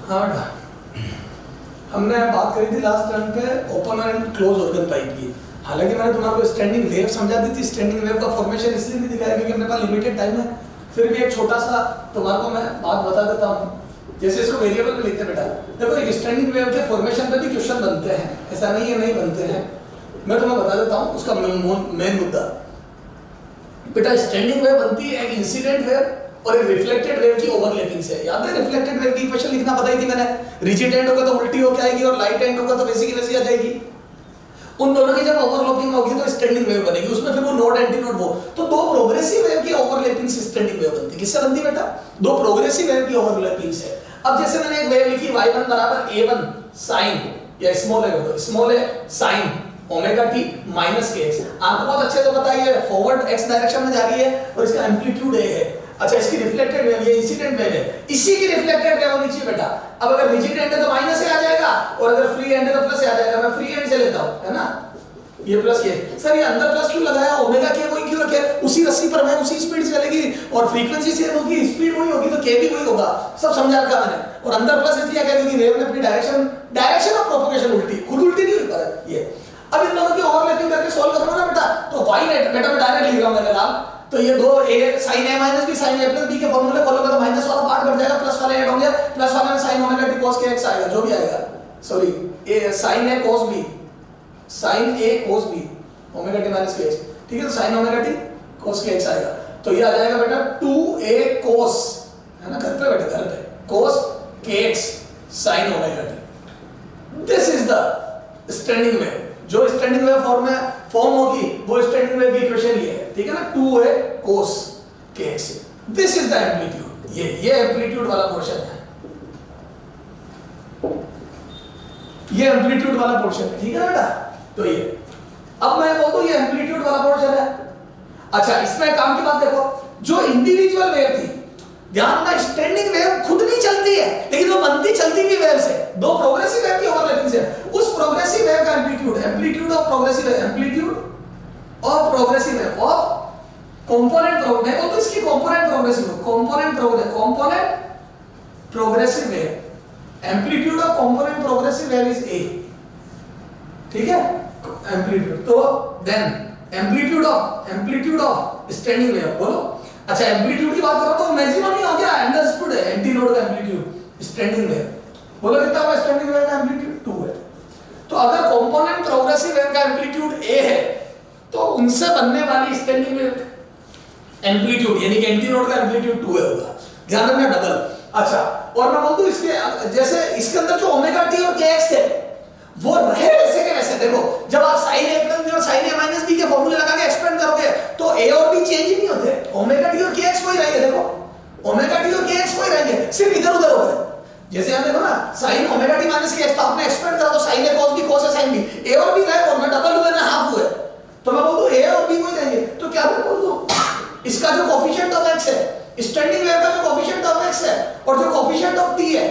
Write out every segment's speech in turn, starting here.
हाँ बेटा, हमने बात करी थी लास्ट टर्म पे open and close organ pipe की। हालांकि मैंने तुम्हारे स्टैंडिंग वेव समझा दी थी। स्टैंडिंग वेव का फॉर्मेशन इसलिए नहीं दिखाया क्योंकि अपने पास लिमिटेड टाइम है। फिर भी एक छोटा सा तुम्हारे को मैं बात बता देता हूँ। जैसे इसको वेरिएबल में लिखते हैं बेटा, देखो एक स्टैंडिंग वेव के फॉर्मेशन पे भी क्वेश्चन बनते हैं, ऐसा नहीं है नहीं बनते हैं। मैं तुम्हें बता देता हूँ उसका मेन मुद्दा। बेटा स्टैंडिंग वेव बनती है एक इंसिडेंट वेव और एक रिफ्लेक्टेड वेव की ओवरलैपिंग से। याद है रिफ्लेक्टेड वेव की इक्वेशन लिखना बताई थी मैंने। रिजिड एंड होगा तो उल्टी होकर आएगी और लाइट एंड होगा तो वैसी की वैसी आ जाएगी। उन दोनों की जब ओवरलैपिंग होगी तो स्टैंडिंग वेव बनेगी। उसमें फिर वो नोड एंटी नोड वो तो दो प्रोग्रेसिव वेव की ओवरलैपिंग से स्टैंडिंग वेव बनती है। किससे बनती है बेटा? दो प्रोग्रेसिव वेव की ओवरलैपिंग से। अब जैसे मैंने एक वेव लिखी y1 बराबर a1 sin या small a sin omega T minus के एक्स। आपको बहुत अच्छे से पता है फॉरवर्ड एक्स डायरेक्शन में जा रही है और इसका एम्पलीट्यूड ए है। अच्छा इसकी रिफ्लेक्टेड वेव ये इंसिडेंट वेव है, इसी की रिफ्लेक्टेड वेव होनी चाहिए बेटा। अब अगर रिजिड एंड है तो माइनस से आ जाएगा और अगर फ्री एंड है तो प्लस से आ जाएगा। मैं फ्री एंड से लेता हूं, है ना, ये प्लस ये। सर ये अंदर प्लस क्यों लगाया? ओमेगा के वही क्यों रखे? उसी रस्सी पर मैं उसी स्पीड से चलेगी और फ्रीक्वेंसी सेम होगी, स्पीड वही होगी तो के भी वही होगा। सब समझा रखा मैंने। और अंदर प्लस इसलिए क्या क्योंकि वेव ने अपनी डायरेक्शन ऑफ प्रोपगेशन उल्टी खुद उल्टी नहीं हुई पर ये। अब इन दोनों की ओवरलैपिंग करके सॉल्व करूंगा ना बेटा तो y नेट बेटा मैं डायरेक्ट लिख रहा हूं मैंने लाल। तो ये दो a sin a minus b sin a plus b के फार्मूले फॉलो करो। माइनस वाला पार्ट बढ़ जाएगा, प्लस वाला ऐड होंगे। प्लस वाले में sin ओमेगा t cos के x आएगा जो भी आएगा। Sorry a sin a cos b sin a cos b omega t minus के x। ठीक है तो sin ओमेगा t cos के x आएगा। तो ये आ जाएगा बेटा 2a cos, है ना, घर पे बेटा घर पे cos के x sin omega t। This is the standing wave. जो स्टैंडिंग वेव फॉर्म होगी वो स्टैंडिंग वेव की इक्वेशन ये है, ठीक है ना, 2a cos kx। This is the amplitude. ये एम्पलीट्यूड वाला पोर्शन है, ये एम्पलीट्यूड वाला पोर्शन है, ठीक है ना बेटा। तो ये अब मैं बोल दूं ये एम्पलीट्यूड वाला पोर्शन है। अच्छा इसमें काम की बात देखो, जो इंडिविजुअल वेव थी, ध्यान रखना स्टैंडिंग वेव खुद नहीं चलती है लेकिन वो बनती चलती भी वेव से, दो प्रोग्रेसिव वेव की ओवरलैपिंग से। उस प्रोग्रेसिव वेव का amplitude of progressive wave, amplitude of progressive wave of component progressive, मैं तो इसकी component progressive wave, amplitude of component progressive wave is a, ठीक है एम्पलीट्यूड। तो then amplitude of standing wave बोलो। अच्छा एम्पलीट्यूड की बात करो तो मैक्सिमम नहीं हो गया, अंडरस्टूड है एंटी नोड का एम्पलीट्यूड स्टैंडिंग वेव। बोलो कितना हुआ स्टैंडिंग वेव का एम्पलीट्यूड 2 है। तो अगर कंपोनेंट प्रोग्रेसिव वेव का एम्पलीट्यूड a है तो उनसे बनने वाली स्टैंडिंग वेव एम्पलीट्यूड यानी कि एंटी नोड का एम्पलीट्यूड 2 होगा। ध्यान रखना डबल। अच्छा और मैं बोल दूं इसके जैसे इसके अंदर जो ओमेगा टी और kx थे वो रहे वैसे के वैसे। देखो जब आप sin a प्लस b और sin a माइनस b के फॉर्मूले लगा के एक्सपेंड करोगे तो a और b चेंज नहीं होते, ओमेगा टी और kx वही रहेंगे। देखो ओमेगा टी और kx वही रहेंगे, सिर्फ इधर उधर हो गए। जैसे यहां देखो ना sin omega T minus kx तो आपने एक्सपेंड करा तो sin a cos b cos a sin b, a और b रहे और मैं डबल हुए ना हाफ हुए। तो मैं बोल दूं a और b वही रहेंगे। तो क्या मैं बोल दूं इसका जो कोएफिशिएंट ऑफ x है, स्टैंडिंग वेव का जो कोएफिशिएंट ऑफ x है और जो कोएफिशिएंट ऑफ t है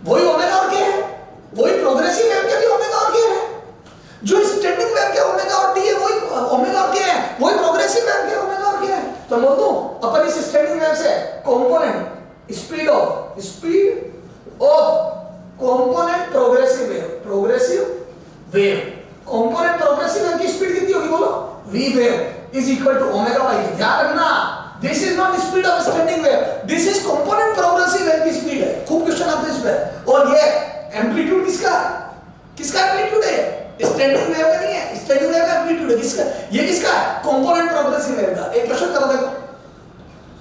वही ओमेगा और k है, वही प्रोग्रेसिव वेव के भी ओमेगा और k है। जो स्टैंडिंग वेव के ओमेगा और t है वही ओमेगा और k है, वही प्रोग्रेसिव वेव के ओमेगा और k है। तो बोल दूं अपन इस स्टैंडिंग वेव से component speed of component progressive wave component progressive wave की स्पीड कितनी होगी बोलो, v wave is equal to omega by k। ध्यान रखना this is not speed of standing wave, this is component progressive wave की speed है। खूब question आते हैं इस पे। और ये एम्पलीट्यूड किसका एम्पलीट्यूड है? स्टैंडिंग वेव का नहीं है, स्टैंडिंग वेव का एम्पलीट्यूड है किसका? ये किसका है? कंपोनेंट प्रोग्रेसिव वेव का। एक क्वेश्चन करो देखो,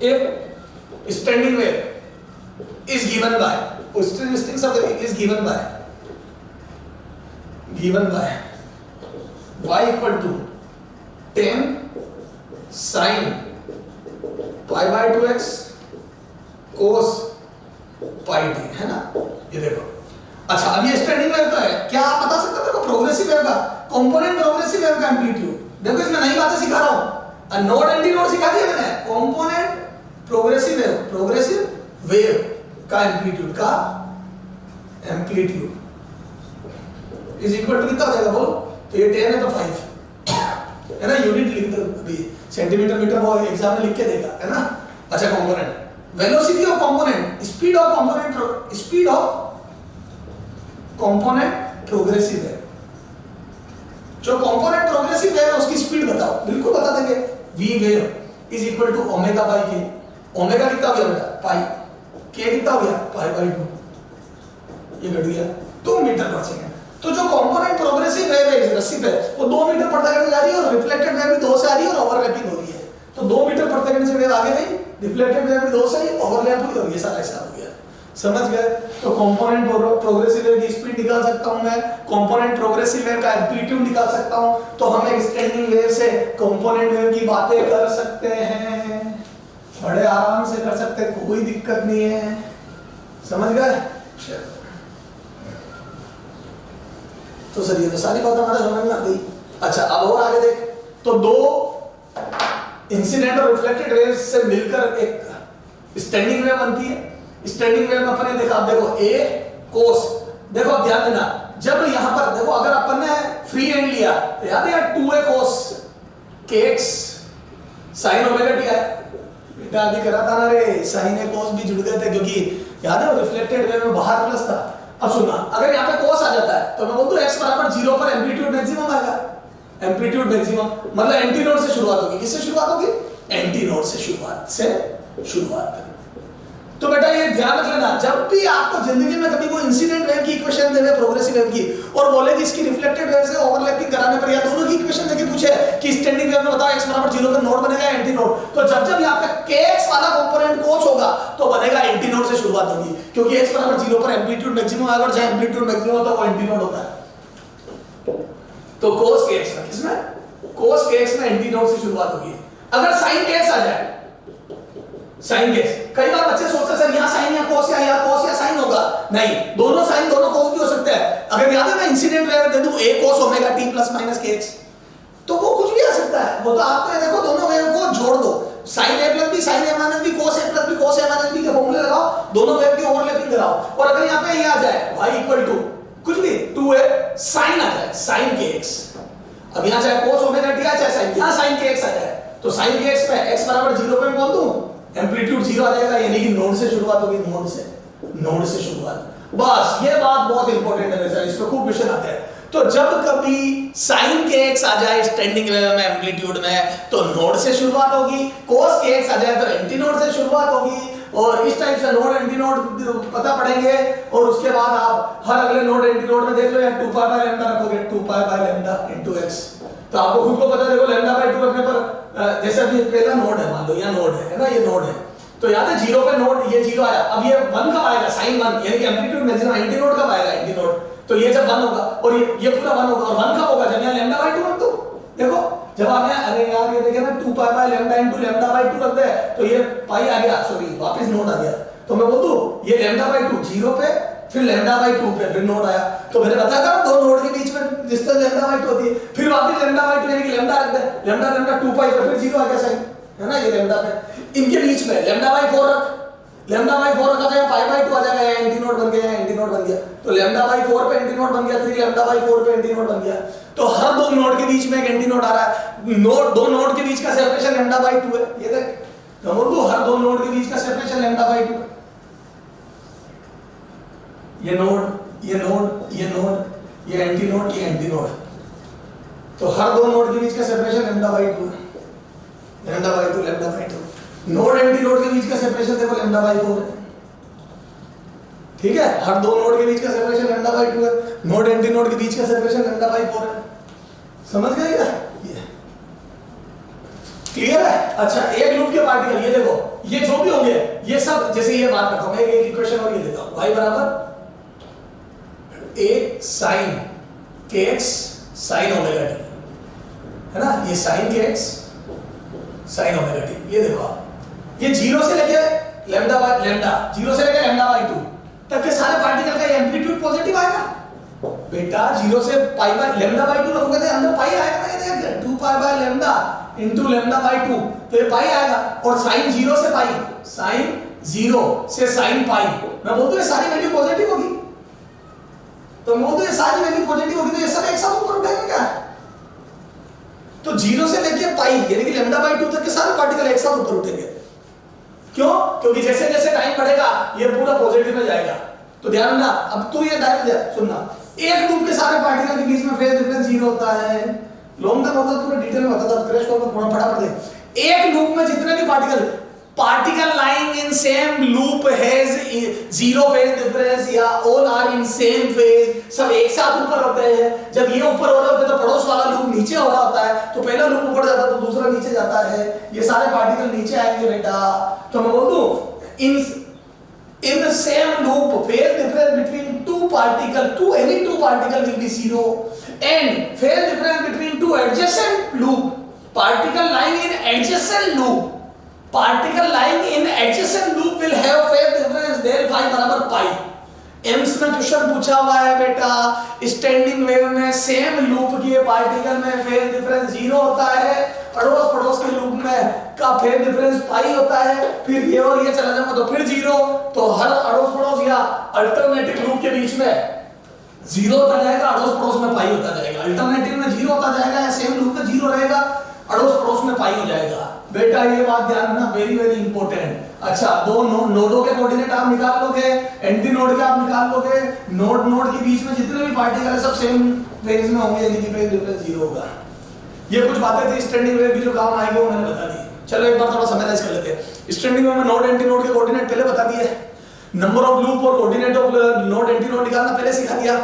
if standing wave is given bye strings of the wave is given bye y equal to 10 sin pi by 2x cos pi t, है ना, ये देखो। अच्छा अब ये स्टैंडिंग वेव का है, क्या आप बता सकते हो देखो प्रोग्रेसिव वेव का कंपोनेंट प्रोग्रेसिव वेव का एम्पलीट्यूड। देखो इसमें नई बातें सिखा रहा हूं, नोड एंटी नोड सिखा दिया मैंने। कंपोनेंट प्रोग्रेसिव वेव का एम्पलीट्यूड इज इक्वल टू कितना हो जाएगा बोलो? तो ये 10 है तो 5 है ना, यूनिट लिख दो अभी, सेंटीमीटर मीटर वो एग्जाम में लिख के देगा, है ना। अच्छा component velocity of component speed speed of component progressive है। जो कंपोनेंट प्रोग्रेसिव है उसकी स्पीड बताओ, बिल्कुल बता देंगे। v wave is equal to omega by k. Omega कितना हो गया बेटा? पाई। के कितना हो गया? Pi by 2। ये घट गया 2 मीटर पर सेकंड। तो जो कंपोनेंट प्रोग्रेसिव वेव है इस रस्सी पे, वो 2 मीटर पर सेकंड जा रही है और रिफ्लेक्टेड वेव भी 2 से आ रही है और ओवरलैपिंग हो रही है। तो 2 मीटर पर सेकंड से वेव आगे गई, रिफ्लेक्टेड वेव भी 2 से ही ओवरलैप हुई और ये सारा हिसाब हो गया। समझ गए? तो कंपोनेंट प्रोग्रेसिव वेव की स्पीड निकाल सकता हूं मैं, कंपोनेंट प्रोग्रेसिव वेव का एम्पलीट्यूड निकाल सकता हूं। तो हम एक स्टैंडिंग वेव से कंपोनेंट वेव की बातें कर सकते हैं, बड़े आराम से कर सकते हैं, कोई दिक्कत नहीं है। समझ गए? तो सर ये तो सारी बात हमारे समझ में आ गई। अच्छा अब और आगे देख, तो 2 इंसिडेंट और रिफ्लेक्टेड वेव्स से मिलकर एक स्टैंडिंग वेव बनती है। स्टैंडिंग वेव में अपन ने देखा, आप देखो ए कोस, देखो ध्यान देना, जब यहां पर देखो अगर अपन ने फ्री एंड लिया तो याद है 2a कोस kx sin ओमेगा टी है। बेटा अभी करा था ना रे, sin a cos भी जुड़ गए थे क्योंकि याद है वो रिफ्लेक्टेड वेव में बाहर प्लस था। अब सुनना, अगर यहाँ पे cos आ जाता है तो मैं बोल दूं x बराबर 0 पर एम्पलीट्यूड मैक्सिमम आएगा। एम्पलीट्यूड मैक्सिमम मतलब एंटी नोड से शुरुआत होगी। किससे शुरुआत होगी? एंटी नोड से शुरुआत। तो बेटा ये ध्यान रख लेना, जब भी आपको जिंदगी में कभी कोई इंसिडेंट वेव की इक्वेशन देवे प्रोग्रेसिव वेव की और बोले कि इसकी रिफ्लेक्टेड वेव से ओवरलैपिंग कराने पर या दोनों की इक्वेशन देके पूछे कि स्टैंडिंग वेव में बताओ x बराबर 0 पे नोड बनेगा एंटी नोड, तो जब यहाँ पे kx वाला कंपोनेंट कोस होगा तो बनेगा एंटी नोड से शुरुआत होगी, क्योंकि x बराबर 0 पर एम्पलीट्यूड मैक्सिमम आएगा और जहां एम्पलीट्यूड मैक्सिमम होता है वो एंटी नोड होता है। तो cos kx में किसमें? cos kx में एंटी नोड से शुरुआत होगी। अगर sin kx आ जाए, साइन केस, कई बार बच्चे सोचते हैं सर यहाँ साइन या कोस या कोस या साइन होगा, नहीं, दोनों साइन दोनों कोस भी हो सकते हैं। अगर याद है मैं इंसिडेंट वेव दे दूं a cos omega t plus minus kx, तो वो कुछ भी आ सकता है। वो तो आप तो देखो दोनों वेव को जोड़ दो, sin a plus b sin a minus b cos a plus b cos a minus b के फॉर्मूले लगाओ, दोनों वेव की ओवरलैपिंग कराओ, और अगर यहाँ पे ये आ जाए y इक्वल टू कुछ भी 2a sin आ जाए sin kx, अब यहाँ चाहे cos ओमेगा t आ चाहे sin, यहाँ sin kx आ जाए तो sin kx पे x बराबर 0 पे बोल दूं एम्पलीट्यूड 0 आ जाएगा, यानी कि नोड से शुरुआत होगी। नोड से शुरुआत, बस ये बात बहुत इंपॉर्टेंट है सर, इस पे खूब क्वेश्चन आते हैं। तो जब कभी sin kx आ जाए स्टैंडिंग वेव में एम्पलीट्यूड में तो नोड से शुरुआत होगी, cos kx आ जाए तो एंटी नोड से शुरुआत होगी, और इस टाइप से नोड एंटी नोड पता पड़ेंगे, और उसके बाद आप हर अगले नोड एंटी नोड में देख लो या 2 पाई बाय लैम्डा रखोगे, 2 pi by lambda into x, तो आपको खुद को पता देखो लैम्डा बाय 2 रखने पर जैसे अभी पहला नोड है, मान लो यहाँ नोड है ना, ये नोड है, तो याद है 0 पे नोड ये 0 आया, अब ये 1 कब आएगा? sin 1, यानी कि एम्पलीट्यूड मैक्सिमम एंटी नोड कब आएगा? एंटी नोड, तो ये जब 1 होगा और ये पूरा 1 होगा, और 1 कब होगा? जब यहाँ लैम्डा बाय 2 रख दो। देखो जब आप यहाँ, अरे यार ये देखे ना 2 pi by lambda into lambda by 2 रख दे तो ये पाई आ गया, सॉरी वापस नोड आ गया, तो मैं बोल दूं ये लैम्डा बाय 2 0 पे, फिर लैम्डा बाय 2 पे फिर नोड आया, तो मैंने बताया था दो नोड के बीच में डिस्टेंस लैम्डा बाय 2 होती है, फिर वापस लैम्डा बाय 2 यानी कि लैम्डा रख दे, लैम्डा लैम्डा 2 पाई पे फिर 0 आ गया साइन, है ना, ये लैम्डा पे, इनके बीच में लैम्डा बाय 4 रख, लैम्डा बाय 4 रखा था पाई बाय 2 आ जाएगा, एंटी नोड बन गया, एंटी नोड बन गया, तो लैम्डा बाय 4 पे एंटी नोड बन गया, 3 लैम्डा बाय 4 पे एंटी नोड बन गया, तो हर दो नोड के बीच में एक एंटी नोड आ रहा है, नोड दो नोड के बीच का सेपरेशन लैम्डा बाय 2 है, ये देख समझ दो, हर दो नोड के बीच का सेपरेशन लैम्डा बाय 2, ये नोड ये नोड ये नोड ये एंटी नोड ये एंटी नोड, तो हर दो नोड के बीच का सेपरेशन लैम्डा बाय 2 है, lambda by 2 lambda by 2, node anti node के बीच का सेपरेशन देखो लैम्डा बाय 4 है, ठीक है, हर दो नोड के बीच का सेपरेशन लैम्डा बाय 2 है, नोड एंटी नोड के बीच का सेपरेशन लैम्डा बाय 4 है, समझ गए क्या? ये क्लियर है? अच्छा एक लूप के पार्टिकल, ये देखो ये जो भी होंगे ये सब, जैसे ये बात करता हूं मैं, एक इक्वेशन और ये देता हूं, y बराबर a sin kx sin omega t, है ना, ये sin kx sin omega t, ये देखो आप ये 0 से लेके लैम्डा बाय लैम्डा, 0 से लेके लैम्डा बाय 2 तक के सारे पार्टिकल का एम्पलीट्यूड पॉजिटिव आएगा बेटा, 0 से पाई बाय लैम्डा बाय 2 रखोगे तो अंदर पाई आएगा ना, ये देख 2 pi by lambda into lambda by 2, तो ये पाई आएगा, और sin 0 से पाई, sin 0 से sin पाई, मैं बोलता हूं ये सारी वैल्यू पॉजिटिव होगी, तो मैं बोलता हूं ये सारी वैल्यू पॉजिटिव होगी, तो ये सब एक साथ ऊपर उठेंगे क्या? तो 0 से लेके पाई यानी कि लैम्डा बाय 2 तक के सारे पार्टिकल एक साथ ऊपर उठेंगे, क्यों? क्योंकि जैसे जैसे टाइम बढ़ेगा ये पूरा पॉजिटिव में जाएगा। तो ध्यान रखना, अब तू ये टाइम दे सुनना, एक लूप के सारे पार्टिकल के बीच में फेज डिफरेंस 0 होता है। लॉन्ग का मतलब पूरा डिटेल में बता दो, क्रैश कोर्स में थोड़ा फटाफट दे। एक लूप में जितने भी particle lying in same loop has zero phase difference या all are in same phase, सब एक साथ ऊपर होते हैं। जब ये ऊपर हो रहे होते हैं तो पड़ोस वाला लूप नीचे हो रहा होता है, तो पहला लूप ऊपर जाता है तो दूसरा नीचे जाता है। ये सारे पार्टिकल नीचे आएंगे बेटा। तो मैं बोल दूं in the same loop phase difference between two particle will be zero, and phase difference between two adjacent loop particle lying in adjacent loop will have phase difference del phi बराबर pi। AIIMS में question पूछा हुआ है बेटा, standing wave में same loop के particle में phase difference 0 होता है, अड़ोस पड़ोस के लूप में का फेज डिफरेंस पाई होता है, फिर ये और ये चला जाएगा तो फिर 0, तो हर अड़ोस पड़ोस या अल्टरनेटिव लूप के बीच में 0 होता जाएगा, अड़ोस पड़ोस में पाई होता जाएगा। अल्टरनेटिव में 0 होता जाएगा या सेम लूप में 0 रहेगा, अड़ोस पड़ोस में पाई हो जाएगा। बेटा ये बात ध्यान रखना, वेरी वेरी इंपॉर्टेंट। अच्छा, दो नोडों के कोऑर्डिनेट आप निकाल लोगे, एंटी नोड के आप निकाल लोगे, नोड के बीच में जितने भी पार्टिकल है सब सेम फेज में होंगे, यानी कि फेज डिफरेंस 0 होगा। ये कुछ बातें थी स्टैंडिंग वेव की जो काम आएगी वो मैंने बता दी। चलो एक बार थोड़ा समराइज कर लेते हैं। स्टैंडिंग वेव में नोड एंटी नोड के कोऑर्डिनेट पहले बता दिए, नंबर ऑफ लूप और coordinate of node anti node निकालना पहले सिखा दिया,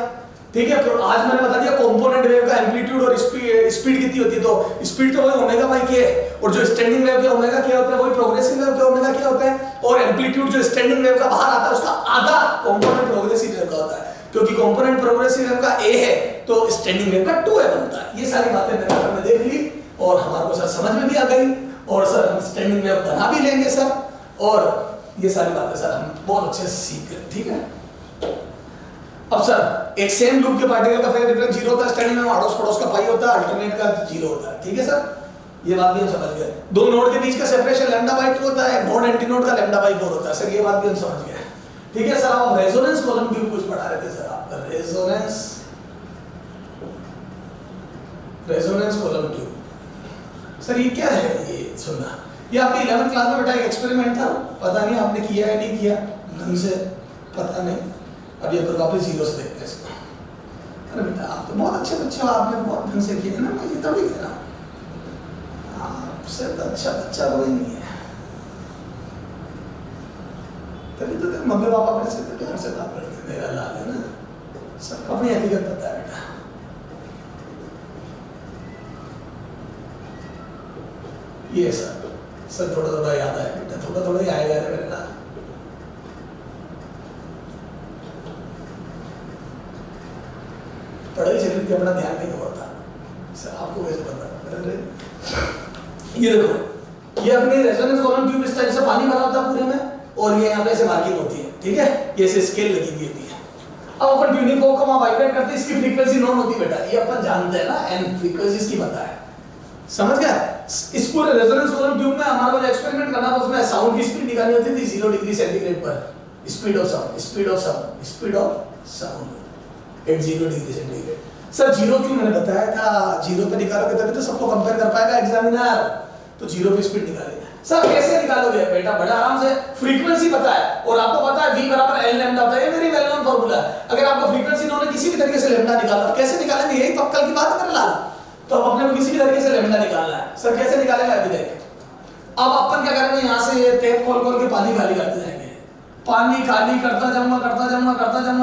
ठीक है। तो आज मैंने बता दिया कंपोनेंट वेव का एम्पलीट्यूड और स्पीड कितनी होती है। तो स्पीड तो वही ओमेगा बाई के, और जो स्टैंडिंग वेव के ओमेगा क्या होता है वही प्रोग्रेसिव वेव के ओमेगा क्या होता है, और एम्पलीट्यूड जो स्टैंडिंग वेव का बाहर आता है उसका आधा कंपोनेंट प्रोग्रेसिव वेव का होता है, क्योंकि कंपोनेंट प्रोग्रेसिव वेव का a है तो स्टैंडिंग वेव का 2a बनता है। ये सारी बातें मैंने आपने देख ली और हमारे को सर समझ में भी आ गई, और सर हम स्टैंडिंग वेव बना भी लेंगे सर, और ये सारी बातें सर हम बहुत अच्छे से सीख गए, ठीक है। अब सर एक सेम लूप के पार्टिकल का फेज डिफरेंस 0 होता है, स्टैंडिंग में अड़ोस पड़ोस का पाई होता है, अल्टरनेट का 0 होता है, ठीक है सर। ये बात भी हम समझ गए। दो नोड के बीच का सेपरेशन λ/2 होता है, नोड एंटी नोड का λ/4 होता है, सर ये बात भी हम समझ गए, ठीक है सर। आप रेजोनेंस कॉलम ट्यूब कुछ पढ़ा रहे थे सर, आपका रेजोनेंस कॉलम ट्यूब सर ये क्या है, ये सुनना, ये आपकी 11th क्लास में बेटा एक एक्सपेरिमेंट था, पता नहीं आपने किया है नहीं किया ढंग से, पता नहीं। अब ये पर वापस 0 से देखते हैं इसको। अरे बेटा आप तो बहुत अच्छे बच्चे हो, आपने बहुत ढंग से किया ना, मैं ये तभी कह रहा हूँ, आपसे तो अच्छा बच्चा कोई नहीं है, तभी तो तेरे मम्मी पापा अपने से प्यार से बात करते हैं, मेरा लाल है ना, सबको अपनी हकीकत पता है बेटा। ये सर थोड़ा थोड़ा याद आया बेटा, थोड़ा थोड़ा ही आएगा मेरे लाल। पढ़ाई चल रही थी, अपना ध्यान नहीं होता सर, आपको कैसे पता। ये देखो, ये अपनी रेजोनेंस कॉलम ट्यूब इस टाइप से पानी भरा होता है पूरे में, और ये यहाँ पे ऐसे मार्किंग होती है, ठीक है, ये ऐसे स्केल लगी हुई होती है। अब अपन ट्यूनिंग फोक को वहां वाइब्रेट करते हैं, इसकी फ्रीक्वेंसी नॉन होती है बेटा, ये अपन जानते हैं ना, एन फ्रीक्वेंसी इसकी पता है, समझ गया। इस पूरे रेजोनेंस कॉलम ट्यूब में हमारा को जो एक्सपेरिमेंट करना था उसमें साउंड की स्पीड निकालनी होती थी 0 डिग्री सेंटीग्रेड पर, speed of sound eight 0 degree centigrade. Sir 0 क्यों मैंने बताया था, 0 पे निकालोगे तभी तो सबको कंपेयर कर पाएगा एग्जामिनर, तो 0 पे स्पीड निकालेंगे। सर कैसे निकालोगे बेटा, बड़ा आराम से, फ्रीक्वेंसी पता है और आपको पता है v बराबर l लैम्डा होता है, ये वेरी वेल नोन फार्मूला है। अगर आपको फ्रीक्वेंसी नोन है किसी भी तरीके से लैम्डा निकालना, कैसे निकालेंगे, यही तो कल की बात है मेरे लाल, तो अब अपने को किसी भी तरीके से लैम्डा निकालना है। सर कैसे निकालेगा अभी देख, अब अपन क्या करेंगे, यहाँ से ये टेप खोल के पानी खाली करते जाएंगे, पानी खाली करता जाऊंगा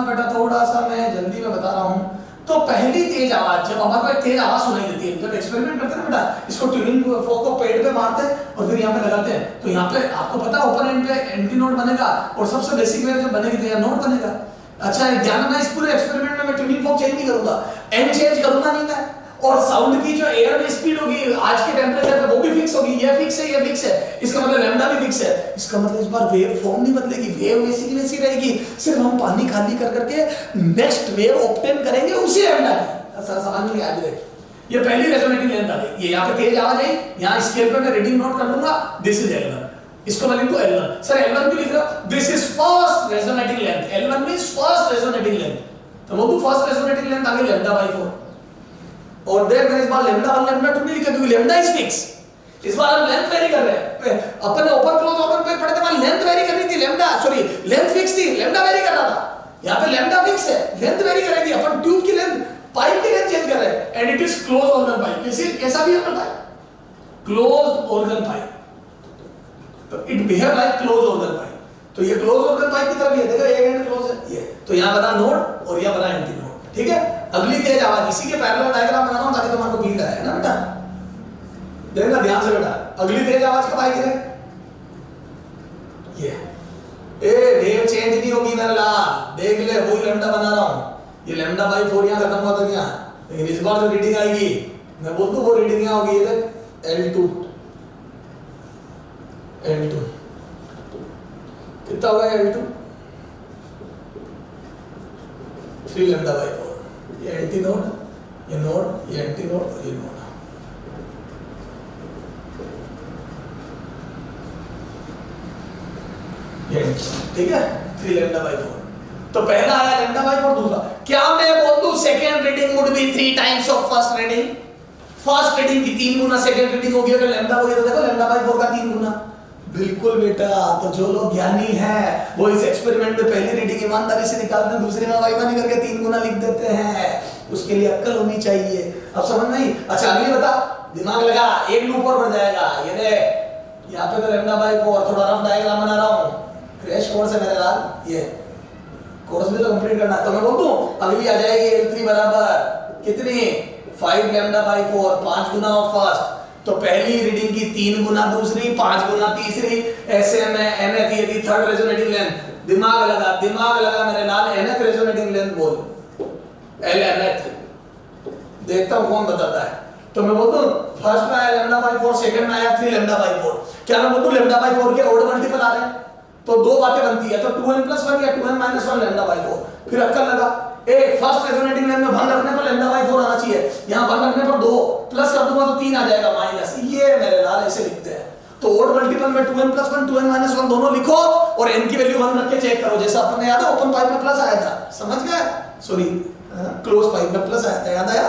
बेटा, थोड़ा सा मैं जल्दी में बता रहा हूँ। तो पहली तेज आवाज, जब हमारे को तेज आवाज सुनाई देती है, जब एक्सपेरिमेंट करते हैं बेटा, इसको ट्यूनिंग फोक को पेड़ पे मारते हैं और फिर यहाँ पे लगाते हैं, तो यहाँ पे आपको पता है ओपन एंड पे एंटी नोड बनेगा, और सबसे बेसिक वेव जब बनेगी तो यहाँ नोड बनेगा। अच्छा ध्यान रखना, इस पूरे एक्सपेरिमेंट में मैं ट्यूनिंग फोक चेंज नहीं करूंगा, एंड चेंज करूंगा नहीं मैं, और साउंड की जो एयर में स्पीड होगी आज के टेंपरेचर पे वो भी फिक्स होगी, ये फिक्स है, इसका मतलब लैम्डा भी फिक्स है, इसका मतलब इस बार वेव फॉर्म नहीं बदलेगी, वेव वैसी की वैसी रहेगी, सिर्फ हम पानी खाली कर करके नेक्स्ट वेव ऑब्टेन करेंगे उसी लैम्डा की। सर समझ में याद रहे, ये पहली रेजोनेटिंग लेंथ आ गई, ये यहाँ पे तेज आवाज आई, यहाँ स्केल पे मैं रीडिंग नोट कर लूंगा, दिस इज L1, इसको मैं लिखूं L1। सर L1 भी लिख रहा हूं, this is first resonating length, L1 means first resonating length, तो वो भी फर्स्ट रेजोनेटिंग लेंथ आ गई λ/4, और देख मैंने इस बार λ1 λ2 नहीं लिखा क्योंकि लैम्डा इज फिक्स, इस बार हम लेंथ वेरी कर रहे हैं। अपन ने ओपन क्लोज ओपन पे पढ़े थे, वहां लेंथ वेरी कर रही थी, लेमडा सॉरी लेंथ फिक्स थी, लेमडा वेरी कर रहा था। यहाँ पे लेमडा फिक्स है, लेंथ वेरी करेगी। अपन ट्यूब की लेंथ, पाइप की लेंथ चेंज कर रहे हैं, and it is close organ pipe. कैसा बिहेव करता है? Close organ pipe. तो it behave like close organ pipe. तो ये क्लोज ऑर्गन पाइप की तरफ ये देखो, एक एंड क्लोज है ये, तो यहाँ बना नोड और यहाँ बना एंटी नोड, ठीक है। अगली तेज आवाज, इसी के पैरेलल डायग्राम बना रहा हूं ताकि तुम्हारे को फील आए ना बेटा, देखना ध्यान से बेटा। अगली तेज आवाज कब आएगी रे? ये वेव चेंज नहीं होगी मेरा लाल, देख ले वही लैम्डा बना रहा हूं। ये लैम्डा बाई 4 यहाँ खत्म हुआ था क्या, लेकिन इस बार जो रीडिंग आएगी मैं बोल दूं वो रीडिंग यहाँ होगी। ये देख L2 कितना होगा L2? 3 lambda by 4। ये एंटी नोड, ये नोड, ये एंटी नोड और ये नोड। ठीक है, 3 लैम्डा बाई 4। तो पहला आया लैम्डा बाई 4। दूसरा क्या मैं बोल दूं second reading would be 3 times of first reading. First reading की 3 गुना सेकेंड रीडिंग होगी अगर लैम्डा हो गया तो देखो लैम्डा बाई 4 का 3 गुना। बिल्कुल बेटा। तो जो लोग ज्ञानी हैं वो इस एक्सपेरिमेंट में पहली रीडिंग ईमानदारी से निकालते हैं, दूसरी में वाइवानी करके 3 गुना लिख देते हैं। उसके लिए अक्ल होनी चाहिए। अब समझ नहीं? अच्छा अगली बता, दिमाग लगा, एक लूप और बढ़ जाएगा। ये देख यहाँ पे तो लैम्डा बाई 4 थोड़ा रफ डायग्राम बना रहा हूँ। क्रैश कोर्स है मेरे लाल, ये कोर्स भी तो कंप्लीट करना है। तो मैं बोल दूं अगली आ जाएगी L3 बराबर कितनी 5 lambda by 4, 5 Guna of first. तो पहली रीडिंग की 3 गुना दूसरी, 5 गुना तीसरी, ऐसे में nth यदि थर्ड रेजोनेटिंग लेंथ। दिमाग लगा मेरे लाल, nth रेजोनेटिंग लेंथ बोल, L nth। देखता हूं कौन बताता है। तो मैं बोल दूं फर्स्ट में आया लैम्डा बाई 4, सेकंड में आया 3 लैम्डा बाई 4। क्या मैं बोल दूं लैम्डा बाई 4 के ऑड मल्टीपल आ रहे हैं तो दो बातें बनती है, तो 2n+1 या 2n-1 लैम्डा बाई 4। फिर अक्कल लगा, एक फर्स्ट रेजोनेटिंग लेंथ में 1 रखने पर लैम्डा बाई 4 आना चाहिए, यहां 1 रखने पर 2 प्लस कर दूंगा तो 3 आ जाएगा माइनस। ये मेरे लाल ऐसे लिखते हैं। तो ऑड मल्टीपल में 2n+1 2n-1 दोनों लिखो और n की वैल्यू 1 रख के चेक करो, जैसा अपने याद है ओपन पाइप में प्लस आया था, समझ गए? सॉरी क्लोज पाइप में प्लस आया था, याद आया?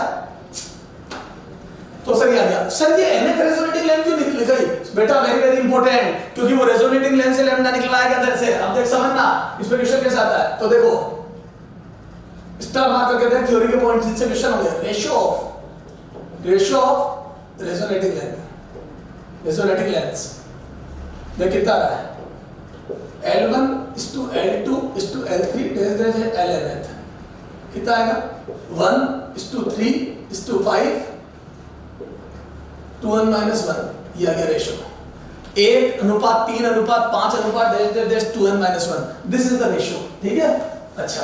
तो सर याद आया। सर ये nth रेजोनेटिंग लेंथ क्यों लिख गई बेटा? वेरी वेरी इंपॉर्टेंट, क्योंकि वो रेजोनेटिंग लेंथ से लैम्डा निकला है इधर से। अब देख समझना इसमें क्वेश्चन कैसे आता है। तो देखो स्टार मार्क करके देख, थ्योरी के पॉइंट्स जिससे क्वेश्चन हो गया। रेशियो ऑफ रेजोनेटिंग लेंथ्स देख कितना आ रहा है, L1:L2:L3 Lnth कितना आएगा, 1:3:5 2n-1 ये आ गया ratio. 1:3:5:5 2n-1 this is the ratio, ठीक है। अच्छा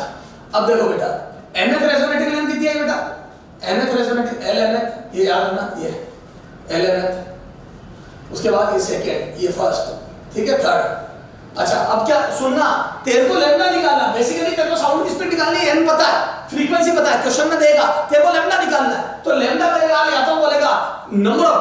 अब देखो बेटा nth रेजोनेटिंग लेंथ कितनी है बेटा? nth रेजोनेटिंग Lnth, ये याद रखना, ये Lnth, उसके बाद ये सेकंड, ये फर्स्ट, ठीक है, थर्ड। अच्छा अब क्या सुनना, तेरे को लैम्डा निकालना, बेसिकली तेरे को साउंड की स्पीड निकालनी है, n पता है, फ्रीक्वेंसी पता है, क्वेश्चन में देगा तेरे को लैम्डा निकालना है। तो लैम्डा करेगा या तो बोलेगा number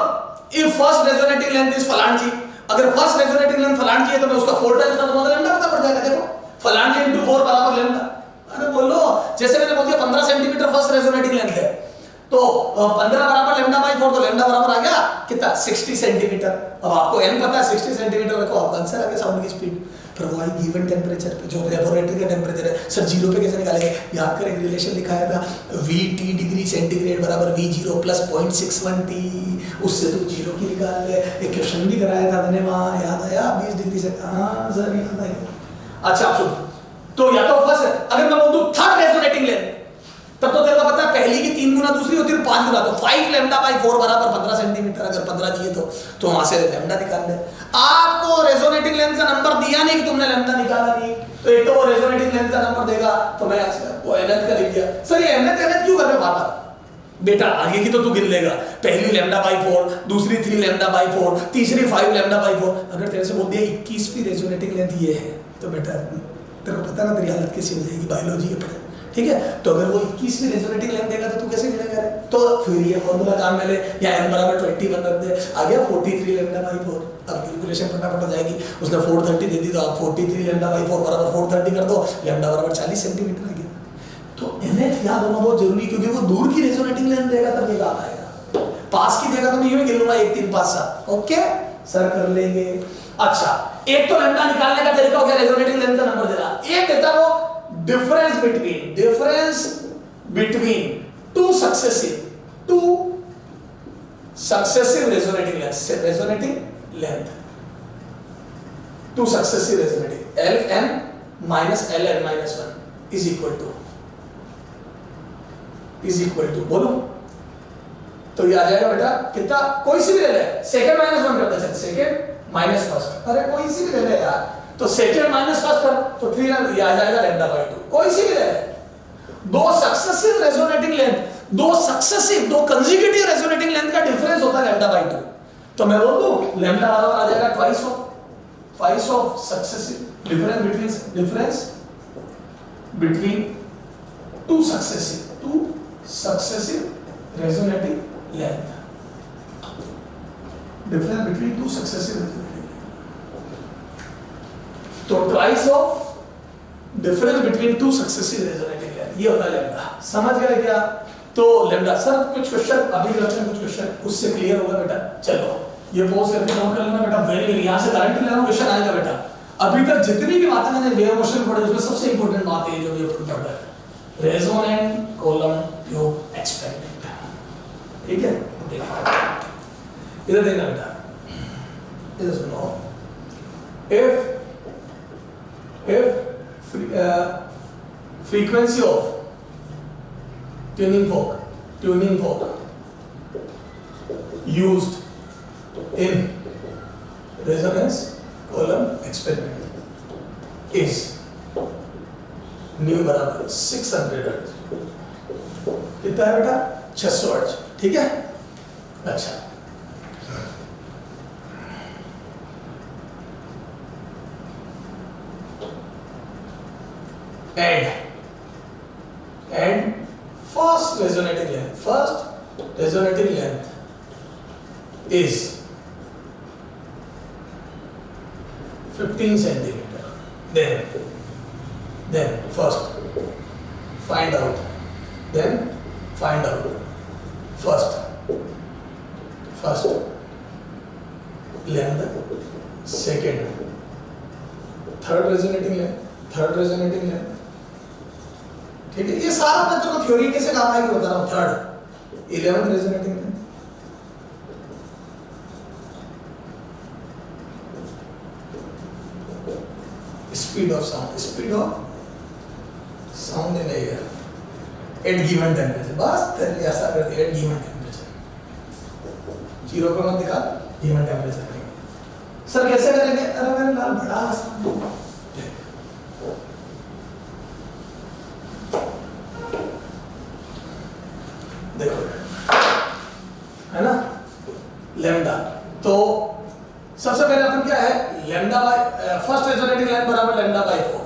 if first resonating length is फलान जी, अगर फर्स्ट रेजोनेटिंग लेंथ फलान जी है तो मैं उसका 4 टाइम्स कर दूंगा, लैम्डा पता पड़ जाएगा। देखो फलान जी * 4 बराबर लैम्डा। अरे बोलो जैसे मैंने बोल दिया 15 सेंटीमीटर फर्स्ट रेजोनेटिंग लेंथ है तो 15 बराबर लैम्डा बाई 4, तो लैम्डा बराबर आ गया कितना, 60 सेंटीमीटर। अब आपको n पता है 60 सेंटीमीटर रखो, आप आंसर आ गया साउंड की स्पीड। पर वही गिवन टेंपरेचर पे जो लेबोरेटरी का टेंपरेचर है, सर जीरो पे कैसे निकालेंगे? याद कर एक रिलेशन लिखाया था, VT डिग्री सेंटीग्रेड बराबर V0 + 0.61 T, उससे तो जीरो की निकाल ले। एक क्वेश्चन भी कराया था मैंने वहां, याद आया? 20 डिग्री से, हाँ सर याद आया। अच्छा सुन, तो या तो फर्स्ट, अगर मैं बोल दूं थर्ड रेजोनेटिंग लेंथ, तब तो तेरे को पता है पहली की 3 गुना दूसरी होती है 5 गुना, तो 5 लैम्डा बाई 4 बराबर 15 सेंटीमीटर। अगर 15 दिए तो वहां से लैम्डा निकाल ले। आपको रेजोनेटिंग लेंथ का नंबर दिया नहीं कि तुमने लैम्डा निकाला नहीं, तो एक तो वो रेजोनेटिंग लेंथ का नंबर देगा, तो मैं वो nth का लिख दिया। सर ये nth क्यों कर रहे हो बात? बेटा आगे की तो तू गिन लेगा, पहली लैम्डा बाई 4, दूसरी 3 लैम्डा बाई 4, तीसरी 5 लैम्डा बाई 4। अगर तेरे से बोल दिया 21वीं रेजोनेटिंग लेंथ ये है, तो बेटा तेरे को पता ना तेरी हालत कैसी हो जाएगी बायोलॉजी के पढ़े, ठीक है। तो अगर वो 21वीं रेजोनेटिंग लेंथ देगा तो तू कैसे गिनेगा? तो फिर ये फार्मूला काम में ले, या n बराबर 21 रख दे, आ गया 43 लैम्डा बाई 4। अब कैलकुलेशन फटाफट हो जाएगी। उसने 430 दे दी तो आप 43 लैम्डा बाई 4 बराबर 430 कर दो, लैम्डा बराबर 40 सेंटीमीटर आ गया। तो nth याद होना बहुत जरूरी, क्योंकि वो दूर की रेजोनेटिंग लेंथ देगा तब ये काम आएगा। पास की जगह तो मैं यूं ही गिन लूंगा 1 3 5 7। ओके सर कर लेंगे। अच्छा एक तो लैम्डा निकालने का तरीका हो गया, रेजोनेटिंग लेंथ का नंबर दे रहा। एक देता वो difference between two successive resonating length, to successive resonating Ln minus Ln minus 1 is equal to बोलो तो ये आ जाएगा बेटा कितना, कोई सी भी ले ले, सेकंड माइनस 1 करते चल, सेकंड माइनस फर्स्ट, अरे कोई सी भी ले ले यार, तो सेकंड माइनस फर्स्ट कर तो 3 ये आ जाएगा लैम्डा बाय 2, कोई सी भी ले ले। दो सक्सेसिव रेजोनेटिंग लेंथ, दो कंसेक्यूटिव रेजोनेटिंग लेंथ का डिफरेंस होता है लैम्डा बाय 2, तो मैं बोल दूं लैम्डा बराबर आ जाएगा twice of successive difference between two successive resonating length, difference between two successive resonating length, तो twice of difference between two successive resonating length, ये होता है लैम्डा। समझ गए क्या? तो लैम्डा सर कुछ क्वेश्चन अभी करते हैं, कुछ क्वेश्चन उससे क्लियर होगा बेटा। चलो ये पॉज करके नोट कर लेना बेटा, वेरी यहां से गारंटी ले रहा हूं क्वेश्चन आएगा बेटा। अभी तक जितनी भी बातें मैंने वेव मोशन पढ़ी उसमें सबसे इंपॉर्टेंट बात है जो वेव पढ़ा है, रेजोनेंट कॉलम ट्यूब एक्सपेरिमेंट। ठीक है देखो इधर देखना बेटा, इधर सुनो। if frequency of tuning fork used in resonance column experiment is nu बराबर 600 हर्ट्ज, कितना है बेटा 600 हर्ट्ज। ठीक है अच्छा and first resonating length is 15 centimeter. Then first find out first length, second third resonating length। ठीक है ये सारा मैं तो थ्योरी कैसे काम आएगी बता रहा हूं। Third 11th resonating length, speed of sound in air at given temperature, बस तेरे ऐसा कर दिया एट गिवन टेंपरेचर, जीरो पे मत दिखा, गिवन टेंपरेचर करेंगे। सर कैसे करेंगे? अरे मेरे लाल बड़ा आसान देखो है ना लैम्डा। तो सबसे पहले अपन क्या है lambda by first resonating length बराबर लैम्डा बाय 4,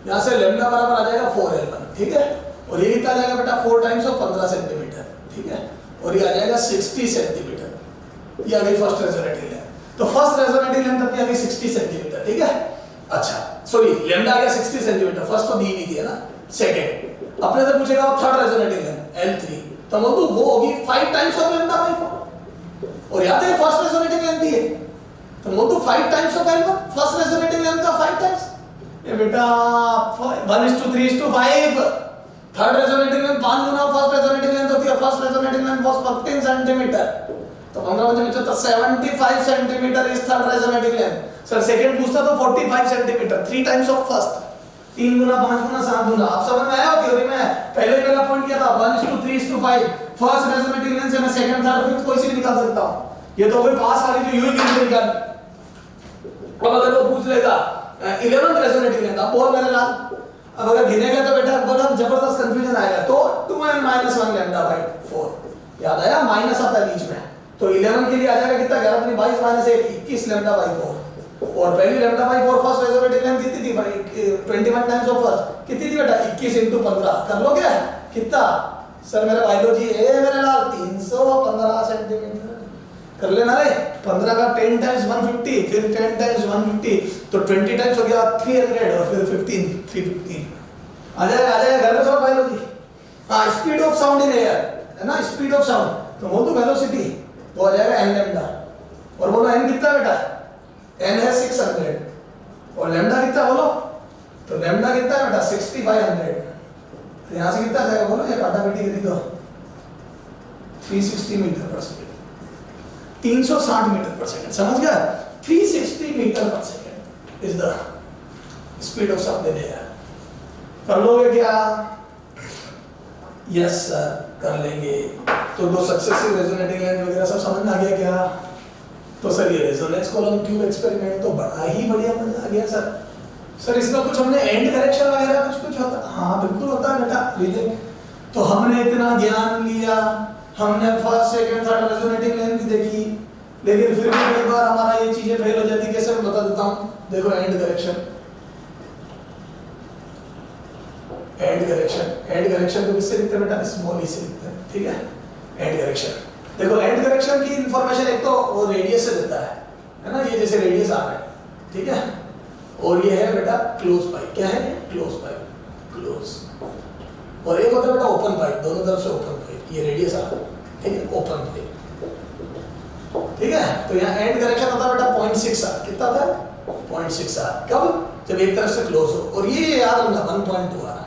यहां से लैम्डा बराबर आ जाएगा 4L1। ठीक है और ये कितना आ जाएगा बेटा 4 टाइम्स ऑफ 15 सेंटीमीटर। ठीक है और ये आ जाएगा 60 सेंटीमीटर, ये आ गई फर्स्ट रेजोनेटिंग लेंथ। तो फर्स्ट रेजोनेटिंग लेंथ अपनी आ गई 60 सेंटीमीटर। ठीक है अच्छा सॉरी लैम्डा आ गया 60 सेंटीमीटर, फर्स्ट तो दी नहीं थी है ना। सेकंड अपने से पूछेगा थर्ड रेजोनेटिंग लेंथ L3, तो वो होगी 5 टाइम्स ऑफ लैम्डा बाय 4, और याद है फर्स्ट रेजोनेटिंग लेंथ ही है तो वो तो 5 times of L1, first resonating length का 5 टाइम्स। ये बेटा 1:3:5, थर्ड रेजोनेटिंग लेंथ 5 गुना फर्स्ट रेजोनेटिंग लेंथ होती है, first resonating length was 15 centimetre, तो 15 75 centimetre is third resonating length. Sir second पूछता तो 45 सेंटीमीटर, 3 टाइम्स ऑफ फर्स्ट, 3 गुना 5 गुना 7 गुना। आप समझ में आया थ्योरी में? पहले मेरा पॉइंट क्या था 1:3:5, फर्स्ट रेजोनेटिंग लेंथ से मैं सेकंड थर्ड फिफ्थ कोई सी भी निकाल सकता हूं। ये तो कोई पास वाली जो यूं गिन निकाल। अब अगर वो पूछ लेगा 11th रेजोनेटिंग लेंथ, अब बोल मेरे लाल, अब अगर गिनेगा तो बेटा बड़ा जबरदस्त कंफ्यूजन आएगा। तो 2n - 1 लैम्डा बाय 4 याद आया, माइनस आता है बीच में, तो 11 के लिए आ जाएगा कितना 11 × 22 - 1 21 लैम्डा बाय 4। और पहली lambda by 4 first resonating length कितनी थी भाई 21 टाइम्स ऑफ फर्स्ट, कितनी थी बेटा 21 × 15 कर लो क्या कितना? सर मेरा बायोलॉजी है मेरे लाल 315 सेंटीमीटर कर लेना रे। 15 का 10 टाइम्स 150, फिर 10 टाइम्स 150, तो 20 टाइम्स हो गया 300, और फिर 15 315 आ जाएगा घर में। सब बायोलॉजी हाँ speed of sound in air है ना, स्पीड ऑफ साउंड तो बोल दो वेलोसिटी वो आ जाएगा n लैम्डा, और बोलो n कितना बेटा, n है 600 और लैम्डा कितना बोलो, तो लैम्डा कितना है बेटा 60/100, तो यहाँ से कितना जाएगा बोलो, ये काटा बेटी करी तो 360 मीटर पर सेकेंड, 360 मीटर पर सेकेंड, समझ गया, 360 मीटर पर second is the speed of sound in air. कर लोगे क्या? यस सर कर लेंगे। तो दो सक्सेसिव रेजोनेटिंग लेंथ वगैरह सब समझ में आ गया क्या? तो सर ये रेजोनेंस कॉलम ट्यूब एक्सपेरिमेंट तो बड़ा ही बढ़िया मजा आ गया सर। सर इसमें कुछ हमने एंड करेक्शन वगैरह कुछ होता? हाँ बिल्कुल होता है बेटा, रीजन। तो हमने इतना ज्ञान लिया, हमने first second third resonating length भी देखी, लेकिन फिर भी कई बार हमारा ये चीजें फेल हो जाती। कैसे मैं बता देता हूँ, देखो एंड करेक्शन, एंड करेक्शन को किससे लिखते हैं बेटा, स्मॉल ई से लिखते हैं, ठीक है। एंड करेक्शन देखो, एंड करेक्शन की इंफॉर्मेशन एक तो वो रेडियस से देता है ना, ये जैसे रेडियस आ रहा है, ठीक है, और ये है बेटा क्लोज पाइप, क्या है क्लोज पाइप, क्लोज, और एक होता है बेटा ओपन पाइप, दोनों तरफ से ओपन पाइप, ये रेडियस आ रहा है, ठीक है, ओपन पाइप, ठीक है। तो यहाँ एंड करेक्शन होता है बेटा 0.6 आर, कितना था 0.6 आर, कब, जब एक तरफ से क्लोज हो, और ये याद रखना 1.2 आर,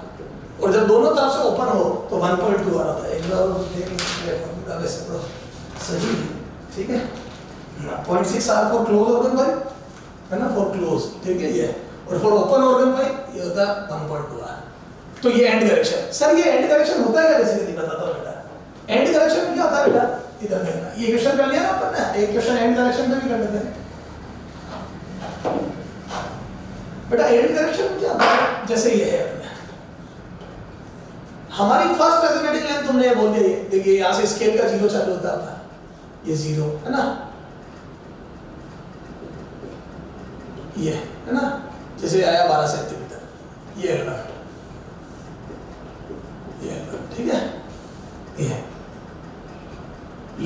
और जब दोनों तरफ से ओपन हो तो 1.2 आ रहा था। एक बार देख वैसे तो सही, ठीक है, 0.6 R for close organ pipe है ना, फॉर क्लोज, ठीक है ये, और फॉर ओपन ऑर्गन पाइप ये होता है 1.2 आर। तो ये एंड करेक्शन। सर ये एंड करेक्शन होता है क्या, बेसिकली बताता हूं बेटा। एंड करेक्शन में क्या होता है बेटा, इधर देखना, ये क्वेश्चन कर लिया ना अपन ने, एक क्वेश्चन एंड करेक्शन में भी कर लेते हैं बेटा। एंड करेक्शन में क्या होता है, जैसे ये है हमारी फर्स्ट रेजोनेटिंग लेंथ, तुमने ये बोल दिया, देखिए यहां से स्केल का 0 चालू होता है, ये 0 है ना, ये है ना, जैसे आया 12 सेंटीमीटर, ये है, ये ठीक है, ये।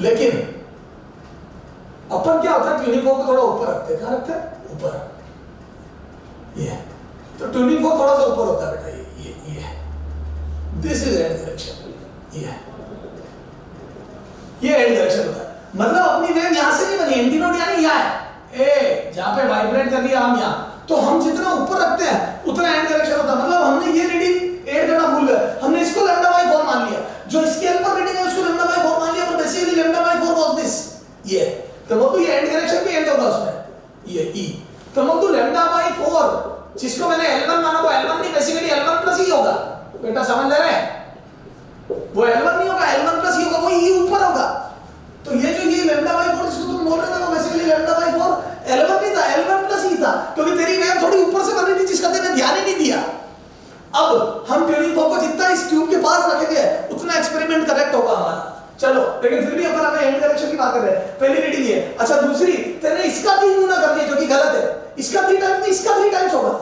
लेकिन अपन क्या होता है, ट्यूनिंग फोर्क को थोड़ा ऊपर रखते हैं, कहां रखते हैं, ऊपर, ये। तो ट्यूनिंग फोर्क थोड़ा सा ऊपर होता है बेटा, ये दिस इज एंड करेक्शन, ये एंड करेक्शन होता है। मतलब अपनी वेव यहां से नहीं बनी, एंटी नोड यानी यहां है, ए जहां पे वाइब्रेट कर रही है हम यहां, तो हम जितना ऊपर रखते हैं उतना एंड करेक्शन होता है। मतलब हमने ये रीडिंग ऐड करना भूल गए, हमने इसको λ/4 मान लिया, जो स्केल पर रीडिंग है उसको λ/4 मान लिया, पर बेसिकली λ/4 वाज दिस, ये। तो वो तो ये एंड करेक्शन भी एंड होगा उसमें, ये ई। तो वो तो λ/4 जिसको मैंने L1 माना, वो L1 नहीं, बेसिकली L1 प्लस ही होगा बेटा, समझ ले रहे हैं, वो L1 नहीं होगा, L1 प्लस ही होगा, वो ई ऊपर होगा। तो ये जो ये λ/4 जिसको तुम बोल रहे थे, वो बेसिकली λ/4 L1 नहीं था, L1 प्लस ही था, क्योंकि तेरी वेव थोड़ी ऊपर से बन रही थी, जिसका तेने ध्यान ही नहीं दिया। अब हम ट्यूनिंग फोर्क को जितना इस ट्यूब के पास रखेंगे उतना एक्सपेरिमेंट करेक्ट होगा हमारा। चलो, लेकिन फिर भी अपन हमें एंड करेक्शन की बात कर रहे हैं, पहली रीडिंग ये। अच्छा, दूसरी तेने इसका 3 गुना कर दिया, जो कि गलत है, इसका 3 टाइम्स नहीं, इसका 3 टाइम्स होगा,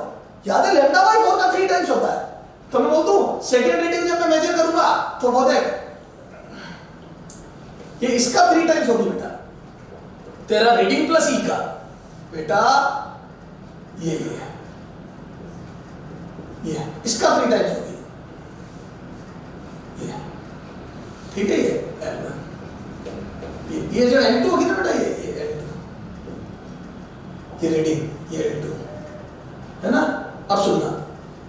याद है, λ/4 का 3 टाइम्स होता है। तो मैं बोलता हूं सेकंड रीडिंग जब मैं मेजर करूंगा तो वो देख, ये इसका 3 टाइम्स होगी बेटा, तेरा रीडिंग प्लस ई का बेटा, ये इसका 3 टाइम्स होगी, ये ठीक है, ये जो L2 होगी ना बेटा, ये L2, ये रीडिंग, ये L2 है ना। अब सुनना,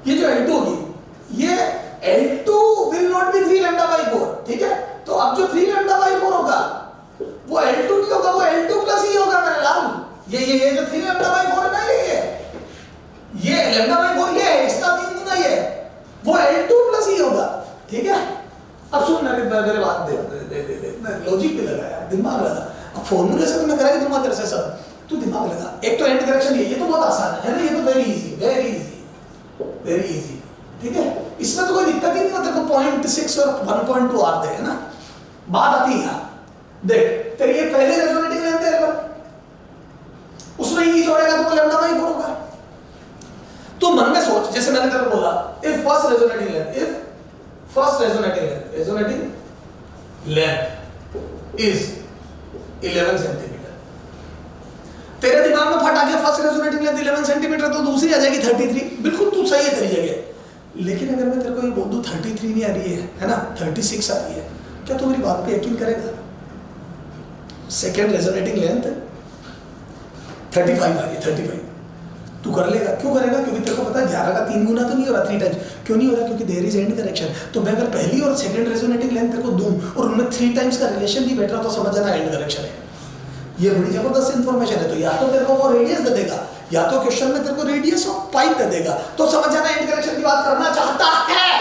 ये जो L2 होगी, ये L2 will not be 3 λ/4, ठीक है। तो अब जो 3 λ/4 होगा वो L2 नहीं होगा, वो L2 प्लस ही होगा मेरे लाल। ये जो 3 λ/4 है ना, ये λ/4 ये है, इसका 3 गुना ये, वो L2 प्लस ही होगा, ठीक है। अब सुन मेरे बात दे लॉजिक भी लगाया, दिमाग लगा। अब फॉर्मूले से तो मैं करा दिमाग तेरे से सब, तू दिमाग लगा। एक तो एंड करेक्शन ये तो बहुत आसान है ना, ये तो वेरी इजी, वेरी इजी, ठीक है। इसमें तो कोई दिक्कत ही नहीं होता, को 0.6 और 1.2 आर दे, है ना। बात आती है यहाँ, देख तेरी ये पहले रेजोनेटिंग लेंथ है, उसमें ई जोड़ेगा तो λ/4 होगा। तो मन में सोच, जैसे मैंने तेरे को बोला, if first resonating length is 11 centimetre, तेरे दिमाग में फट आ गया फर्स्ट रेजोनेटिंग लेंथ 11 सेंटीमीटर, तो दूसरी आ जाएगी 33। बिल्कुल तू सही है तेरी जगह, लेकिन अगर मैं तेरे को ये बोल दूं 33 नहीं आ रही है ना, 36 आ रही है, क्या तू मेरी बात पे यकीन करेगा? सेकेंड रेजोनेटिंग लेंथ 35 आ रही है, 35। तू कर लेगा, क्यों करेगा? क्योंकि तेरे को पता है 11 का 3 गुना तो नहीं हो रहा 3 टाइम्स। क्यों नहीं हो रहा? क्योंकि देयर इज एंड करेक्शन। तो मैं अगर पहली और सेकंड रेजोनेटिंग लेंथ तेरे को दूं और उनमें 3 टाइम्स का रिलेशन नहीं बैठ रहा तो समझ जाना एंड करेक्शन है। ये बड़ी जबरदस्त इंफॉर्मेशन है। तो या तो तेरे को वो रेडियस दे देगा, या तो क्वेश्चन में तेरे को रेडियस ऑफ पाइप दे देगा, तो समझ जाना एंड करेक्शन की बात करना चाहता है।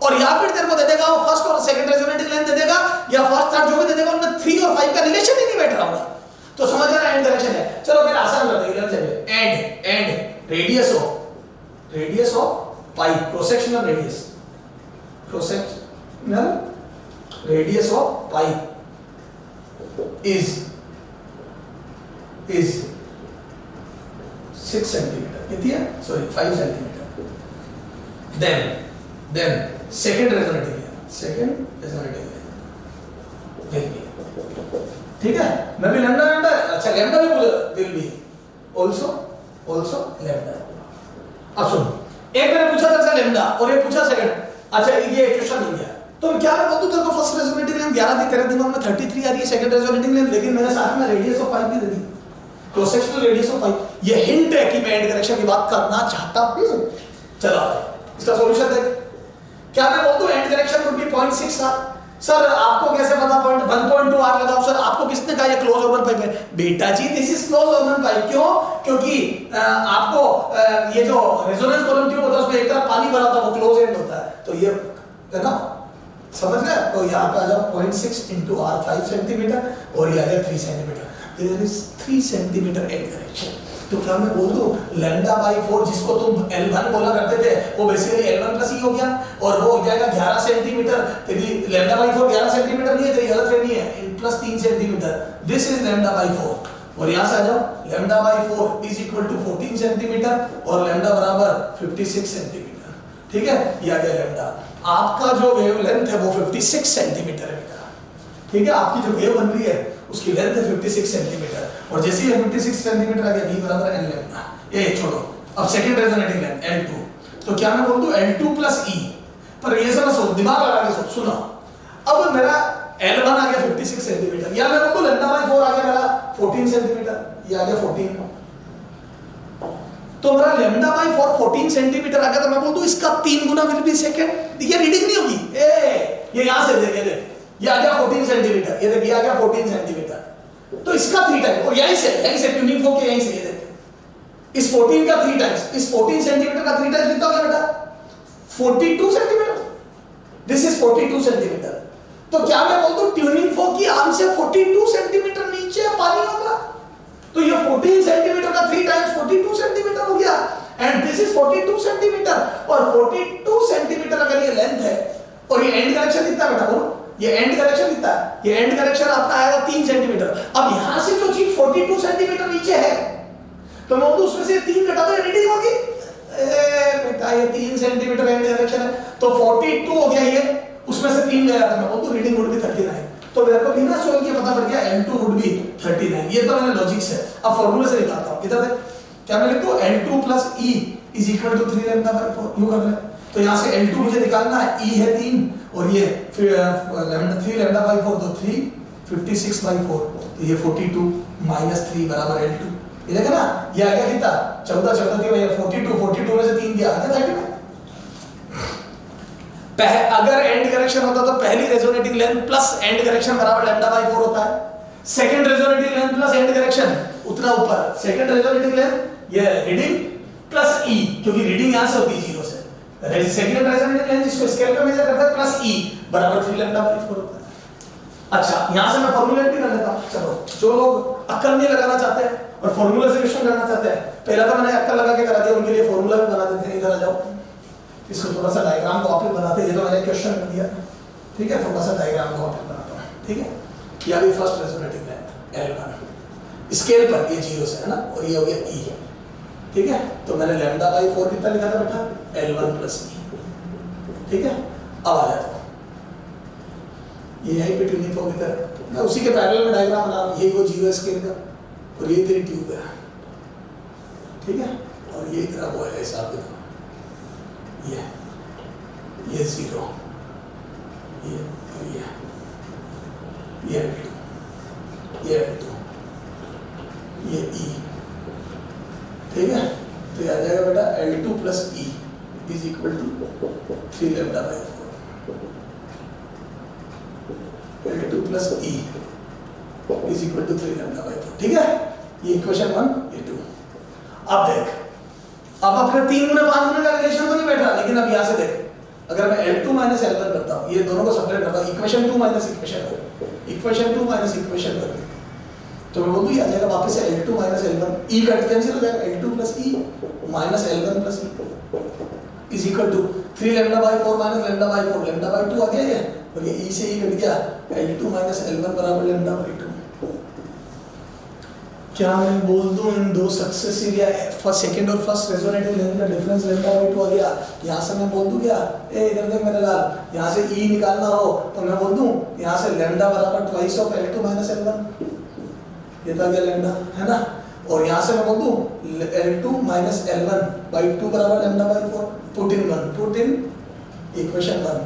और या फिर तेरे को दे देगा वो फर्स्ट और सेकंड रेजोनेटिंग लेंथ दे देगा, या फर्स्ट थर्ड जो भी दे देगा उनमें 3 और 5 का रिलेशन ही नहीं बैठ रहा होगा, तो समझ जाना एंड करेक्शन है। चलो फिर आसान कर देंगे। And radius of pipe, cross sectional radius of pipe is 6 centimetre. कितनी है? Sorry 5 centimetre. Then second resonating ठीक है। मैं भी लैम्डा अच्छा लैम्डा भी विल बी आल्सो लैम्डा। अब सुन, एक मैंने पूछा था लैम्डा और ये पूछा सेकंड। अच्छा ये क्वेश्चन नहीं गया तो क्या मैं बोलूं तेरे को फर्स्ट रेजोनेटिंग लेंथ 11 थी, तेरे दिमाग में 33 आ रही है सेकंड रेजोनेटिंग लेंथ, लेकिन मैंने साथ में रेडियस ऑफ पाइप भी दे दी, cross sectional radius of pipe. ये हिंट है कि मैं एंड करेक्शन की बात करना चाहता हूं। चलो इसका सॉल्यूशन देख। क्या मैं बोल दूं एंड करेक्शन वुड बी 0.6 था? सर आपको कैसे पता 1.2 आर लगाओ? सर आपको किसने कहा ये क्लोज ओपन पाइप है? बेटा जी this is close open pipe. क्यों? क्योंकि आपको ये जो रेजोनेंस कॉलम ट्यूब होता है उसमें एक तरफ पानी भरा होता है, वो क्लोज एंड होता है। तो ये है ना, समझ गए? तो यहाँ पे आ जाओ 0.6 into r 5 सेंटीमीटर और ये आ गया 3 centimetre. There is 3 centimetre and correction. तो क्या मैं बोल दूं लैम्डा बाई 4 जिसको तुम L1 बोला करते थे वो बेसिकली L1 प्लस ई हो गया और वो हो जाएगा 11 सेंटीमीटर। तेरी लैम्डा बाई 4 11 सेंटीमीटर नहीं है, तेरी गलत फहमी है, plus 3 centimetre. This is lambda by 4 और यहां से आ जाओ lambda by 4 is equal to 14 centimetre और लैम्डा बराबर 56 सेंटीमीटर। ठीक है, ये आ गया लैम्डा। आपका जो वेवलेंथ है वो 56 सेंटीमीटर है बेटा। ठीक है, आपकी जो वेव बन रही है उसकी लेंथ है 56 सेंटीमीटर और जैसे ही 56 सेंटीमीटर आ गया v बराबर n लैम्डा। ये छोड़ो, अब सेकंड रेजोनेटिंग लेंथ L2। तो क्या मैं बोल दूं L2 प्लस e, पर ये सब सोच दिमाग लगा के सोच। सुनो, अब मेरा L1 आ गया 56 सेंटीमीटर, या मैं बोल दूं लैम्डा बाय 4 आ गया मेरा 14 सेंटीमीटर, ये आ गया 14। तो मेरा लैम्डा बाय 4 14 सेंटीमीटर आ गया, तो मैं बोल दूं इसका 3 गुना विल बी सेकंड। ये रीडिंग नहीं होगी, ये यहां से देख, ये आ गया 14 सेंटीमीटर, ये देखिए आ गया 14 सेंटीमीटर। तो इसका 3 टाइम्स और यहीं से ट्यूनिंग फोक के यहीं से ये देखिए इस 14 का 3 टाइम्स, इस 14 सेंटीमीटर का 3 टाइम्स कितना हो गया बेटा? 42 सेंटीमीटर। This is 42 centimetre. तो क्या मैं बोल दूं ट्यूनिंग फोक की आर्म से 42 सेंटीमीटर नीचे पानी होगा? तो ये 14 सेंटीमीटर का 3 टाइम्स 42 सेंटीमीटर हो गया एंड दिस इज 42 सेंटीमीटर और 42 सेंटीमीटर अगर ये लेंथ है और ये एंड करेक्शन कितना बेटा बोलो? ये एंड करेक्शन कितना है? ये एंड करेक्शन आपका आएगा 3 सेंटीमीटर। अब यहां से जो चीज 42 सेंटीमीटर नीचे है तो मैं बोलूं उसमें से 3 घटा दो, रीडिंग होगी। बेटा ये 3 सेंटीमीटर एंड करेक्शन है तो 42 हो गया, ये उसमें से 3 गया था, मैं बोलूं रीडिंग वुड बी 39। तो मेरे को बिना सोल्व किए पता पड़ गया L2 वुड बी 39। ये तो मैंने लॉजिक से, अब फार्मूला से निकालता हूं। इधर देख, क्या मैं लिख दूं L2 plus e is equal to 3 lambda by 4। यूं कर ले, तो यहां से L2 मुझे निकालना है, e है 3 और ये फिर लैम्डा 3 लैम्डा बाय 4 तो 3 56 बाय 4 तो ये 42 माइनस 3 बराबर L2। ये देखा ना, ये आ गया कितना 14 14 थी भैया 42 में से 3 गया आ गया 39। अगर एंड करेक्शन होता तो पहली resonating length plus and correction बराबर लैम्डा बाय 4 होता है। Second resonating length plus and correction उतना ऊपर, सेकंड रेजोनेटिंग लेंथ ये रीडिंग प्लस e, क्योंकि रीडिंग यहां से होती है 0 से। सेकंड रेजोनेटिंग लेंथ जिसको स्केल पे मेजर करता है प्लस e बराबर 3 लैम्डा बाय 4 होता है। अच्छा, यहां से मैं फॉर्मूलेट भी कर लेता हूं। चलो, जो लोग अक्कल नहीं लगाना चाहते और फॉर्मूला से क्वेश्चन करना चाहते हैं, पहला तो मैंने अक्कल लगा के करा दिया, उनके लिए फॉर्मूला भी बना देते हैं। इधर आ जाओ, इसको थोड़ा सा डायग्राम को वापस बनाते हैं। ये तो मैंने क्वेश्चन कर दिया, ठीक है, थोड़ा सा डायग्राम को वापस बनाता हूं। ठीक है, ये अभी first resonating length L1 scale पर ये 0 से है ना, और ये हो गया e। ठीक है, तो मैंने लैम्डा बाय 4 कितना लिखा था बेटा? L1 plus e। ठीक है, अब आ जाता हूं, ये यही पे ट्यूनिंग फोक की तरह मैं उसी के पैरेलल में डायग्राम बना रहा हूं। यही वो 0 स्केल का और ये तेरी ट्यूब है। ठीक है, और ये तेरा वो है हिसाब किताब, ये 0, ये L2। ये L2, ये E, ठीक है। तो ये आ जाएगा बेटा L2 plus E is equal to 3 lambda by 4। L2 plus E is equal to 3 lambda by 4, ठीक है। ये इक्वेशन 1, ये 2। अब देख, अब अपने 3 गुना 5 गुना का रिलेशन तो नहीं बैठ रहा, लेकिन अब यहाँ से देख, अगर मैं L2 माइनस L1 करता हूँ, ये दोनों को सेपरेट करता हूँ, equation 2 minus equation 1, equation 2 minus equation 1, तो मैं बोल दूँ ये आ जाएगा वापस से L2 minus L1, E cut cancel हो जाएगा, L2 plus E minus L1 plus E is equal to 3 lambda by 4 minus lambda by 4, lambda by 2 आ गया ये, और ये E से E कट गया, L2 माइनस L1 बराबर लैम्डा बाई 2। क्या मैं बोल दूं इन दो सक्सेसिव या फर्स्ट सेकंड और फर्स्ट रेजोनेटिव लेंथ का डिफरेंस लैम्डा बाई 2 आ गया। यहाँ से मैं बोल दूं क्या, ए इधर देख मेरे लाल, यहाँ से E निकालना हो तो मैं बोल दूं यहाँ से लैम्डा बराबर twice of L2 minus L1, ये था क्या लैम्डा, है ना। और यहाँ से मैं बोल दूं L2 माइनस L1 बाई 2 बराबर lambda by 4, put in equation 1।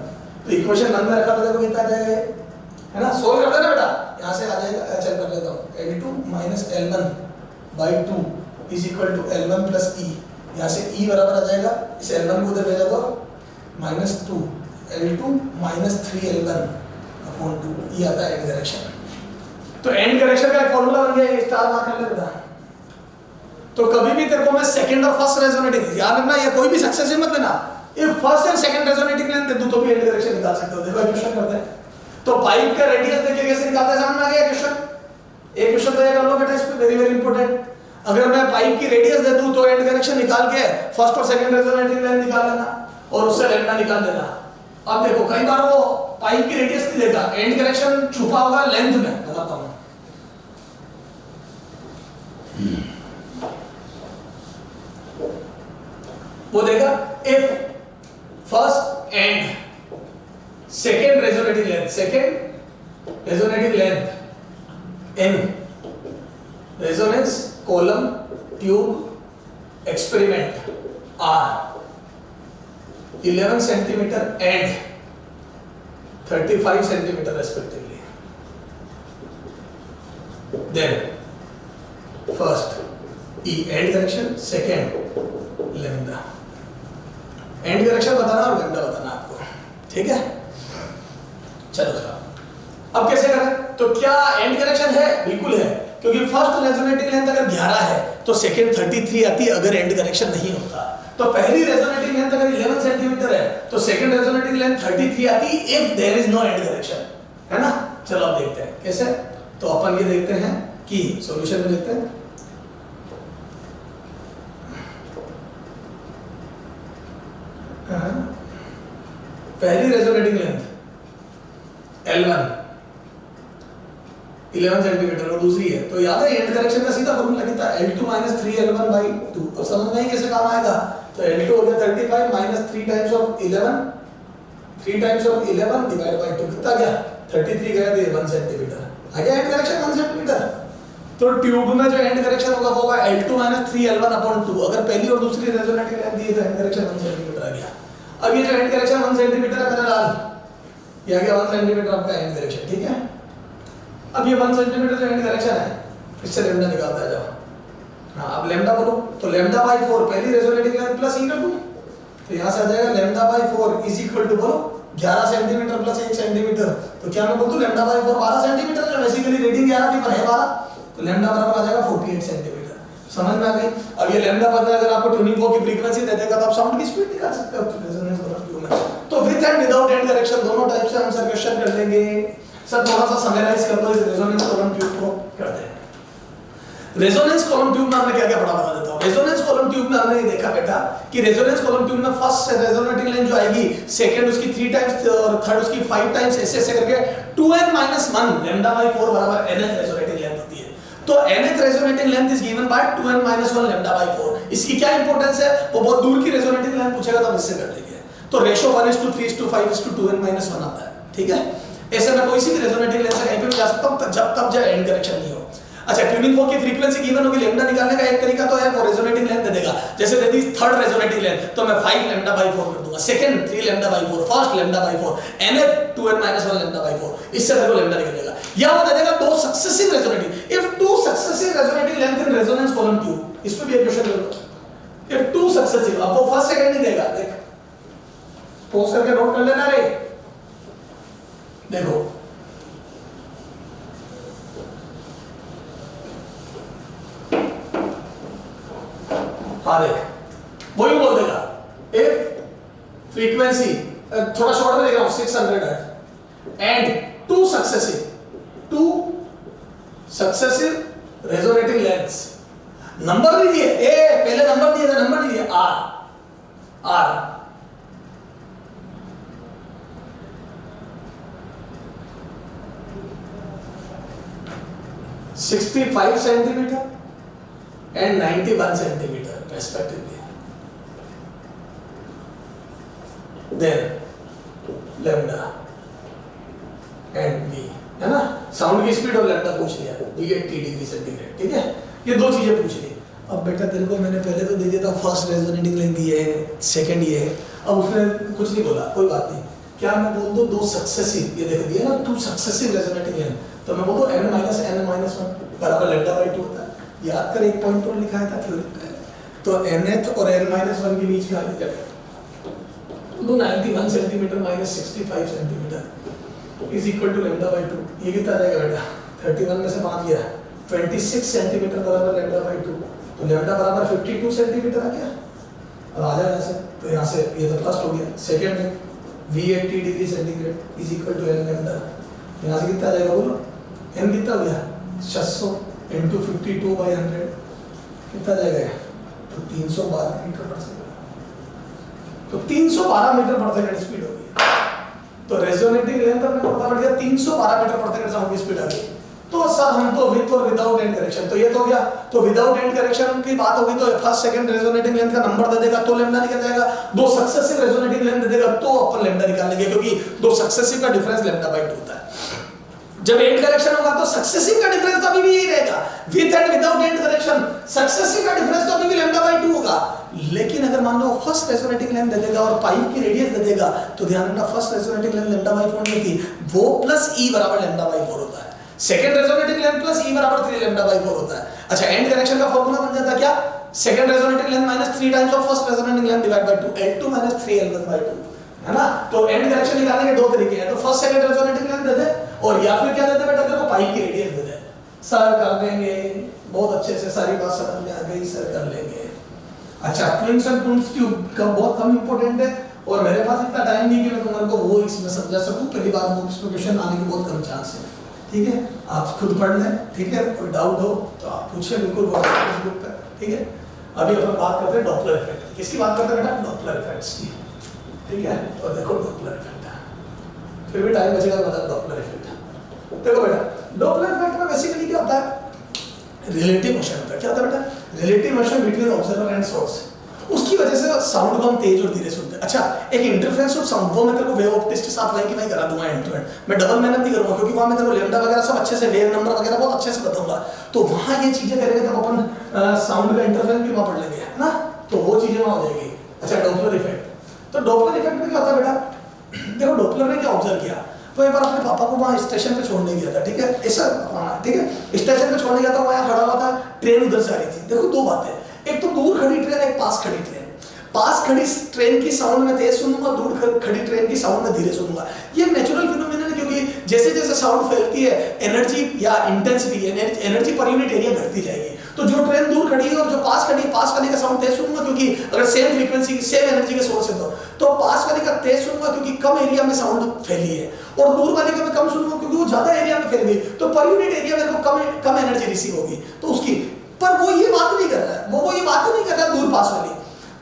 तो इक्वेशन 1 में रखा तो देखो कितना आ जाएगा, है ना। सोल्व कर देना बेटा, यहाँ से आ जाएगा, चल कर लेता हूँ, L2 minus L1 by 2 is equal to L1 plus E, यहाँ से E बराबर आ जाएगा, इस L1 को उधर भेजा तो minus 2 L2 minus 3 L1 upon 2, ये आता है एंड डायरेक्शन। तो एंड डायरेक्शन का एक फॉर्मूला बन गया, ये स्टार मार्क कर ले बेटा। तो कभी भी तेरे को मैं सेकंड और फर्स्ट रेजोनेटिंग याद रखना, ये कोई भी सक्सेसिव मत लेना, if first and second resonating length दे दूं तो भी एंड डायरेक्शन निकाल सकते हो। देखो क्वेश्चन करते हैं, तो पाइप का रेडियस देखिए कैसे निकालते हैं, समझ में आ गया क्वेश्चन। एक क्वेश्चन तो ये कर लो बेटा, इस पे वेरी वेरी इंपॉर्टेंट। अगर मैं पाइप की रेडियस दे दूं तो एंड डायरेक्शन निकाल के फर्स्ट और सेकंड रेजोनेटिंग लेंथ निकाल लेना और उससे लैम्डा निकाल देना। अब देखो कई बार वो पाइप की रेडियस नहीं देगा, एंड डायरेक्शन छुपा होगा लेंथ में, बताता हूं। वो देगा if first and second resonating length in resonance column tube experiment are 11 centimetre and 35 centimetre respectively, then first e end direction, second lambda. End direction बताना और लैम्डा बताना आपको, ठीक है। चलो अब कैसे करें, तो क्या एंड डायरेक्शन है, बिल्कुल है, क्योंकि फर्स्ट रेजोनेटिंग लेंथ अगर 11 है तो सेकेंड 33 आती है अगर एंड डायरेक्शन नहीं होता। तो पहली रेजोनेटिंग लेंथ अगर 11 सेंटीमीटर है तो सेकेंड रेजोनेटिंग लेंथ 33 आती if there is no end direction, है ना। चलो अब देखते हैं कैसे। तो अपन ये देखते हैं कि सॉल्यूशन में देखते हैं। पहली रेजोनेटिंग लेंथ L1 11 सेंटीमीटर और दूसरी है, तो याद है एंड डायरेक्शन का सीधा फॉर्मूला कितना है, L2 माइनस 3L1 बाई 2। अब समझ में कैसे काम आएगा, तो L2 हो गया 35 minus 3 times of 11, 3 times of 11 divide by 2 कितना गया 33 गया, तो 1 सेंटीमीटर आ गया एंड डायरेक्शन 1 सेंटीमीटर। तो ट्यूब में जो एंड डायरेक्शन होगा वो होगा L2 माइनस 3L1 अपॉन 2। अगर पहली और दूसरी रेजोनेटिंग लेंथ दी तो एंड डायरेक्शन 1 सेंटीमीटर आ गया। अब ये जो एंड डायरेक्शन 1 सेंटीमीटर है मेरा लाल, ये आ गया 1 सेंटीमीटर आपका एंड डायरेक्शन, ठीक है। अब ये 1 सेंटीमीटर जो एंड डायरेक्शन है, इससे लैम्डा निकालता है जाओ। हाँ अब लैम्डा बोलो, तो लैम्डा बाई 4 पहली रेजोनेटिंग लेंथ प्लस ई कर दूं, तो यहाँ से आ जाएगा lambda by 4 is equal to बोलो 11 सेंटीमीटर प्लस 1 सेंटीमीटर। तो क्या मैं बोल दूं लैम्डा बाई 4 12 सेंटीमीटर, जो बेसिकली रीडिंग 11 थी पर है 12, तो लैम्डा बराबर आ जाएगा 48 सेंटीमीटर। समझ में आ गई। अब ये लैम्डा पता है, अगर आपको ट्यूनिंग को की फ्रीक्वेंसी दे देगा तो आप साउंड की स्पीड निकाल सकते हो रेजोनेंस कॉलम में। तो with and without and direction दोनों टाइप से हम सर क्वेश्चन कर लेंगे। सर थोड़ा सा समराइज कर दो इस रेजोनेंस कॉलम ट्यूब को, करते हैं। रेजोनेंस कॉलम ट्यूब में हमने क्या क्या पढ़ा बता देता हूं। रेजोनेंस कॉलम ट्यूब में हमने ये देखा बेटा कि रेजोनेंस कॉलम ट्यूब में फर्स्ट रेजोनेटिंग लेंथ जो आएगी, सेकंड उसकी 3 टाइम्स और थर्ड उसकी 5 टाइम्स ऐसे ऐसे करके 2n-1 लैम्डा बाई 4 बराबर nth रेजोनेटिंग लेंथ होती है। तो nth resonating length is given bye 2n-1 lambda by 4। इसकी क्या इंपॉर्टेंस है, वो बहुत दूर की रेजोनेटिंग लेंथ पूछेगा तो हम इससे कर लेंगे। तो रेशो 1:3:5:2n-1 आता है, ठीक है। ऐसे मैं कोई सी भी रेजोनेटिंग लेंथ से कहीं पे भी जा सकता हूं जब तक जो एंड डायरेक्शन नहीं हो। अच्छा, ट्यूनिंग फोर्क की फ्रीक्वेंसी गिवन होगी, लैम्डा निकालने का एक तरीका तो है, वो रेजोनेटिंग लेंथ दे देगा। जैसे दे दी थर्ड रेजोनेटिंग लेंथ, तो मैं 5 लैम्डा बाई 4 कर दूंगा, second 3 lambda by 4, first lambda by 4, nth 2n - 1 lambda by 4, इससे मेरे को लैम्डा निकलेगा। या वो दे देगा दो successive resonating, if two successive resonating length in resonance column Q, इस पे भी एक क्वेश्चन ले लो। इफ टू सक्सेसिव, अब वो फर्स्ट सेकंड नहीं देगा, देख पॉज करके नोट कर लेना रे। देखो हाँ देख, वही बोल देगा इफ फ्रीक्वेंसी, थोड़ा शॉर्ट में लिख रहा हूं, 600 hertz and to successive resonating lengths, number नहीं दिए, ए पहले नंबर दिए थे, नंबर नहीं दिए, are 65 centimetre and 91 centimeter respectively. Then lambda and v, है ना, साउंड की स्पीड और लैम्डा पूछ लिया, v 80 डिग्री सेंटीग्रेड, ठीक है, ये दो चीजें पूछ ली। अब बेटा तेरे को मैंने पहले तो दे दिया था फर्स्ट रेजोनेटिंग लेंथ ये है, सेकंड ये है, अब उसने कुछ नहीं बोला, कोई बात नहीं, क्या मैं बोल दूं दो सक्सेसिव, ये देख दिया ना, 2 सक्सेसिव रेजोनेटिंग लेंथ, तो मैं बोल दूं n - n - 1 बराबर लैम्डा बाई 2 होता है। याद कर, एक पॉइंट और लिखा है था थ्योरी में, तो nth और n - 1 के बीच का अंतर तो 91 centimetre - 65 centimetre is equal to lambda by 2। ये कितना आ जाएगा बेटा, 31 में से 5 गया, 26 सेंटीमीटर बराबर लैम्डा बाई 2, तो लैम्डा बराबर 52 सेंटीमीटर आ गया। अब आ जाएगा ऐसे, तो यहाँ से ये तो फर्स्ट हो गया, सेकंड में v 80 degree centigrade is equal to n lambda, यहाँ से कितना आ जाएगा बोलो, n कितना हो गया 600 into 52 by 100 कितना जाएगा, तो 312 मीटर पर सेकंड, तो 312 मीटर पर सेकंड स्पीड होगी। तो रेजोनेटिंग लेंथ हमने पता पड़ गया 312 मीटर पर सेकंड साउंड की स्पीड आ गई। तो सर हम तो विद और विदाउट एंड करेक्शन, तो ये तो हो गया, तो विदाउट एंड करेक्शन की बात होगी तो फर्स्ट सेकंड रेजोनेटिंग लेंथ का नंबर दे देगा तो लैम्डा निकल जाएगा, दो सक्सेसिव रेजोनेटिंग लेंथ दे देगा तो अपन लैम्डा निकाल लेंगे, क्योंकि दो सक्सेसिव का डिफरेंस लैम्डा बाई 2 होता है। जब एंड करेक्शन होगा तो सक्सेसिव का डिफरेंस तो अभी भी यही रहेगा, with and without and correction successive का डिफरेंस तो अभी भी लैम्डा बाई 2 होगा। लेकिन अगर मान लो फर्स्ट रेजोनेटिंग लेंथ दे देगा और पाइप की रेडियस दे देगा, तो ध्यान रखना first resonating length lambda by 4 नहीं थी, वो प्लस e बराबर लैम्डा बाई 4 होता है, second resonating length plus e बराबर 3 लैम्डा बाई 4 होता है। अच्छा, एंड करेक्शन का फार्मूला बन जाता क्या, second resonating length minus 3 times of first resonating length divide by 2, L2 - 3L1 by 2, है ना। तो एंड करेक्शन निकालने के दो तरीके हैं, तो फर्स्ट सेकंड रेजोनेटिंग लेंथ दे दे, और या फिर क्या देते बेटा तेरे को पाइप की रेडियस दे दे। सर कर देंगे, बहुत अच्छे से सारी बात समझ में आ गई सर, कर लेंगे। अच्छा, ट्विंस एंड ट्विंस ट्यूब का बहुत कम इंपॉर्टेंट है, और मेरे पास इतना टाइम नहीं कि मैं तुम्हारे को वो इसमें समझा सकूं, पहली बार वो इसमें क्वेश्चन आने की बहुत कम चांस है, ठीक है, आप खुद पढ़ लें, ठीक है, कोई डाउट हो तो आप पूछिए बिल्कुल व्हाट्सएप ग्रुप पर, ठीक है। अभी अपन बात करते हैं डॉपलर इफेक्ट, किसकी बात करते हैं बेटा, डॉपलर इफेक्ट्स की, ठीक है। और देखो डॉपलर इफेक्ट, फिर भी टाइम बचेगा बता, डॉपलर इफेक्ट देखो बेटा, डॉपलर इफेक्ट में बेसिकली क्या होता है, रिलेटिव मोशन होता है। क्या होता है बेटा, relative motion between observer and source, उसकी वजह से साउंड को हम तेज और धीरे सुनते हैं। अच्छा, एक इंटरफेरेंस ऑफ साउंड, वो मैं तेरे को वेव ऑप्टिक्स के साथ लाइन की मैं करा दूंगा एंड टू एंड, मैं डबल मेहनत नहीं करूंगा, क्योंकि वहां मैं तेरे को लैम्डा वगैरह सब अच्छे से, वेव नंबर वगैरह बहुत अच्छे से बताऊंगा, तो वहां ये चीजें करेंगे तब अपन साउंड का इंटरफेरेंस भी वहां पढ़ लेंगे, है ना, तो वो चीजें वहां हो जाएगी। अच्छा, डॉपलर इफेक्ट, तो डॉपलर इफेक्ट में क्या होता है बेटा, देखो डॉपलर ने क्या ऑब्जर्व किया, तो एक बार अपने पापा को वहाँ स्टेशन पे छोड़ने गया था, ठीक है, ऐसा, ठीक है, स्टेशन पे छोड़ने गया था, वहाँ खड़ा हुआ था, ट्रेन उधर से आ रही थी। देखो दो बातें, एक तो दूर खड़ी ट्रेन, एक पास खड़ी ट्रेन, पास खड़ी ट्रेन की साउंड में तेज सुनूंगा, दूर खड़ी ट्रेन की साउंड में धीरे सुनूंगा। ये नेचुरल फिनोमेनन है, क्योंकि जैसे जैसे साउंड फैलती है, एनर्जी या intensity, energy per unit area घटती जाएगी। तो जो ट्रेन दूर खड़ी है और जो पास खड़ी है, पास वाली का साउंड तेज सुनूंगा, क्योंकि अगर सेम फ्रीक्वेंसी, सेम एनर्जी के सोर्स है तो पास वाली का तेज सुनूंगा क्योंकि कम एरिया में साउंड फैली है, और दूर वाली का मैं कम सुनूंगा क्योंकि वो ज्यादा एरिया में फैल गई, तो पर यूनिट एरिया मेरे को कम एनर्जी रिसीव होगी, तो उसकी। पर वो ये बात नहीं कर रहा है, वो ये बात नहीं कर रहा है दूर पास वाली,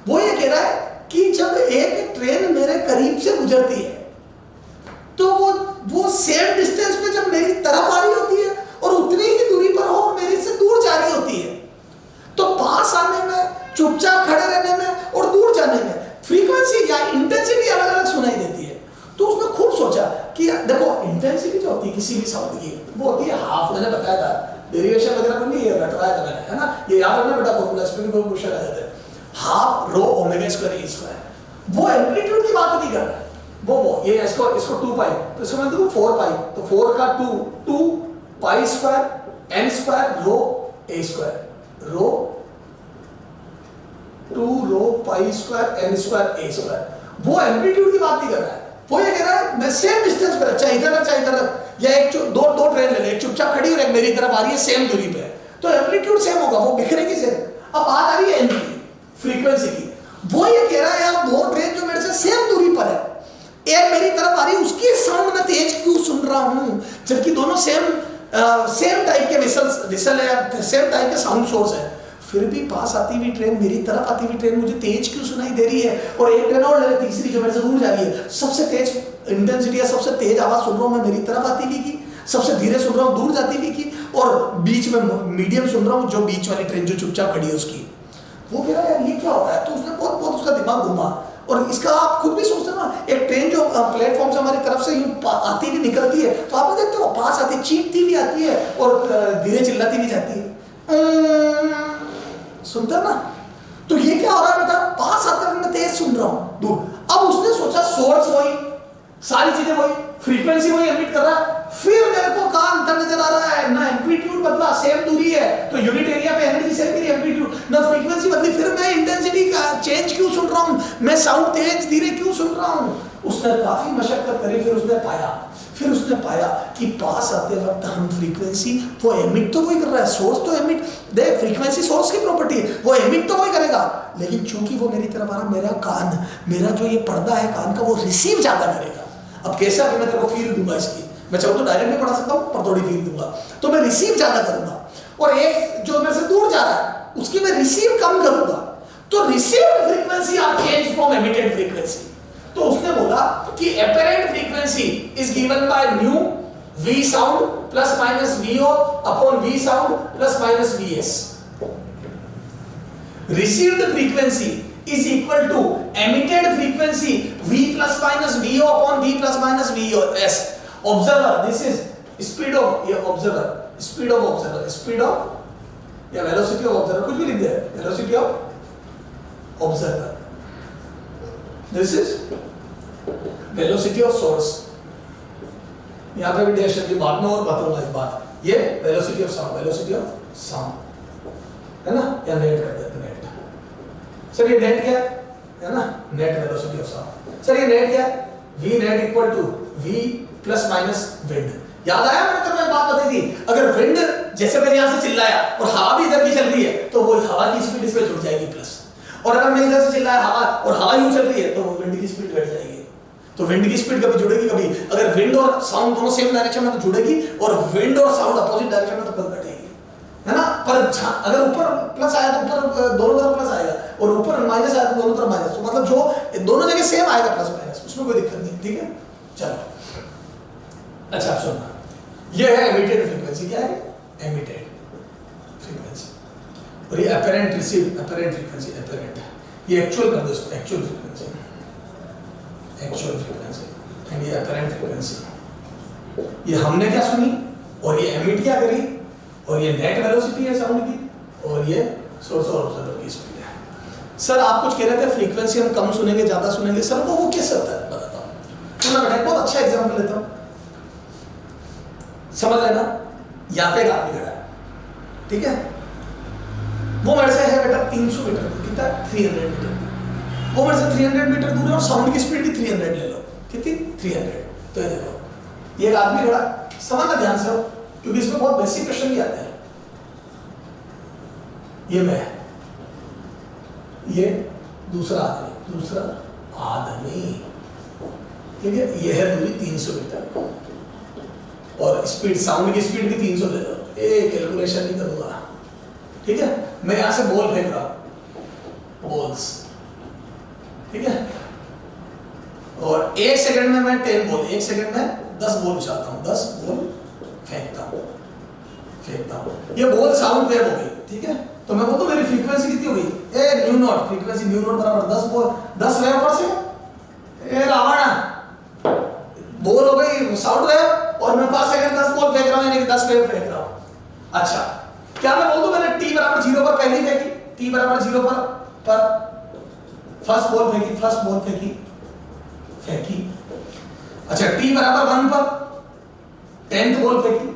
वो ये कह रहा है कि जब एक ट्रेन मेरे करीब से गुजरती है, तो वो सेम डिस्टेंस पे जब मेरी तरफ आ रही होती है और उतनी ही दूरी पर हो और मेरे से दूर जा रही होती है, तो पास आने में, चुपचाप खड़े रहने में और दूर जाने में फ्रीक्वेंसी या इंटेंसिटी अलग अलग सुनाई देती है। तो उसने खूब सोचा कि देखो इंटेंसिटी जो होती है किसी भी साउंड की, वो होती है हाफ, मैंने बताया था डेरिवेशन वगैरह को नहीं, ये रटवाया था मैंने, है ना, ये याद रखना बेटा फॉर्मूला, इसमें भी कोई क्वेश्चन आ जाता है। Half rho omega square E square, वो एम्पलीट्यूड की बात नहीं कर रहा है, वो ये इसको 2 पाई, तो इसको मैं देखो 4 पाई, तो 4 का 2 pi square N square rho ए स्क्वायर, रो 2 रो पाई स्क्वायर एन स्क्वायर ए स्क्वायर, वो एम्पलीट्यूड की बात नहीं कर रहा है, वो ये कह रहा है मैं सेम डिस्टेंस पर, चाहे इधर रख चाहे इधर रख, या एक दो ट्रेन ले ले, एक चुपचाप खड़ी और एक मेरी तरफ आ रही है सेम दूरी पे, तो एम्पलीट्यूड सेम होगा, वो बिखरेगी सेम। अब बात आ रही है एन की, फ्रीक्वेंसी की, वो ये कह रहा है यार दो ट्रेन जो मेरे से सेम दूरी पर है, एक मेरी तरफ आ रही है, उसकी साउंड मैं तेज क्यों सुन रहा हूं, जबकि दोनों सेम टाइप के विसल है, सेम टाइप के साउंड सोर्स है, फिर भी पास आती हुई ट्रेन, मेरी तरफ आती हुई ट्रेन मुझे तेज क्यों सुनाई दे रही है, और एक ट्रेन और ले तीसरी जो मेरे से दूर जा रही है, सबसे तेज इंटेंसिटी या सबसे तेज आवाज सुन रहा हूं मैं मेरी तरफ आती हुई की, सबसे धीरे सुन रहा हूं दूर जाती हुई की, और बीच में मीडियम सुन रहा हूं जो बीच वाली ट्रेन जो चुपचाप खड़ी है उसकी। वो कह रहा है यार ये क्या हो रहा है, तो उसने बहुत उसका दिमाग घुमा, और इसका आप खुद भी सोचते हो ना, एक ट्रेन जो प्लेटफॉर्म से हमारी तरफ से यूं आती हुई निकलती है, तो आप देखते हो पास आती चीखती भी आती है और धीरे चिल्लाती भी जाती है, सुनते हो ना, तो ये क्या हो रहा है बेटा, पास आते हुए मैं तेज सुन रहा हूं दूर। अब उसने सोचा सोर्स वही, सारी चीजें वही, फ्रीक्वेंसी वही एमिट कर रहा है, फिर मेरे को कहां अंतर नजर आ रहा है, ना एम्पलीट्यूड बदला, सेम दूरी है तो यूनिट एरिया पे एनर्जी सेम की एम्पलीट्यूड, ना फ्रीक्वेंसी बदली, फिर मैं इंटेंसिटी का चेंज क्यों सुन रहा हूं, मैं साउंड तेज धीरे क्यों सुन रहा हूं। उसने काफी मशक्कत करी, फिर उसने पाया कि पास आते वक्त हम फ्रीक्वेंसी, वो एमिट तो वही कर रहा है, सोर्स तो एमिट, देख फ्रीक्वेंसी सोर्स की प्रॉपर्टी है, वो एमिट तो वही करेगा, लेकिन चूंकि वो मेरी तरफ आ रहा, मेरा कान, मेरा जो ये पर्दा है कान का, वो रिसीव ज्यादा करेगा। अब कैसे अभी मैं तेरे को फील दूंगा इसकी, मैं चाहूँ तो डायरेक्ट भी पढ़ा सकता हूँ पर थोड़ी फील दूंगा, तो मैं रिसीव ज्यादा करूंगा, और एक जो मेरे से दूर जा रहा है उसकी मैं रिसीव कम करूंगा, तो received frequency are change from emitted frequency. तो उसने बोला कि apparent frequency is given by nu v sound plus minus v o upon v sound plus minus v s. Received frequency is equal to emitted frequency v plus minus vo upon v plus minus vs. Observer, this is speed of observer, speed of या velocity of observer, कुछ भी लिख दे, velocity of observer. This is velocity of source. यहाँ पे भी dash है, बाद में और बताऊंगा इस बात। ये velocity of sound, है ना, या नेट कर देते नेट। सर ये नेट क्या है ना, net velocity of sound. Sir ये नेट क्या है, v net equal to v plus minus wind. याद आया मैंने तुम्हें बात बताई थी, अगर विंड जैसे मैंने यहां से चिल्लाया और हवा भी इधर की चल रही है तो वो हवा की स्पीड इस पे जुड़ जाएगी प्लस, और अगर मैं इधर से चिल्लाया हवा और हवा यूं चल रही है तो वो विंड की स्पीड घट जाएगी। तो विंड की स्पीड कभी जुड़ेगी, कभी अगर विंड और साउंड दोनों सेम डायरेक्शन में तो जुड़ेगी, और विंड और साउंड अपोजिट डायरेक्शन में तो कब घटेगी, है ना। पर अगर ऊपर प्लस आया तो ऊपर दोनों तरफ प्लस आएगा, और ऊपर माइनस आया तो दोनों तरफ माइनस, तो मतलब जो दोनों जगह सेम आएगा प्लस माइनस, उसमें कोई दिक्कत नहीं, ठीक है। चलो अच्छा आप सुनना, ये है एमिटेड फ्रीक्वेंसी, क्या है एमिटेड फ्रीक्वेंसी, और ये apparent receive apparent frequency, apparent ये एक्चुअल कर दो इसको, एक्चुअल फ्रीक्वेंसी एंड ये अपरेंट फ्रीक्वेंसी। ये हमने क्या सुनी और ये एमिट क्या करी, और ये नेट वेलोसिटी है साउंड की, और ये सोर्स और ऑब्जर्वर की स्पीड है। सर आप कुछ कह रहे थे फ्रीक्वेंसी हम कम सुनेंगे ज्यादा सुनेंगे, सर वो कैसे होता है बताता हूँ। तो मैं बेटा बहुत अच्छा एग्जांपल लेता हूँ, समझ लेना। यहाँ पे एक आदमी खड़ा है, ठीक है, वो मेरे से है बेटा 300 मीटर दूर, कितना 300 मीटर दूर, वो मेरे से 300 मीटर दूर है, और साउंड की स्पीड भी 300 ले लो, कितनी 300। तो ये देखो ये एक आदमी खड़ा, समझना ध्यान से, क्योंकि इसमें बहुत बेसिक क्वेश्चन भी आते हैं। ये मैं, ये दूसरा आदमी, ठीक है, ये है दूरी 300 मीटर, और स्पीड साउंड की स्पीड भी 300 ले लो, कैलकुलेशन नहीं करूंगा, ठीक है। मैं यहां से बॉल फेंक रहा हूं, बॉल्स, ठीक है, और 1 सेकंड में मैं 10 बॉल, 1 सेकंड में 10 बॉल उछालता हूं, 10 बॉल फेंकता हूं, ये बॉल साउंड वेव हो गई, ठीक है। तो मैं बोलता हूं मेरी फ्रीक्वेंसी कितनी हो गई, a new not, frequency new not बराबर 10 बॉल 10 वेव पर से, ए रावण बॉल हो गई साउंड वेव, और मैं 5 सेकंड 10 बॉल फेंक रहा हूं, यानी कि 10 वेव फेंक रहा हूं। अच्छा, क्या मैं बोल दूं मैंने t बराबर 0 पर पहली फेंकी, t बराबर 0 पर फर्स्ट बॉल फेंकी। अच्छा, t बराबर 1 पर 10th बॉल फेंकी।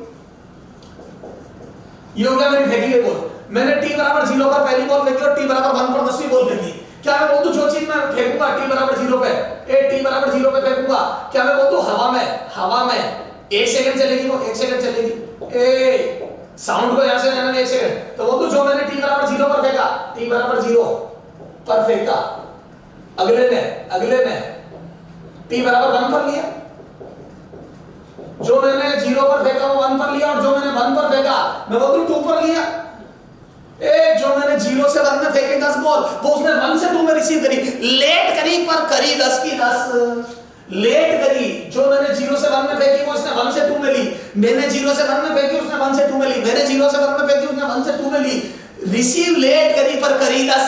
ये हो गया मेरी फेंकी गई बॉल। मैंने t बराबर 0 पर पहली बॉल फेंकी और t बराबर 1 पर 10वीं बॉल फेंकी। क्या मैं बोल दूं जो चीज मैं फेंकूंगा t बराबर 0 पे, t बराबर 0 पे फेंकूंगा, क्या मैं बोल दूं हवा में 1 सेकंड चलेगी, वो 1 सेकंड चलेगी। साउंड को यहां से लेना 1 सेकंड। तो बोल दूं जो मैंने t बराबर 0 पर फेंका, t बराबर 0 पर फेंका, अगले ने t बराबर 1 पर लिया, जो मैंने 0 पर फेंका वो 1 पर लिया, और जो मैंने 1 पर फेंका मैं बोल दूं 2 पर लिया। जो मैंने 0 से 1 में फेंके 10 बॉल, वो उसने 1 से 2 में रिसीव करी, लेट करी पर करी 10 की 10 लेट करी। जो मैंने 0 से 1 में फेंकी वो उसने 1 से 2 में ली, मैंने 0 से 1 में फेंकी उसने 1 से 2 में ली, मैंने 0 से 1 में फेंकी उसने 1 से 2 में ली, रिसीव लेट करी पर करी 10।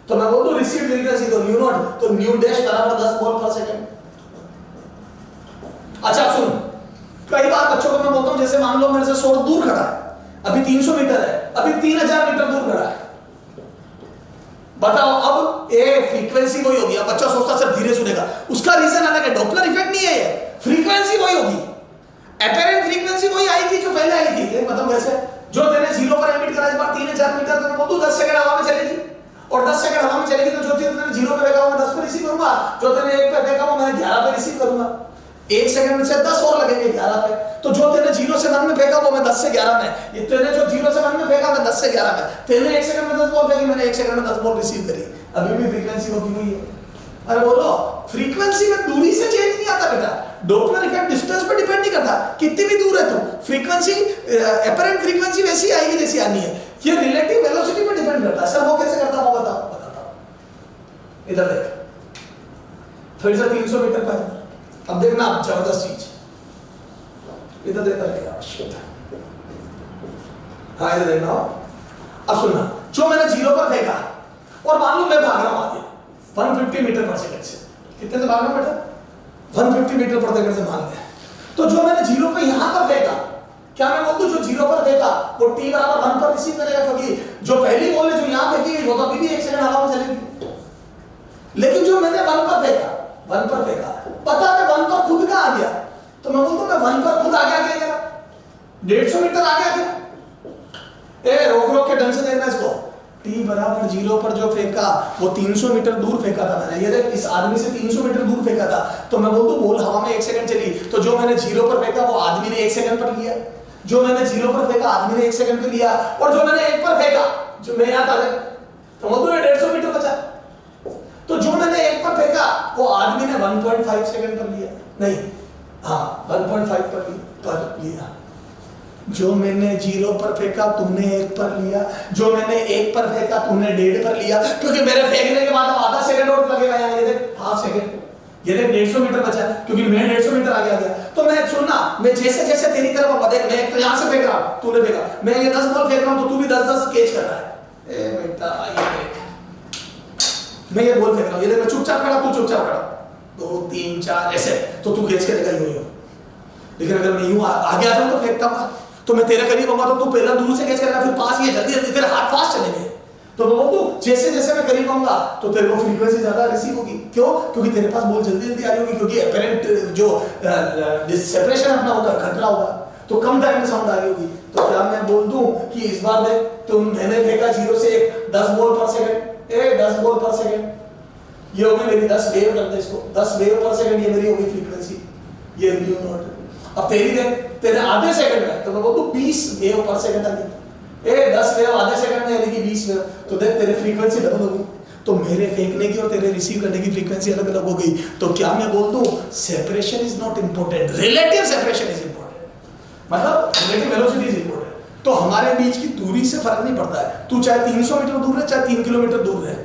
तो मैं बोल दूं रिसीव फ्रीक्वेंसी तो न्यू नॉट, तो न्यू डैश बराबर 10 बॉल पर सेकंड। अच्छा सुन, कई बार बच्चों को मैं बोलता हूं जैसे मान लो मेरे से 100 दूर खड़ा है, अभी 300 मीटर है, अभी 3000 मीटर दूर खड़ा है, बताओ अब ए फ्रीक्वेंसी वही होगी। अब बच्चा सोचता सर धीरे सुनेगा, उसका रीजन अलग है, डॉपलर इफेक्ट नहीं है ये, फ्रीक्वेंसी वही होगी, एपरेंट फ्रीक्वेंसी वही आएगी जो पहले आई थी। मतलब वैसे जो तेरे 0 पर एमिट करा इस बार 3000 मीटर, तो मैं बोलूं 10 सेकंड हवा में चलेगी, और 10 सेकंड हवा में चलेगी तो जो चीज मैंने 0 पे फेंका वो मैं 10 पे रिसीव करूंगा, जो तेने 1 पे फेंका वो मैं 11 पे रिसीव करूंगा। 1 सेकंड से 10 और लगेंगे 11 पे। तो जो तेने 0 से 1 में फेंका वो मैं 10 से 11 में, ये तेने जो 0 से 1 में फेंका मैं 10 से 11 में, तेने 1 सेकंड में 10 बॉल फेंकी, मैंने 1 सेकंड में 10 बॉल रिसीव करी, अभी भी फ्रीक्वेंसी होगी हुई है। अरे बोलो फ्रीक्वेंसी में दूरी से चेंज नहीं आता बेटा, डॉपलर इफेक्ट डिस्टेंस पे डिपेंड नहीं करता, कितनी भी दूर है तो फ्रीक्वेंसी एपरेंट फ्रीक्वेंसी वैसी आएगी जैसी आनी है, ये रिलेटिव वेलोसिटी पे डिपेंड करता है। सर वो कैसे करता हूं बताता हूं, इधर देख, फिर से 300 मीटर पर, अब देखना जबरदस्त चीज, इधर देखता रहेगा, हाँ इधर देखना। अब सुनना, जो मैंने 0 पर फेंका और मान लो मैं भाग रहा हूं आगे 150 मीटर पर सेकंड से, कितने से भाग रहा हूं बेटा 150 मीटर पर सेकंड से मान लिया। तो जो मैंने 0 पे यहां पर फेंका, क्या मैं बोल दूं जो 0 पर फेंका वो t बराबर 1 पर रिसीव करेगा, क्योंकि जो पहली बॉल है जो यहां फेंकी गई वो तो अभी भी 1 सेकंड हवा में चलेगी, लेकिन जो मैंने 1 पर फेंका पता है 1 पर खुद का आ गया, तो मैं बोलता हूं मैं 1 पर खुद आ गया 150 मीटर आ गया। रोक के ढंग से देखना इसको, t बराबर 0 पर जो फेंका वो 300 मीटर दूर फेंका था मैंने, ये देख इस आदमी से 300 मीटर दूर फेंका था, तो मैं बोल दूं बॉल हवा में 1 सेकंड चली, तो जो मैंने 0 पर फेंका वो आदमी ने 1 सेकंड पर लिया, जो मैंने 0 पर फेंका आदमी ने 1 सेकंड पे लिया, और जो मैंने 1 पर फेंका जो मैं यहां था तो बोल दूं 150 मीटर बचा, तो जो मैंने 1 पर फेंका वो आदमी ने 1.5 सेकंड पर लिया, नहीं हाँ 1.5 पर लिया। जो मैंने 0 पर फेंका तुमने 1 पर लिया, जो मैंने 1 पर फेंका तुमने 1.5 पर लिया, क्योंकि मेरे फेंकने के बाद आधा सेकंड और लगेगा यहाँ, ये देख हाफ सेकंड, ये देख 150 मीटर बचा, क्योंकि मैं 150 मीटर आगे आ गया। तो मैं सुनना, मैं जैसे जैसे तेरी तरफ देख, मैं एक तो यहाँ से फेंक रहा हूँ, तूने फेंका, मैं ये 10 बॉल फेंक रहा हूँ तो तू भी 10-10 कैच कर रहा है। ए बेटा ये देख, मैं ये बॉल फेंक रहा हूँ, ये देख मैं चुपचाप खड़ा, तू चुपचाप खड़ा, 2 3 4 ऐसे, तो तू कैच करेगा यूं, लेकिन अगर मैं यूं आगे आ जाऊं तो फेंकता हूँ तो मैं तेरे करीब आऊंगा तो तू पहला दूर से कैच करेगा, फिर पास, ये जल्दी जल्दी तेरे हाथ फास्ट चलेंगे। तो मैं बोलूं जैसे जैसे मैं करीब आऊंगा तो तेरे को फ्रीक्वेंसी ज्यादा रिसीव होगी, क्यों? क्योंकि तेरे पास बॉल जल्दी जल्दी आ रही होगी, क्योंकि एपरेंट जो सेपरेशन अपना होगा घट रहा होगा, तो कम टाइम में साउंड आ रही होगी। तो क्या मैं बोल दूं कि इस बार देख तुम मैंने फेंका 0 से 10 बॉल पर सेकंड, 10 बॉल पर सेकंड, ये होगी मेरी 10 वेव, कर दे इसको 10 वेव पर सेकंड, ये मेरी होगी फ्रीक्वेंसी, ये न्यू नॉट। अब तेरी देख तेरे आधे सेकंड में, तो मैं बोलूं 20 वेव पर सेकंड आ गई, 10 वेव आधे सेकंड में यानी कि 20 वेव, तो देख तेरे फ्रीक्वेंसी डबल हो गई, तो मेरे फेंकने की और तेरे रिसीव करने की फ्रीक्वेंसी अलग अलग हो गई। तो क्या मैं बोल दूं separation is not important, relative separation is important, मतलब रिलेटिव वेलोसिटी इज इंपॉर्टेंट। तो हमारे बीच की दूरी से फर्क नहीं पड़ता है, तू चाहे 300 मीटर दूर रहे चाहे 3 किलोमीटर दूर रहे,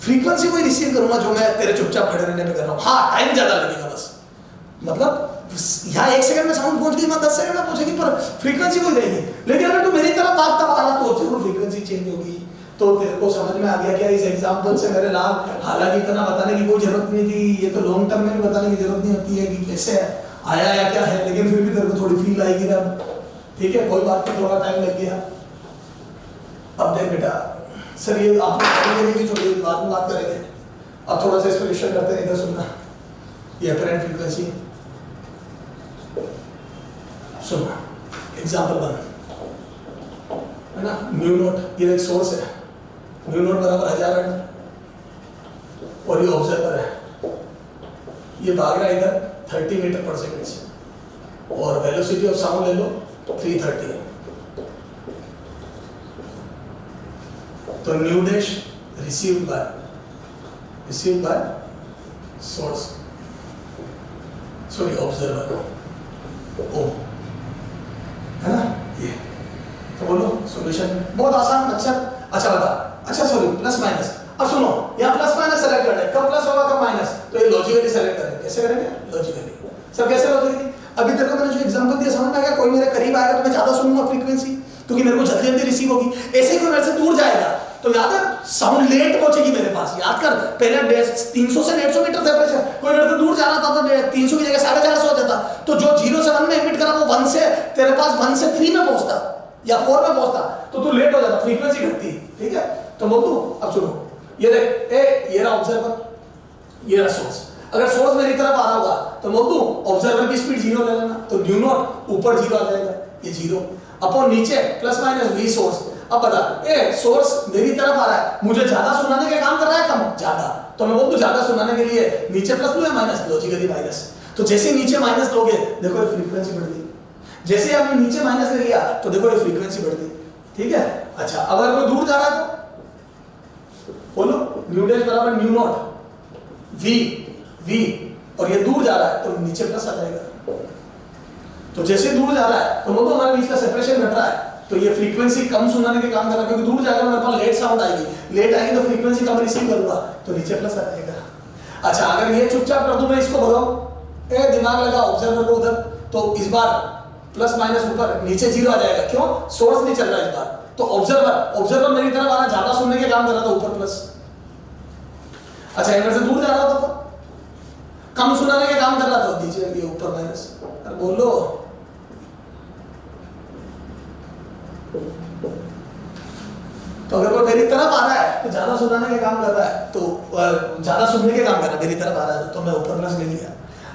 फ्रीक्वेंसी को रिसीव करूंगा जो मैं तेरे चुपचाप खड़े रहने पे कर रहा हूं। हाँ टाइम ज्यादा लगेगा बस, मतलब यहाँ 1 सेकंड में साउंड पहुंच गई, मैं 10 सेकंड में पहुंचेगी, पर फ्रीक्वेंसी कोई रहेगी। लेकिन अगर तू मेरी तरफ भागता आ रहा तो जरूर फ्रीक्वेंसी चेंज होगी। तो तेरे को समझ में आ गया क्या इस एग्जांपल से मेरे लाल? हालांकि इतना बताने की कोई जरूरत नहीं थी, ये तो लॉन्ग टर्म में भी बताने की जरूरत नहीं होती है कि कैसे आया या क्या है, लेकिन फिर भी तेरे को थोड़ी फील आएगी ना, ठीक है, कोई बात नहीं, थोड़ा टाइम लग गया। अब देख बेटा, सर ये आप की छोड़ी बाद में बात करेंगे, अब थोड़ा सा इस पर क्वेश्चन करते हैं, इधर सुनना। ये अपरेंट फ्रीक्वेंसी सुनो, एग्जांपल 1 है ना, म्यू नॉट, ये एक सोर्स है, म्यू नॉट बराबर 1000 हर्ट्ज और ये ऑब्जर्वर है, ये भाग रहा है इधर 30 मीटर पर सेकंड से और वेलोसिटी ऑफ साउंड ले लो 330 है। तो nu dash received by source, sorry observer O, है ना ये। तो बोलो सॉल्यूशन बहुत आसान। अच्छा बता, अच्छा सॉरी प्लस माइनस। अब सुनो, यहाँ प्लस माइनस सेलेक्ट करना है, कब प्लस होगा कब माइनस, तो ये लॉजिकली सेलेक्ट करेंगे। कैसे करेंगे? लॉजिकली। सर कैसे लॉजिकली? अभी तक मैंने जो एग्जांपल दिया समझ में आ गया? कोई मेरे करीब आएगा तो मैं ज्यादा सुनूंगा फ्रीक्वेंसी, क्योंकि मेरे को जल्दी जल्दी रिसीव होगी। ऐसे ही कोई मेरे से दूर जाएगा तो याद है साउंड लेट पहुंचेगी मेरे पास। याद कर, पहले 300 से 150 मीटर टेम्परेचर, कोई मेरे से दूर जा रहा था तो 300 की जगह 450 हो जाता, तो जो 0 से 1 में एमिट करा वो 1 से तेरे पास 1 से 3 में पहुंचता या 4 में पहुंचता, तो तू लेट हो जाता, फ्रीक्वेंसी घटती। ठीक है, तो बोल दू। अब सुनो, ये देख, ये रहा ऑब्जर्वर, ये रहा सोर्स। अगर सोर्स मेरी तरफ आ रहा होगा तो बोल दू ऑब्जर्वर की स्पीड 0 ले लेना, तो न्यू नॉट ऊपर 0 आ जाएगा, ये 0 अपॉन नीचे प्लस माइनस वी सोर्स। अब बता, ए सोर्स मेरी तरफ आ रहा है, मुझे ज्यादा सुनाने का काम कर रहा है कम ज्यादा, तो मैं बोल दूं ज्यादा सुनाने के लिए नीचे प्लस लूं या माइनस, लॉजिकली माइनस। तो जैसे नीचे माइनस लोगे देखो ये फ्रीक्वेंसी बढ़ गई, जैसे आपने नीचे माइनस ले लिया तो देखो ये फ्रीक्वेंसी बढ़ गई। ठीक है, अच्छा अगर कोई दूर जा रहा है तो बोलो न्यू डैश बराबर न्यू नॉट वी और ये दूर जा रहा है तो नीचे प्लस आ जाएगा। तो जैसे दूर जा रहा है तो बोलो हमारे बीच का सेपरेशन घट रहा है, तो ये फ्रीक्वेंसी कम सुनाने के काम कर रहा है, क्योंकि दूर जाकर मेरे पास लेट साउंड आएगी, लेट आएगी तो फ्रीक्वेंसी कम रिसीव करूंगा, तो नीचे प्लस आ जाएगा। अच्छा अगर ये चुपचाप कर दूं मैं इसको भगाऊं, ए दिमाग लगा ऑब्जर्वर को उधर, तो इस बार प्लस माइनस ऊपर नीचे 0 आ जाएगा। क्यों? सोर्स नहीं चल रहा इस बार, तो ऑब्जर्वर मेरी तरफ आ रहा, ज्यादा सुनने के काम कर रहा था, ऊपर प्लस। अच्छा इधर से दूर जा रहा था तो कम सुनाने के काम कर रहा था, नीचे ये ऊपर माइनस। अरे बोलो, तो अगर वो मेरी तरफ आ रहा है तो ज्यादा सुनाने के काम कर रहा है, तो ज्यादा सुनने के काम कर रहा है, मेरी तरफ आ रहा है तो मैं ऊपर प्लस ले लिया।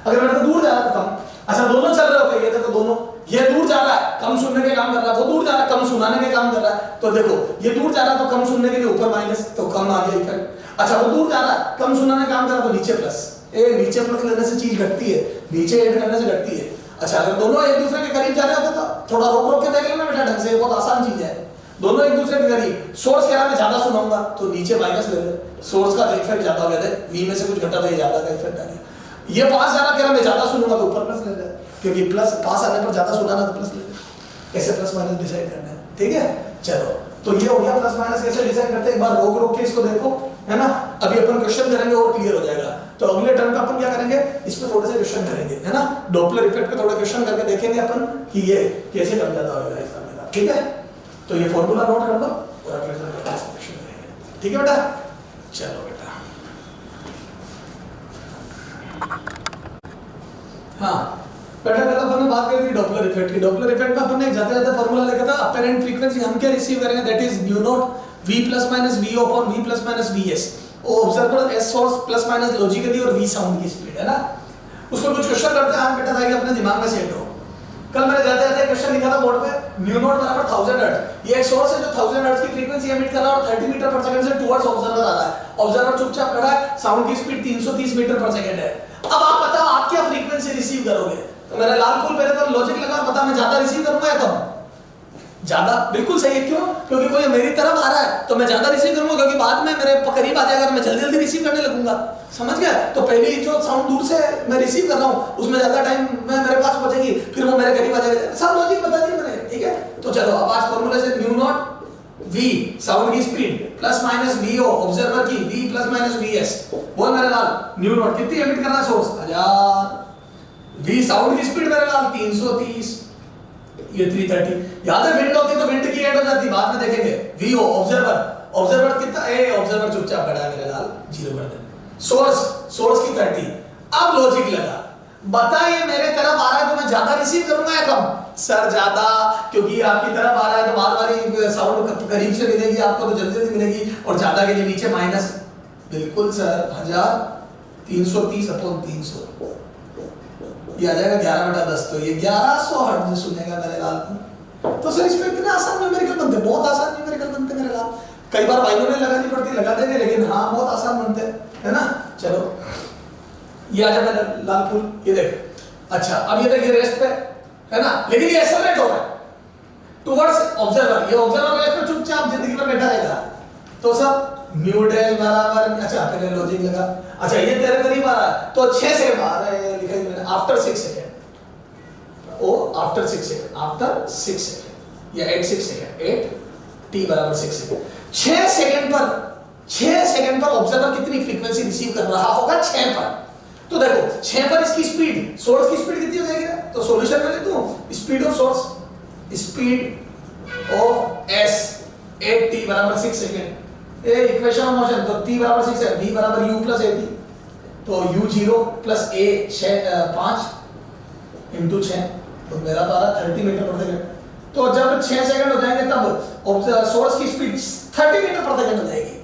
अगर मेरे से दूर जा रहा है तो कम। अच्छा दोनों चल रहे होते, ये देखो दोनों, ये दूर जा रहा है कम सुनने के काम कर रहा है, वो दूर जा रहा है कम सुनाने के काम कर रहा है, तो देखो ये दूर जा रहा है तो कम सुनने के लिए ऊपर माइनस, तो कम आ गया इफेक्ट। अच्छा वो दूर जा रहा है कम सुनाने का काम कर रहा है तो नीचे प्लस। नीचे प्लस लेने से चीज घटती है, नीचे ऐड करने से घटती है। अच्छा अगर दोनों एक दूसरे के करीब जा रहे होते तो थोड़ा रोक के देख लेना बेटा ढंग से, बहुत आसान चीज है। दोनों एक दूसरे के करीब, सोर्स कह रहा है मैं ज्यादा सुनाऊंगा तो नीचे माइनस ले ले, सोर्स का इफेक्ट ज्यादा हो गया, वी में से कुछ घटा था, ये ज्यादा का इफेक्ट आ गया। ये पास जा रहा कह रहा मैं ज्यादा सुनूंगा तो ऊपर प्लस ले ले, क्योंकि प्लस पास आने पर ज्यादा सुनाना तो प्लस ले ले। ऐसे प्लस माइनस डिसाइड करना है। ठीक है, चलो तो ये हो गया प्लस माइनस कैसे डिसाइड करते हैं, एक बार रोक के इसको देखो, है ना। अभी अपन क्वेश्चन करेंगे और क्लियर हो जाएगा। तो अगले टर्म पे अपन क्या करेंगे, इस पे थोड़े से क्वेश्चन करेंगे, है ना। डॉपलर इफेक्ट पे थोड़ा क्वेश्चन करके देखेंगे अपन कि ये कैसे बन जाता होगा ऐसा मेरा। ठीक है, तो ये फॉर्मूला नोट कर लो और अगले टर्म पे क्वेश्चन करेंगे। ठीक है बेटा, चलो बेटा। हाँ बेटा, कल अपन ने बात करी थी डॉपलर इफेक्ट की। डॉपलर इफेक्ट में अपन ने जाते जाते फॉर्मूला लिखा था, अपरेंट फ्रीक्वेंसी हम क्या रिसीव करेंगे, that is new not v plus minus v upon v plus minus vs। वो observer s source plus minus logically और v साउंड की स्पीड, है ना। उसको कुछ क्वेश्चन करते हैं, बेटा ताकि अपने दिमाग में सेट हो। कल मैंने जाते जाते क्वेश्चन लिखा था बोर्ड पे, न्यू नॉट बराबर 1000 हर्ट्ज। ये एक सोर्स है जो 1000 हर्ट्ज की फ्रीक्वेंसी एमिट कर रहा है और 30 मीटर पर सेकंड से टुवर्ड्स ऑब्जर्वर आ रहा है। ऑब्जर्वर चुपचाप खड़ा है, साउंड की स्पीड 330 मीटर पर सेकंड है। अब आप बताओ आप क्या फ्रीक्वेंसी रिसीव करोगे। तो मेरा लाल फूल पहले तो लॉजिक लगा, बता मैं ज्यादा रिसीव करूंगा या कम? ज्यादा, बिल्कुल सही है। क्यों? क्योंकि कोई मेरी तरफ आ रहा है तो मैं ज्यादा रिसीव करूंगा, क्योंकि बाद में मेरे करीब आ जाएगा तो मैं जल्दी जल्दी रिसीव करने लगूंगा। समझ गया? तो पहले जो साउंड दूर से मैं रिसीव कर रहा हूं उसमें ज्यादा टाइम में मेरे पास पहुंचेगी, फिर वो मेरे करीब आ जाएगा। सब लॉजिक बता दिया मैंने। ठीक है, तो चलो अब आज फॉर्मूला से न्यू नॉट v साउंड की speed plus minus vo observer की v प्लस माइनस vs। बोल मेरे लाल, न्यू नॉट कितनी एमिट कर रहा है सोर्स 1000, v साउंड की स्पीड मेरे लाल 330, ये 330। याद है विंड होती तो विंड की ऐड हो जाती, बाद में देखेंगे। vo ऑब्जर्वर कितना, ए ऑब्जर्वर चुपचाप खड़ा है मेरे लाल, 0 कर दे। सोर्स की 30। अब लॉजिक लगा, बता ये मेरे तरफ आ रहा है तो मैं ज्यादा रिसीव करूंगा या कम? सर ज्यादा, क्योंकि आपकी तरफ आ रहा है तो बाद वाली साउंड करीब से मिलेगी आपको, तो जल्दी जल्दी मिलेगी, और ज्यादा के लिए नीचे माइनस। बिल्कुल सर, 1330 अपॉन 300 ये आ जाएगा 11/10, तो ये 1100 हर्ट्ज सुनेगा मेरे लाल को। तो सर इसमें इतने आसान न्यूमेरिकल बनते, बहुत आसान न्यूमेरिकल बनते मेरे लाल। कई बार भाइयों ने लगानी पड़ती, लगा देंगे, लेकिन हाँ बहुत आसान बनते है ना। चलो ये आ जाए मेरे लाल फूल, ये देख। अच्छा अब ये देखिए रेस्ट पे है ना, लेकिन ये एक्सेलरेट हो रहा है टुवर्ड्स ऑब्जर्वर। ये ऑब्जर्वर रेस्ट पे चुपचाप जिंदगी में बैठा रहेगा। तो सब म्यू डैश बराबर, अच्छा पहले लॉजिक लगा, अच्छा ये तेरे करीब आ रहा है तो 6 सेकंड आ रहा है, लिखा है after 6 second, O after 6 second, after 6 second या 8 6 सेकंड, 8 t बराबर 6 सेकंड। 6 सेकंड पर ऑब्जर्वर कितनी फ्रीक्वेंसी रिसीव कर रहा होगा? 6 पर। तो देखो 6 पर इसकी स्पीड, सोर्स की स्पीड कितनी हो जाएगी? तो सॉल्यूशन में लिख दूं speed of source, speed of s 8t बराबर 6 सेकंड। ये इक्वेशन ऑफ मोशन, तो t बराबर 6 है, v बराबर u प्लस at, तो u0 प्लस a 5 इंटू 6, तो मेरा तो आ रहा 30 मीटर पर सेकंड। तो जब 6 सेकंड हो जाएंगे तब सोर्स की स्पीड 30 मीटर पर सेकंड हो जाएगी।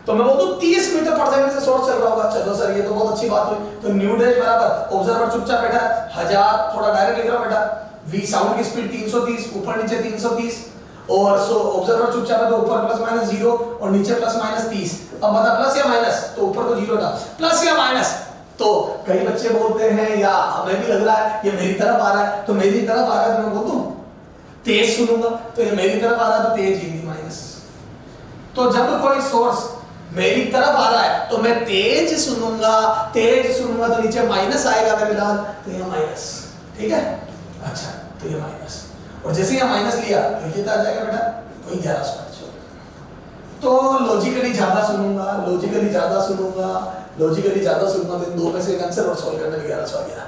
तो मैं बोलूं 30 मीटर पर सेकंड से सोर्स चल रहा होगा। चलो सर ये तो बहुत अच्छी बात हुई। तो न्यू डैश बराबर ऑब्जर्वर चुपचाप बैठा है 1000, थोड़ा डायरेक्ट लिख रहा हूं बेटा, v साउंड की स्पीड 330, ऊपर नीचे 330, और सो ऑब्जर्वर चुपचाप है तो ऊपर प्लस माइनस 0 और नीचे प्लस माइनस 30। अब बता प्लस या माइनस, तो ऊपर तो 0 था, प्लस या माइनस। तो कई बच्चे बोलते हैं या हमें भी लग रहा है ये मेरी तरफ आ रहा है, तो मेरी तरफ आ रहा है तो मैं बोल दूं तेज सुनूंगा, तो ये मेरी तरफ आ रहा है तो तेज ही माइनस। तो जब कोई सोर्स मेरी तरफ आ रहा है तो मैं तेज सुनूंगा, तो नीचे माइनस आएगा मेरे लाल, तो ये माइनस, ठीक है। अच्छा तो ये माइनस, और जैसे ये माइनस लिया तो ये आ जाएगा बेटा वही 1100। तो लॉजिकली ज्यादा सुनूंगा, तो इन दो में से एक आंसर और सॉल्व करने में 1100 आ गया।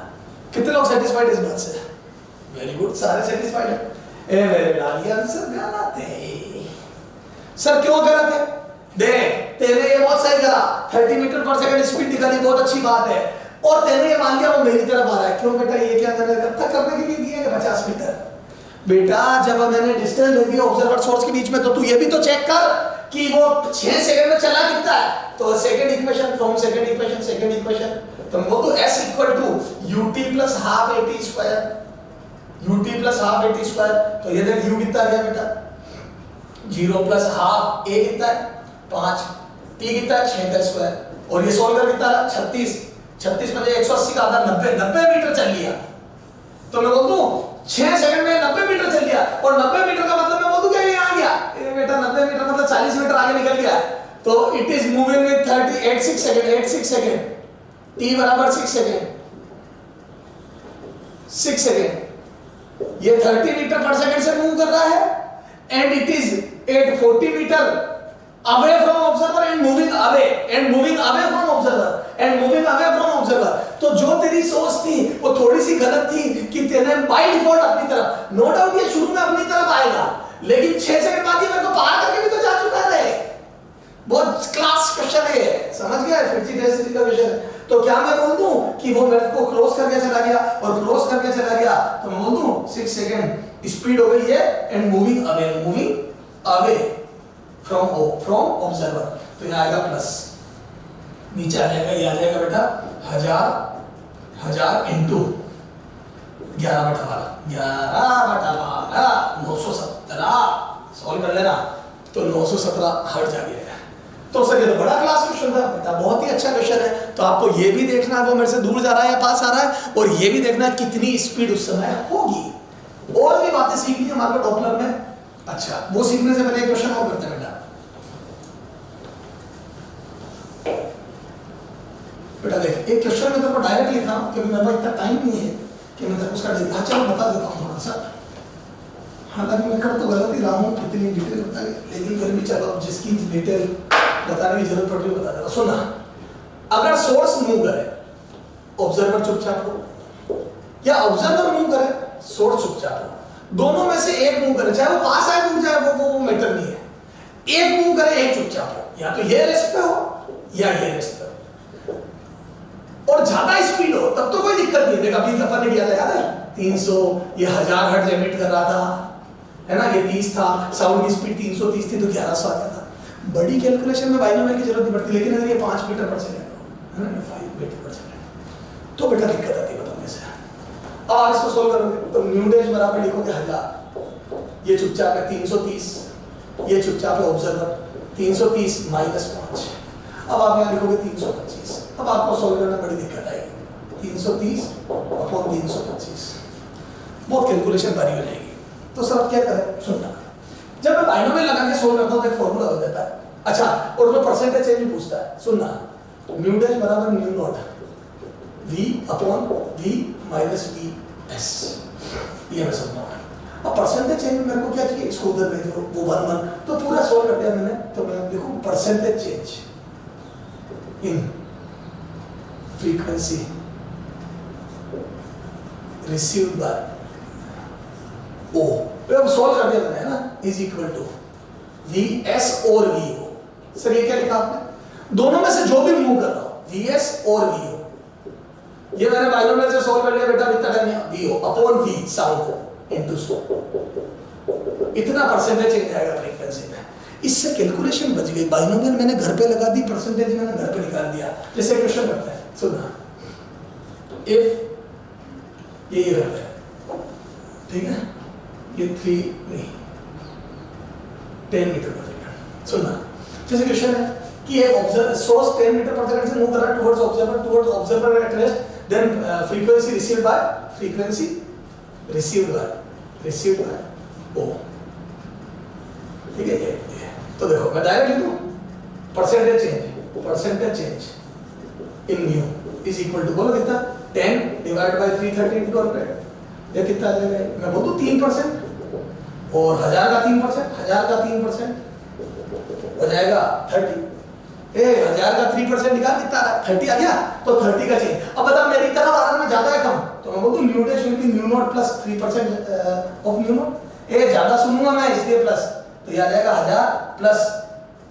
कितने लोग सेटिस्फाइड इस बात से? वेरी गुड, सारे सेटिस्फाइड है। ए मेरे लाल ये आंसर गलत है। सर क्यों गलत है? देख तेरे ये बहुत सही करा, 30 मीटर पर सेकंड स्पीड दिखानी बहुत अच्छी बात है, और तेरे ये मान लिया वो मेरी तरफ आ रहा है। क्यों बेटा? ये क्या मैंने इकट्ठा करने के लिए दिया है 50 मीटर। बेटा जब मैंने डिस्टेंस ले दी ऑब्जर्वर सोर्स के बीच में, तो तू ये भी तो चेक कर कि वो 6 सेकंड में चला कितना है। तो second equation from second equation, तो वो तो s equal to ut plus half at square, ut plus half at square. तो ये देख u कितना आ गया बेटा 0 प्लस हाफ a कितना है 5, t कितना है 6 का स्क्वायर, और ये सॉल्व कर कितना है 36 में 180 का आधा 90 मीटर चल लिया। तो मैं बोल दूं 6 सेकंड में 90 मीटर चल लिया, और 90 मीटर का मतलब मैं बोल दूं क्या ये आ गया? ये बेटा 90 मीटर मतलब 40 मीटर आगे निकल गया। तो it is moving with 86 second, t बराबर 6 सेकंड, ये 30 मीटर पर सेकंड से मूव कर रहा है, and it is 840 metre away from observer and moving away from observer। तो जो तेरी सोच थी वो थोड़ी सी गलत थी कि तेरे बाय डिफॉल्ट अपनी तरफ, नो डाउट ये शुरू में अपनी तरफ आएगा, लेकिन 6 सेकंड बाद ये मेरे को पार करके भी तो जा चुका है। बहुत क्लास क्वेश्चन है, समझ गया? 50 डेसिमल का क्वेश्चन है। तो क्या मैं बोल दूं कि वो मेरे को क्रॉस करके चला गया, और क्रॉस करके चला गया तो मैं बोल दूं 6 सेकंड स्पीड हो गई है, and moving away from observer. तो ये आएगा प्लस, नीचे आ जाएगा, ये आ जाएगा बेटा 1000 इंटू 11/12 917। सॉल्व कर लेना, तो 917 हर्ट्ज आ गया। तो सर ये तो बड़ा क्लास क्वेश्चन था बेटा, बहुत ही अच्छा क्वेश्चन है। तो आपको ये भी देखना है वो मेरे से दूर जा रहा है या पास आ रहा है, और ये भी देखना है कितनी स्पीड उस समय होगी। और भी बातें सीखनी है हमारे डॉपलर में। अच्छा वो सीखने से पहले एक क्वेश्चन और करते हैं बेटा। बेटा देख एक क्वेश्चन में तो डायरेक्ट लिखा हूं क्योंकि मेरे पास इतना टाइम नहीं है कि मैं तेरे को उसका अच्छा बता देता हूं थोड़ा सा। हालांकि मैं कर तो गलत ही रहा हूं, इतनी डिटेल बता के, लेकिन फिर भी चलो जिसकी डिटेल बताने की जरूरत पड़ रही है बता देता। सुना, अगर सोर्स मूव करे ऑब्जर्वर चुपचाप हो, या ऑब्जर्वर मूव करे सोर्स चुपचाप हो, दोनों में से एक मूव करे, चाहे वो पास आए मूव जाए वो मैटर नहीं है। एक मूव करे एक चुपचाप हो, या तो ये रेस्ट पे हो या ये रेस्ट पे हो, और ज्यादा स्पीड हो तब तो कोई दिक्कत नहीं है। अभी अपन ने किया था याद है 300, ये 1000 हर्ट्ज एमिट कर रहा था, है ना, ये 30 था, साउंड की स्पीड 330 थी तो 1100 आता था। बड़ी कैलकुलेशन में बाइनोमियल की जरूरत नहीं पड़ती, लेकिन अगर ये 5 मीटर पर सेकंड हो, है ना, 5 मीटर पर सेकंड, तो बेटा दिक्कत आती है बताने से। अब आप इसको सोल्व करोगे तो न्यू डेज बराबर लिखोगे 1000, ये चुपचाप है 330, ये चुपचाप है ऑब्जर्वर 330 माइनस 5, अब आप यहाँ लिखोगे 325। अब आपको सोल्व करना बड़ी दिक्कत आएगी, 330 अपॉन 325, बहुत कैलकुलेशन भारी हो जाएगी। तो सर अब क्या करें, सुनना, जब मैं बाइनोमियल लगा के सोल्व करता हूँ तो एक फॉर्मूला हो जाता है। अच्छा, और उसमें परसेंटेज चेंज भी पूछता है, सुनना, म्यू डैश बराबर mu naught v upon v minus v s, ये मैं समझा। अब परसेंटेज चेंज में मेरे को क्या चाहिए, इसको उधर भेजो, वो 1 1, तो पूरा सोल्व कर दिया मैंने। तो मैं देखो percentage change in frequency received by O, अब सोल्व कर दिया मैंने, है ना, is equal to V S और वी ओ। सर ये क्या लिखा आपने, दोनों में से जो भी मूव कर रहा हूं, वी एस और वी ओ, ये मैंने बाइनोमियल से सोल्व कर लिया बेटा, इतना time v o upon v sound into scope, इतना परसेंटेज चेंज आएगा फ्रीक्वेंसी में। इससे कैलकुलेशन बच गई। बाइनोमियल मैंने घर पे लगा दी, परसेंटेज मैंने घर पे निकाल दिया। जैसे क्वेश्चन करते हैं, सुनना, इफ ये रहता है, ठीक है, ये 3 नहीं 10 मीटर पर सेकंड। सुनना, जैसे क्वेश्चन है कि एक observer source 10 metre per second से मूव कर रहा है towards observer at rest, then frequency received by O, ठीक है ये। तो देखो मैं डायरेक्ट लिख दूं, percentage change in mu is equal to, बोलो कितना, 10 डिवाइड बाय 330 इनटू 100, ये कितना आ जाएगा, मैं बोल दूं 3%, और 1000 का 3% हो जाएगा 30। 1000 का 3% निकाल, कितना आ रहा है, 30 आ गया। तो 30 का चेंज। अब बता मेरी तरफ आने में ज्यादा है कम, तो मैं बोल दूं mu dash will be mu naught plus 3% of mu naught. ज्यादा सुनूंगा मैं इसलिए प्लस, तो ये आ जाएगा 1000 प्लस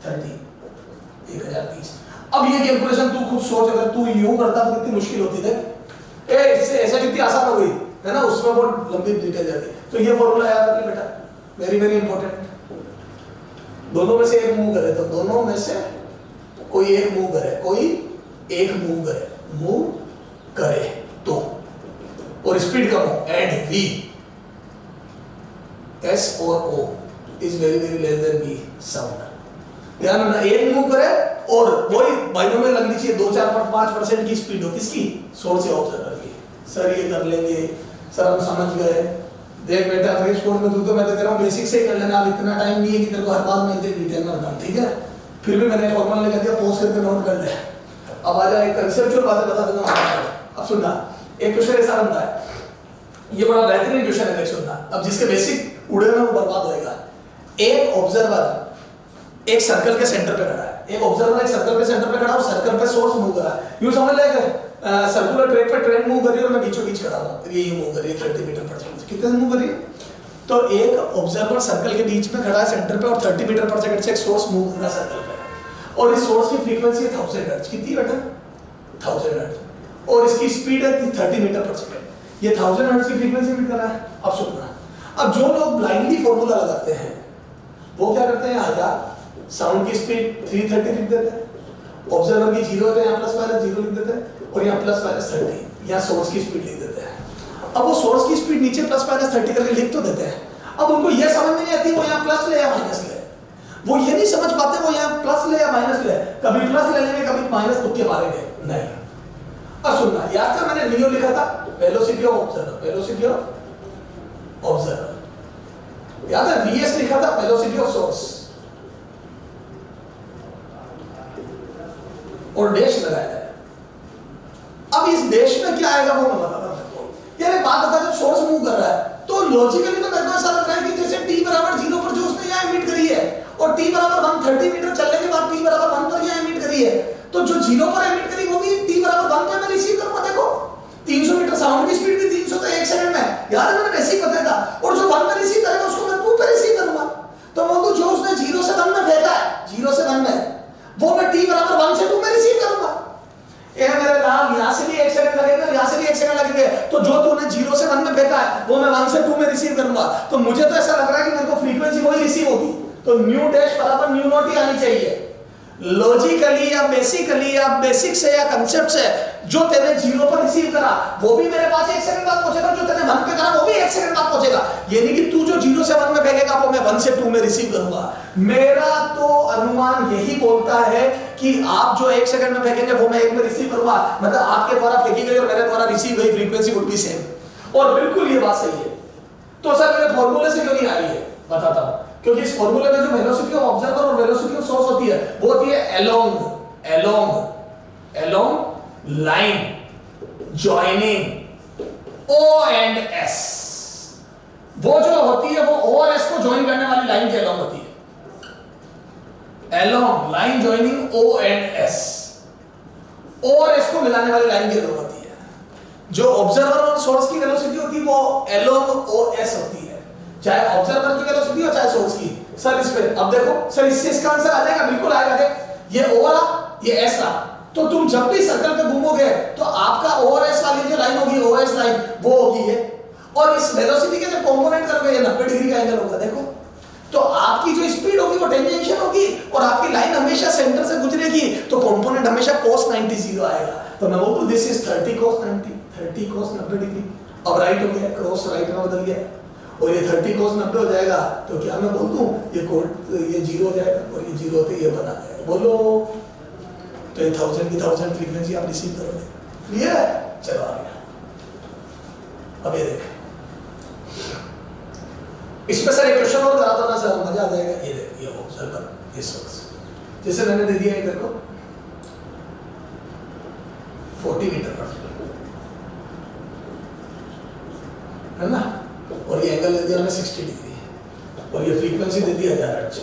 30, 1030। अब ये कैलकुलेशन तू खुद सोच, अगर तू यूं करता तो कितनी मुश्किल होती थी, इससे ऐसा कितनी आसान हो गई, है ना, उसमें बहुत लंबी डिटेल जाती है। तो ये फॉर्मूला याद रख ले बेटा, वेरी वेरी इंपॉर्टेंट। दोनों में से एक मूव करे, तो दोनों में से कोई एक मूव करे तो, और स्पीड कम हो, एंड v s और o is very very less than v sound. ध्यान रखना, एक मूव करे और वही बाइनोमियल लगनी चाहिए 2-4-5% की स्पीड हो, किसकी, सोर्स या ऑब्जर्वर की। सर ये कर लेंगे, सर हम समझ गए। देख बेटा फ्रेश कोड में तू तो मैं तो कह रहा हूं बेसिक से ही कर लेना, अब इतना टाइम नहीं है कि तेरे को हर बात में इतनी डिटेल में बताऊं, ठीक है। फिर भी मैंने फॉर्मूला लिख दिया, पोस्ट करके नोट कर ले। अब आ जाए कंसेप्चुअल बातें बता दूंगा। अब सुनना, एक क्वेश्चन ऐसा बनता है, ये बड़ा बेहतरीन क्वेश्चन है, देख सुनना। अब जिसके बेसिक उड़े में वो बर्बाद होएगा। एक ऑब्जर्वर एक सर्कल के सेंटर पे खड़ा है, एक ऑब्जर्वर एक सर्कल के सेंटर पे खड़ा है और सर्कल पे सोर्स मूव कर रहा है। यूं समझ ले सर्कुलर ट्रैक पे ट्रेन मूव कर रही है और मैं बीचों बीच खड़ा हूं, ये मूव कर रही है 30 मीटर पर सेकंड से। कितने मूव कर रही है, तो एक ऑब्जर्वर सर्कल के बीच में खड़ा है सेंटर पे, और 30 मीटर पर सेकंड से एक सोर्स मूव कर रहा है सर्कल पे, और इस सोर्स की फ्रीक्वेंसी है 1000 हर्ट्ज। कितनी बेटा, 1000 हर्ट्ज, और इसकी स्पीड है 30 मीटर पर सेकंड। ये 1000 हर्ट्ज की फ्रीक्वेंसी मीट कर रहा है। अब सुनना, अब जो लोग ब्लाइंडली फॉर्मूला लगाते हैं वो क्या करते हैं, 1000 साउंड की स्पीड 330 लिख देते हैं, ऑब्जर्वर की 0 है, यहाँ प्लस माइनस 0 लिख देते हैं, और यहाँ प्लस माइनस 30, यहाँ सोर्स की स्पीड लिख देते हैं। अब वो सोर्स की स्पीड नीचे प्लस माइनस 30 करके लिख तो देते हैं, अब उनको ये समझ में नहीं आती वो यहाँ प्लस ले या माइनस ले, वो ये नहीं समझ पाते वो यहाँ प्लस ले या माइनस ले, कभी प्लस ले लेंगे कभी माइनस तुक्के मारेंगे, नहीं। अब सुनना, याद था मैंने वीओ लिखा था, वेलोसिटी ऑफ ऑब्जर्वर, याद है, वीएस लिखा था, वेलोसिटी ऑफ सोर्स, और डैश लगाया है। अब इस डैश में क्या आएगा वो मैं बताता हूं आपको। यार एक बात बता, जब सोर्स मूव कर रहा है तो लॉजिकली तो मेरे को ऐसा लग रहा है कि जैसे t बराबर 0 पर जो उसने यहाँ इमिट करी है, और t बराबर 130 मीटर चलने के बाद t बराबर 1 पर यहाँ इमिट करी है, तो जो 0 पर इमिट करी वो भी t बराबर 1 पर मैं रिसीव करूंगा। देखो 300 मीटर, साउंड की स्पीड भी 300 तो 1 सेकंड में, यार मैंने वैसे ही बताया था, और जो 1 पर रिसीव करेगा उसको मैं 2 पर रिसीव करूंगा। तो वो जो उसने 0 से 1 में फेंका है, 0 से 1 में, वो मैं t बराबर 1 से 2 में रिसीव करूंगा। ये मेरे लाल, यहां से भी 1 सेकंड लगेगा, यहां से भी 1 सेकंड लगेगा, पहुंचेंगे तो जो तूने 0 से 1 में फेंका है वो मैं 1 से 2 में रिसीव करूंगा। तो मुझे तो ऐसा लग रहा है कि मेरे को फ्रीक्वेंसी वही रिसीव होगी, तो न्यू डैश बराबर न्यू नॉट ही आनी चाहिए। लॉजिकली या बेसिकली या बेसिक से या कंसेप्ट से जो तेरे 0 पर रिसीव करा वो भी मेरे पास 1 सेकंड बाद पहुंचेगा, जो तेरे 1 पे करा वो भी 1 सेकंड बाद पहुंचेगा। ये नहीं कि तू जो 0 से 1 में फेंकेगा वो मैं 1 से 2 में रिसीव करूंगा। मेरा तो अनुमान यही बोलता है कि आप जो 1 सेकंड में फेंकेंगे वो मैं 1 में रिसीव करूंगा, मतलब आपके द्वारा फेंकी गई और मेरे द्वारा रिसीव गई फ्रीक्वेंसी वुड बी सेम। और बिल्कुल ये बात सही है। तो सर मेरे फॉर्मूले से क्यों नहीं आ रही है, बताता हूं। क्योंकि इस फॉर्मूले में जो वेलोसिटी ऑफ ऑब्जर्वर और वेलोसिटी ऑफ सोर्स होती है वो होती है along line joining O and S। वो जो होती है वो O और S को ज्वाइन करने वाली लाइन के अलोंग होती है। Along line joining O and S, O और S को मिलाने वाली लाइन के अलोंग होती है। जो ऑब्जर्वर और सोर्स की वेलोसिटी होती है वो अलोंग OS होती है, चाहे ऑब्जर्वर की वेलोसिटी हो चाहे सोर्स की। सर इस पे अब देखो सर इससे इसका आंसर आ जाएगा, बिल्कुल आएगा। देख ये O रहा ये S रहा, तो तुम जब भी सर्कल पे घूमोगे तो आपका O और S वाली जो लाइन होगी OS लाइन वो होगी ये, और इस वेलोसिटी के जब कंपोनेंट करोगे ये 90 डिग्री का एंगल होगा। देखो तो आपकी जो स्पीड होगी वो टेंजेंशियल होगी और आपकी लाइन हमेशा सेंटर से गुजरेगी, तो कंपोनेंट हमेशा cos 90 0 आएगा। तो मैं बोलूं this is 30 cos 90, 30 cos 90 degree. अब राइट हो गया, क्रॉस राइट में बदल गया और ये 30 cos 90 हो जाएगा, तो क्या मैं बोल दूं ये 0 हो जाएगा और ये 0 होते ये बना जाएगा। बोलो तो ये 1000 की 1000 फ्रीक्वेंसी आप रिसीव करोगे। क्लियर है? चलो आ गया। अब ये देख इसमें सर एक क्वेश्चन और करा दो ना सर, मजा आ जाएगा। ये देख ये ऑब्जर्वर ये सोर्स जैसे मैंने दे दिया इधर को 40 मीटर पर है ना, और ये एंगल दे दिया हमने 60 डिग्री और ये फ्रीक्वेंसी दे दी 1000 हर्ट्ज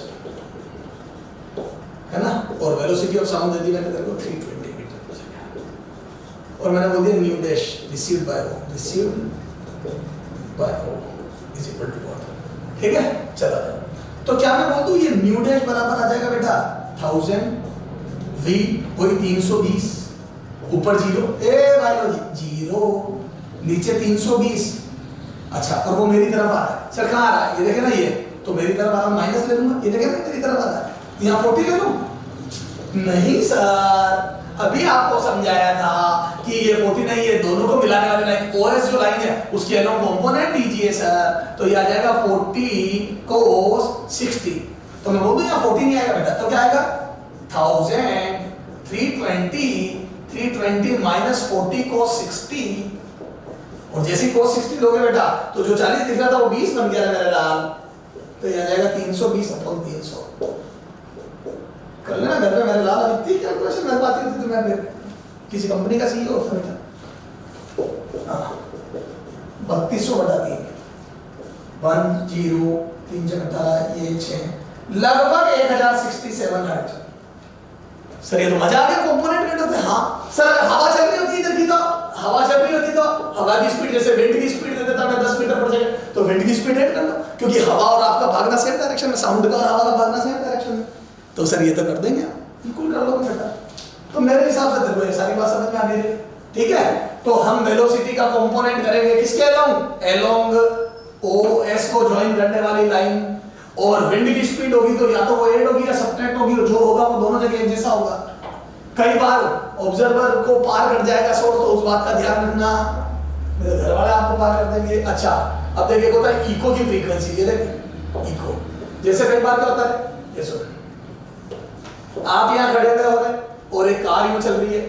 है ना, और वेलोसिटी ऑफ साउंड दे दी मैंने तेरे को 320 मीटर पर सेकंड, और मैंने बोल दिया nu dash received by O is equal to what. ठीक है चला जाए। तो क्या मैं बोल दूं ये न्यू डैश बराबर आ जाएगा बेटा 1000 V वही 320 ऊपर 0 ए बायोलॉजी 0 नीचे 320। अच्छा और वो मेरी तरफ आ रहा है। सर कहाँ आ रहा है ये देखे ना, ये तो मेरी तरफ आ रहा है, माइनस ले लूंगा। ये देखे ना मेरी तरफ आ रहा है, यहाँ 40 ले लूं? नहीं सर अभी आपको समझाया था कि ये 40 नहीं, ये दोनों को मिलाने वाली लाइन OS जो लाइन है उसके अलोंग कंपोनेंट लीजिए सर, तो ये आ जाएगा 40 cos 60। तो मैं बोल दूं यहाँ 40 नहीं आएगा बेटा, तो क्या आएगा 1000 320 माइनस 40 cos 60, और जैसे cos 60 लोगे बेटा तो जो 40 दिख रहा था वो 20 बन गया मेरे लाल, तो ये आ जाएगा 320 अपॉन 300। कर लेना घर पे मेरे लाल। अब इतनी कैलकुलेशन कर पाती थी तो मैं फिर किसी कंपनी का CEO होता बेटा। 3200 बटा 3 1 0 3 18 ये 6 लगभग 1067 हर्ट्ज। सर ये तो मजा आ गया कंपोनेंट रेट होते हैं। हाँ सर हवा चल रही होती इधर की, तो हवा चल रही होती तो हवा की स्पीड जैसे विंड की स्पीड दे देता मैं 10 मीटर पर सेकंड, तो विंड की स्पीड रेट कर लो, क्योंकि हवा और आपका भागना सेम डायरेक्शन में, साउंड का और हवा का भागना सेम डायरेक्शन में, तो सर ये तो कर देंगे बिल्कुल कर लो बेटा। तो मेरे हिसाब से देखो ये सारी बात समझ में आ गई। ठीक है तो हम वेलोसिटी का कंपोनेंट करेंगे किसके अलोंग OS को ज्वाइन करने वाली लाइन, और विंड की स्पीड होगी तो या तो वो ऐड होगी या सब्ट्रैक्ट होगी, और जो होगा वो दोनों जगह एक जैसा होगा। कई बार ऑब्जर्वर को पार कर जाएगा सोर्स, तो उस बात का ध्यान रखना, मेरे घर वाले आपको पार कर देंगे। अच्छा अब देखिए होता है इको की फ्रीक्वेंसी, ये देखिए इको, जैसे कई बार क्या होता है ये सुन, आप यहाँ खड़े हुए होंगे और एक कार यूं चल रही है,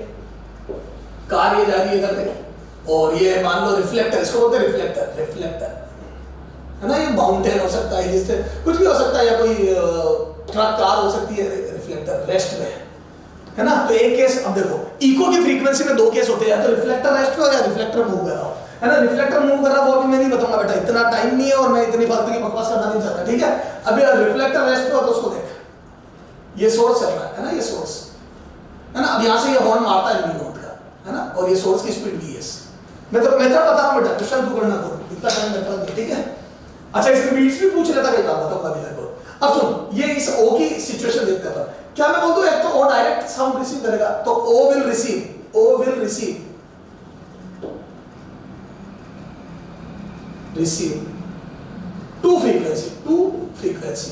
कार ये जा रही है इधर से, और ये मान लो रिफ्लेक्टर, इसको बोलते हैं रिफ्लेक्टर है ना, ये माउंटेन हो सकता है, जिससे कुछ भी हो सकता है, या कोई ट्रक कार हो सकती है रिफ्लेक्टर रेस्ट में है ना। तो एक केस, अब देखो इको की फ्रीक्वेंसी में दो केस होते हैं, तो रिफ्लेक्टर रेस्ट पे हो या रिफ्लेक्टर मूव कर रहा हो, है ना। रिफ्लेक्टर मूव कर रहा वो अभी मैं नहीं बताऊंगा बेटा, इतना टाइम नहीं है और मैं इतनी फालतू की बकवास करना नहीं चाहता। ठीक है अभी रिफ्लेक्टर रेस्ट पे हो तो उसको देख, ये सोर्स चल रहा है ना, ये सोर्स है ना, अब यहाँ से ये हॉर्न मारता है V नोट का, है ना, और ये सोर्स की स्पीड VS। मैं तो मेथड बता रहा हूँ बेटा, क्वेश्चन तू करना करो, इतना टाइम लगता नहीं। ठीक है अच्छा इसके बीट्स भी पूछ लेता, कई बार बताऊंगा अभी तक। अब सुन ये इस O की सिचुएशन देखते हैं, क्या मैं बोल दूं एक तो O डायरेक्ट साउंड रिसीव करेगा, तो O will receive receive two frequency,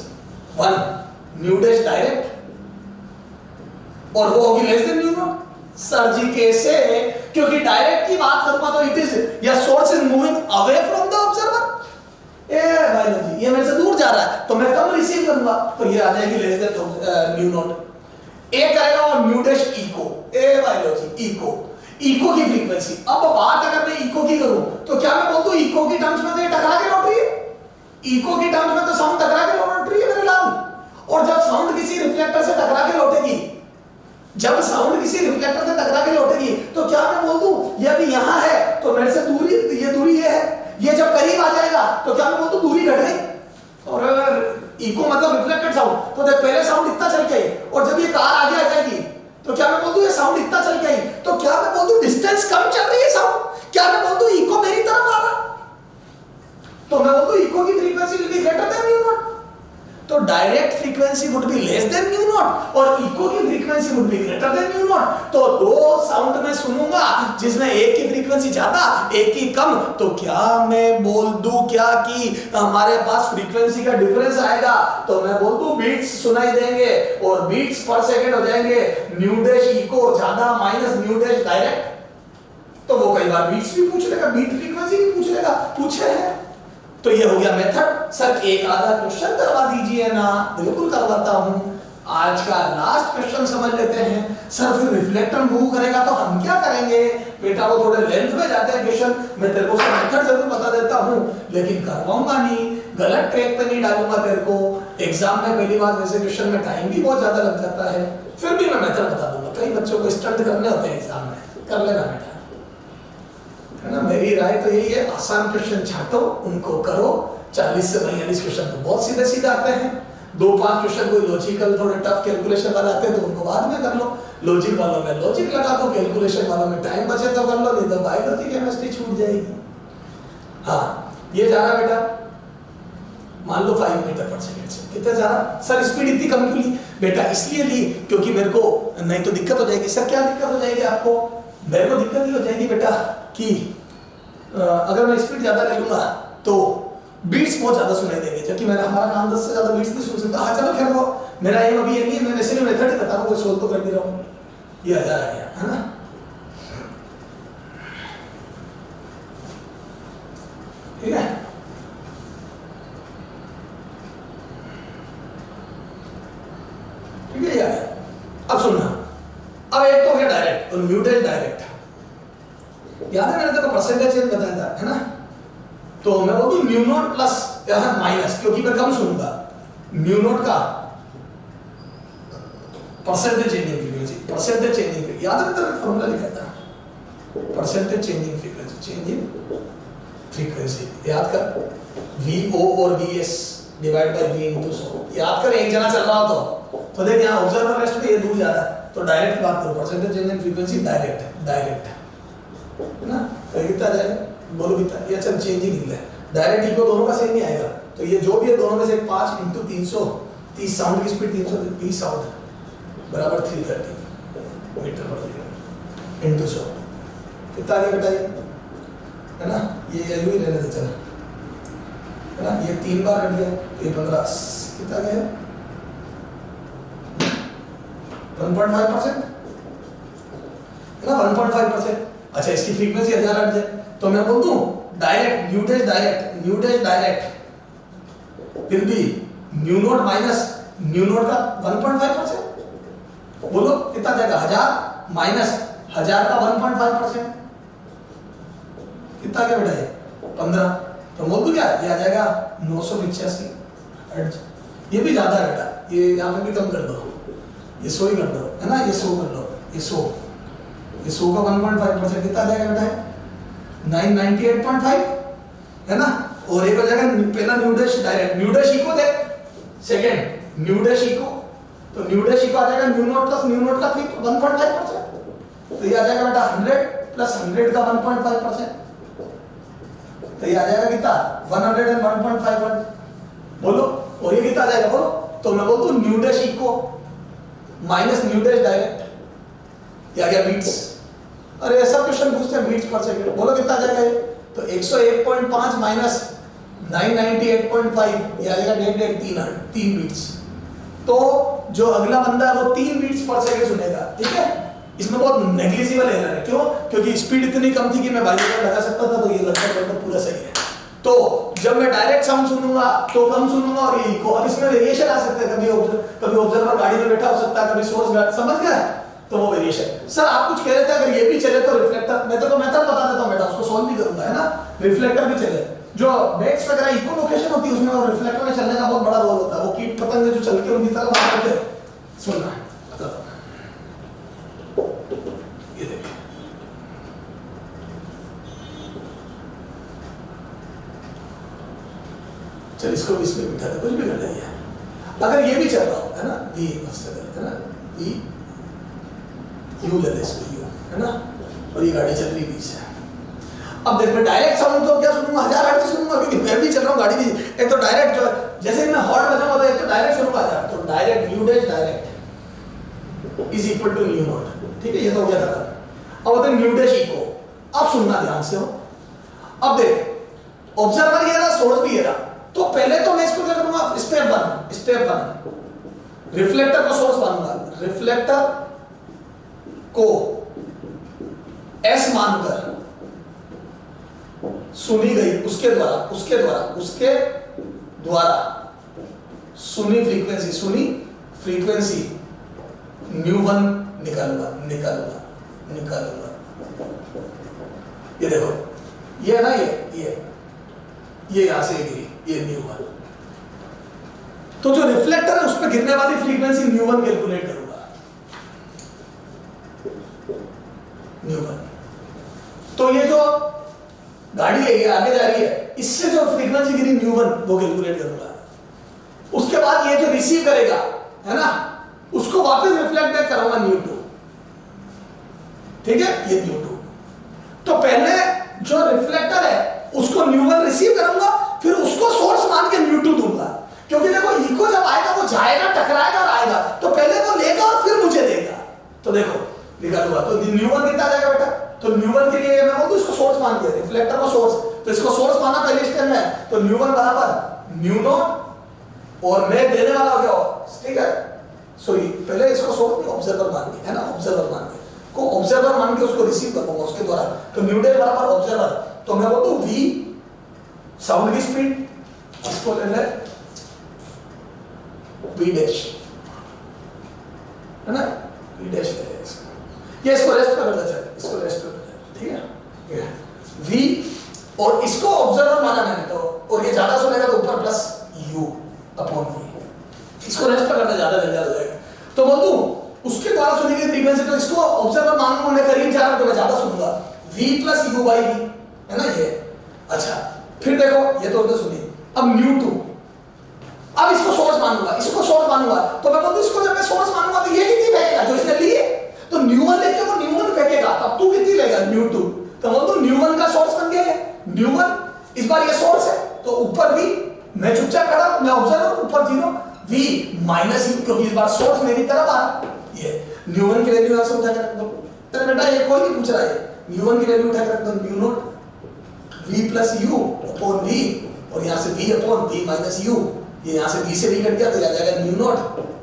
one nu dash direct और वो होगी less than nu naught. Sir ji कैसे? क्योंकि डायरेक्ट की बात करूंगा तो इट इज या source is moving away from the observer. Biology ये मेरे से दूर जा रहा है तो मैं कम रिसीव करूंगा, तो ये आ जाएगी लेस देन न्यू नॉट। ए करेगा और nu dash echo, biology echo की फ्रीक्वेंसी। अब बात अगर मैं इको की करूं तो क्या मैं बोल दूं इको की टर्म्स में तो ये टकरा के लौट रही है, इको की टर्म्स में तो साउंड टकरा के लौट रही है मेरे लाल। और जब साउंड किसी रिफ्लेक्टर से टकरा के लौटेगी, जब साउंड किसी रिफ्लेक्टर से टकरा के लौटेगी तो क्या मैं बोल दूं ये अभी यहां है तो मेरे से दूरी ये है, ये जब करीब आ जाएगा तो क्या मैं बोल दूं दूरी घट गई। और इको मतलब रिफ्लेक्टेड साउंड, तो देख पहले साउंड इतना चल के आई और जब ये कार आगे आ जाएगी तो क्या मैं बोल दूं ये साउंड इतना चल के आई, तो क्या मैं बोल दूं डिस्टेंस कम चल रही है साउंड, क्या मैं बोल दूं इको मेरी तरफ आ रहा, तो मैं बोल दूं इको की frequency will be greater than mu naught. तो direct frequency would be less than mu naught और इको की frequency would be greater than mu naught. तो दो साउंड में सुनूंगा जिसमें एक की फ्रीक्वेंसी ज्यादा एक की कम, तो क्या मैं बोल दूं क्या कि हमारे पास फ्रीक्वेंसी का डिफरेंस आएगा, तो मैं बोल दूं बीट्स सुनाई देंगे और बीट्स पर सेकंड हो जाएंगे न्यू डैश इको ज्यादा माइनस न्यू डैश डायरेक्ट। तो वो कई बार बीट्स भी पूछ लेगा, बीट फ्रीक्वेंसी भी पूछ लेगा, पूछे हैं। तो ये हो गया मेथड। सर एक आधा क्वेश्चन करवा दीजिए ना, बिल्कुल करवाता हूं। आज का लास्ट क्वेश्चन समझ लेते हैं। सर फिर रिफ्लेक्टर मूव करेगा तो हम क्या करेंगे? बेटा वो थोड़े लेंथ में जाते हैं क्वेश्चन, मैं तेरे को मेथड जरूर बता देता हूं लेकिन करवाऊंगा नहीं, गलत ट्रैक पे नहीं डालूंगा तेरे को। एग्जाम में पहली बार वैसे क्वेश्चन में टाइम भी बहुत ज्यादा लग जाता है, फिर भी मैं मेथड बता दूंगा। कई बच्चों को स्टंट करने होते हैं एग्जाम में, कर लेना बेटा, है ना। मेरी राय तो यही है, आसान क्वेश्चन छाटो, उनको करो। 40 से 42 क्वेश्चन तो बहुत सीधे सीधे आते हैं। 2-5 क्वेश्चन कोई लॉजिकल थोड़े टफ कैलकुलेशन वाले आते हैं तो उनको बाद में कर लो। लॉजिक वालों में लॉजिक लगा दो, कैलकुलेशन वालों में टाइम बचे तो कर लो, नहीं तो बायोलॉजी केमिस्ट्री छूट जाएगी। हाँ ये जा रहा बेटा, मान लो 5 मीटर पर सेकंड से कितना जा रहा? सर स्पीड इतनी कम क्यों ली? बेटा इसलिए ली क्योंकि मेरे को नहीं तो दिक्कत हो जाएगी। सर क्या दिक्कत हो जाएगी आपको? मेरे को दिक्कत ही हो जाएगी बेटा कि अगर मैं स्पीड ज्यादा ले लूंगा तो बीट्स बहुत ज्यादा सुनाई देंगे, जबकि मेरा हमारा काम 10 से ज्यादा बीट्स नहीं सुन सकता। हाँ चलो खैर वो मेरा एम अभी ये नहीं है, मैं वैसे भी मेथड ही बता रहा हूँ, कोई सोल्व तो कर भी रहा हूँ। ये 1000 आ गया है ना। ठीक है, ठीक है यार। अब सुनना, अब एक तो हो गया डायरेक्ट और म्यूटेड डायरेक्ट। याद है मैंने तेरे को परसेंटेज चेंज बताया था, है ना। तो मैं बोलूं म्यू नॉट प्लस यहां माइनस, क्योंकि मैं कम सुनूंगा। म्यू नॉट का percentage changing frequency, percentage changing frequency याद है तेरे को फॉर्मूला लिखा था, percentage changing frequency, changing frequency याद कर, VO और VS divide by V into 100। याद कर, एक जना चल रहा हो तो देख यहां ऑब्जर्वर रेस्ट पे ये दूर जा रहा है, तो डायरेक्ट बात करो, परसेंटेज चेंजिंग फ्रीक्वेंसी डायरेक्ट है ना। तो कितना जाएगा बोलो कितना? ये चल चेंजिंग हिल है, डायरेक्ट इको दोनों का सेम नहीं आएगा, तो ये जो भी है दोनों में से 5 × 330 साउंड की स्पीड 320 साउंड बराबर 330 मीटर पर सेकंड इनटू 100 कितना आ गया बेटा? ये है ना, ये यूं ही रहने दे चला, है ना। ये 3 बार कट गया तो ये 15 कितना गया? 1.5% है ना, 1.5%। अच्छा इसकी फ्रीक्वेंसी 1000 हर्ट्ज है, तो मैं बोल दूं direct nu dash direct will be new not minus new naught का 1.5%। बोलो कितना जाएगा? 1000 माइनस 1000 का 1.5% कितना क्या बेटा? ये 15। तो बोल दूं क्या? ये आ जाएगा 985 हर्ट्ज। ये भी ज्यादा है बेटा, ये यहाँ पे भी कम कर दो, ये 100 ही कर दो, है ना। ये 100 कर लो, ये 100 का 1.5% कितना जाएगा बेटा? 998.5 है ना। और एक हो जाएगा पहला nu dash direct, nu dash echo देख सेकंड, न्यू डैश इको, तो न्यू डैश इको आ जाएगा nu naught plus nu naught का 1.5%, तो ये आ जाएगा बेटा 100 प्लस 100 का 1.5%, तो ये आ जाएगा कितना? 101.5 बोलो। और ये कितना आ जाएगा बोलो? तो मैं बोलता हूँ nu dash echo minus nu dash direct, ये आ गया बीट्स। अरे ऐसा क्वेश्चन पूछते हैं बीट्स पर सेकंड, बोलो कितना आ जाएगा? ये तो 101.5 माइनस 998.5 ये आएगा 3 बीट्स। तो जो अगला बंदा है वो 3 बीट्स पर सेकंड सुनेगा, ठीक है। इसमें बहुत नेग्लिजिबल एरर है, क्यों? क्योंकि स्पीड इतनी कम थी कि मैं बाइनोमियल लगा सकता था, तो ये लगभग पूरा सही है। तो जब मैं डायरेक्ट साउंड सुनूंगा तो कम सुनूंगा और ये इको। अब इसमें वेरिएशन आ सकता है, कभी ऑब्जर्वर गाड़ी में बैठा हो सकता है, कभी सोर्स, समझ गया? तो वो वेरिएशन। सर आप कुछ कह रहे थे अगर ये भी चले तो रिफ्लेक्टर, मैं तो मेथड बता देता हूं बेटा, उसको सॉल्व भी करूंगा, है ना। रिफ्लेक्टर भी चले, जो बेट्स वगैरह इको लोकेशन होती है उसमें और रिफ्लेक्टर में चलने का बहुत बड़ा रोल होता है। वो कीट पतंग जो चल के उनकी तरफ आ जाते हैं, सुनना ये देखिए, चल इसको भी इसमें बिठा दे, कुछ भी कर देंगे। अगर ये भी चल रहा हो, है ना, वी है ना, वी यू ले ले इसको, यू है ना, और ये गाड़ी चल रही बीच से। अब देख मैं डायरेक्ट साउंड तो क्या सुनूंगा, 1000 हर्ट्ज सुनूंगा, क्योंकि मैं भी चल रहा हूँ गाड़ी भी। एक तो डायरेक्ट जो जैसे मैं हॉर्न बजाऊंगा तो एक तो डायरेक्ट सुनूंगा 1000, तो direct nu dash direct is equal to nu naught, ठीक है। ये तो हो गया था। अब होता है न्यू डैश इको। अब सुनना ध्यान से हो। अब देख ऑब्जर्वर ये रहा, सोर्स भी ये रहा। तो पहले तो मैं इसको क्या करूंगा, स्टेप वन रिफ्लेक्टर को सोर्स मानूंगा, रिफ्लेक्टर को एस मानकर सुनी गई उसके द्वारा सुनी फ्रीक्वेंसी न्यू1 निकालूंगा। ये देखो, ये है ना, ये यहां से गिरी, ये न्यू1। तो जो रिफ्लेक्टर है उस पर गिरने वाली फ्रीक्वेंसी न्यू1 कैलकुलेट करूंगा, न्यू1। तो ये जो गाड़ी है ये आगे जा रही है, इससे जो फ्रीक्वेंसी गिरी न्यू1 वो कैलकुलेट करूंगा। उसके बाद ये जो रिसीव करेगा, है ना, उसको वापस रिफ्लेक्ट बैक कराऊंगा न्यू2, ठीक है, ये न्यू2। तो पहले जो रिफ्लेक्टर है उसको न्यू1 रिसीव करूंगा, फिर उसको सोर्स मान के न्यू2 दूंगा। क्योंकि देखो इको जब आएगा वो जाएगा, टकराएगा और आएगा, तो पहले तो लेगा और फिर मुझे देगा। तो देखो निकालूंगा तो न्यू1 कितना आ जाएगा बेटा, तो न्यू1 के लिए मैं बोलूं इसको सोर्स मान दिया, रिफ्लेक्टर को सोर्स, तो इसको सोर्स माना पहले स्टेप में, तो न्यू1 बराबर न्यू0 और मैं देने वाला हो गया, ठीक है। सॉरी पहले इसको सोर्स ऑब्जर्वर मान के, है ना, ऑब्जर्वर मान के को ऑब्जर्वर मान के उसको रिसीव करूंगा उसके द्वारा। तो न्यू डे बराबर ऑब्जर्वर, तो मैं बोलूं v साउंड की स्पीड, इसको ले ले v डैश, है ना, v डैश ले ले इसको, ये इसको रेस्ट कर देता है, इसको रेस्ट कर देता है, ठीक है। v और इसको ऑब्जर्वर माना मैंने, तो और ये ज्यादा सुनेगा तो ऊपर प्लस u अपॉन v, इसको रेस्ट करना ज्यादा हो जाएगा। तो बोल दूं उसके द्वारा सुनी गई फ्रीक्वेंसी, तो इसको ऑब्जर्वर मानूंगा, मैं करीब जा रहा हूं तो मैं ज्यादा सुनूंगा, v plus u by v, है ना ये। अच्छा फिर देखो ये तो सुनिए, अब न्यू2, अब इसको सोर्स मानूंगा, तो मैं बोलूं इसको जब मैं सोर्स मानूंगा तो ये कितनी फेंकेगा जो इसने लिए, तो न्यू1 लेके वो न्यू1 फेंकेगा, तब तू कितनी लेगा न्यू2, तो बोल दूं न्यू1 का सोर्स बन गया है, न्यू1 इस बार ये सोर्स है, तो ऊपर v, मैं चुपचाप खड़ा, मैं ऑब्जर्वर, ऊपर 0 v माइनस u, क्योंकि इस बार सोर्स मेरी तरफ आ रहा, ये न्यू1 की वैल्यू यहां से उठा के रख दो। तेरे बेटा ये कोई नहीं पूछ रहा है, न्यू1 की वैल्यू उठा के रख दो, न्यू0 v plus u upon v, और यहां से v upon v minus u, ये यहां से v से v कट गया तो आ जाएगा न्यू0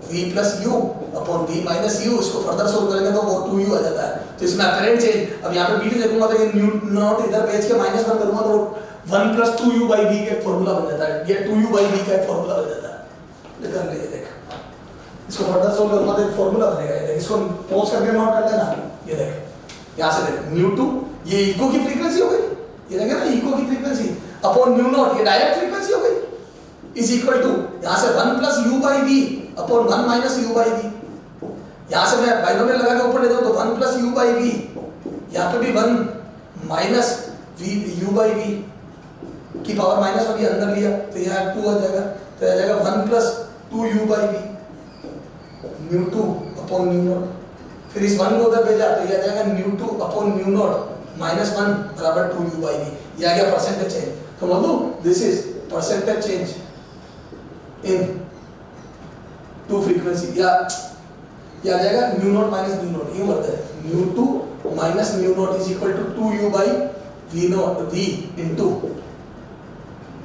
v plus u upon v minus u। इसको फर्दर सोल्व करेंगे तो वो 2u आ जाता है, तो इसमें अपेरेंट चेंज, अब यहां पे v देखूंगा तो ये न्यू0 इधर भेज के -1 करूंगा तो 1 प्लस 2u बाई v का एक फार्मूला बन जाता है, ये 2u बाई v का एक फार्मूला बन जाता है। कर ले, देख इसको फर्दर सोल्व करूंगा तो एक फार्मूला बनेगा, ये देख, इसको पॉज करके नोट कर लेना, ये देख यहां से देख न्यू2, ये इको की फ्रीक्वेंसी हो गई, ये देखें ना इको की फ्रीक्वेंसी अपॉन न्यू0, ये डायरेक्ट फ्रीक्वेंसी हो गई, इज इक्वल टू यहां से 1 plus u by v upon 1 minus u by v, यहां से मैं बाइनोमियल लगा के ऊपर ले जाऊं तो 1 प्लस u बाई v, यहां पे भी 1 minus v u by v की पावर -1 ये अंदर लिया तो यहां 2 आ जाएगा, तो आ जाएगा 1 प्लस 2u बाई v न्यू2 अपॉन न्यू0, फिर इस 1 को उधर भेजा तो ये आ जाएगा न्यू2 अपॉन न्यू0 -1 बराबर 2u बाई v, ये आ गया परसेंटेज चेंज। तो बोलो this is percentage change into frequency, या ये आ जाएगा न्यू0 माइनस न्यू0, ये होता है न्यू2 माइनस न्यू0 is equal to 2u by V into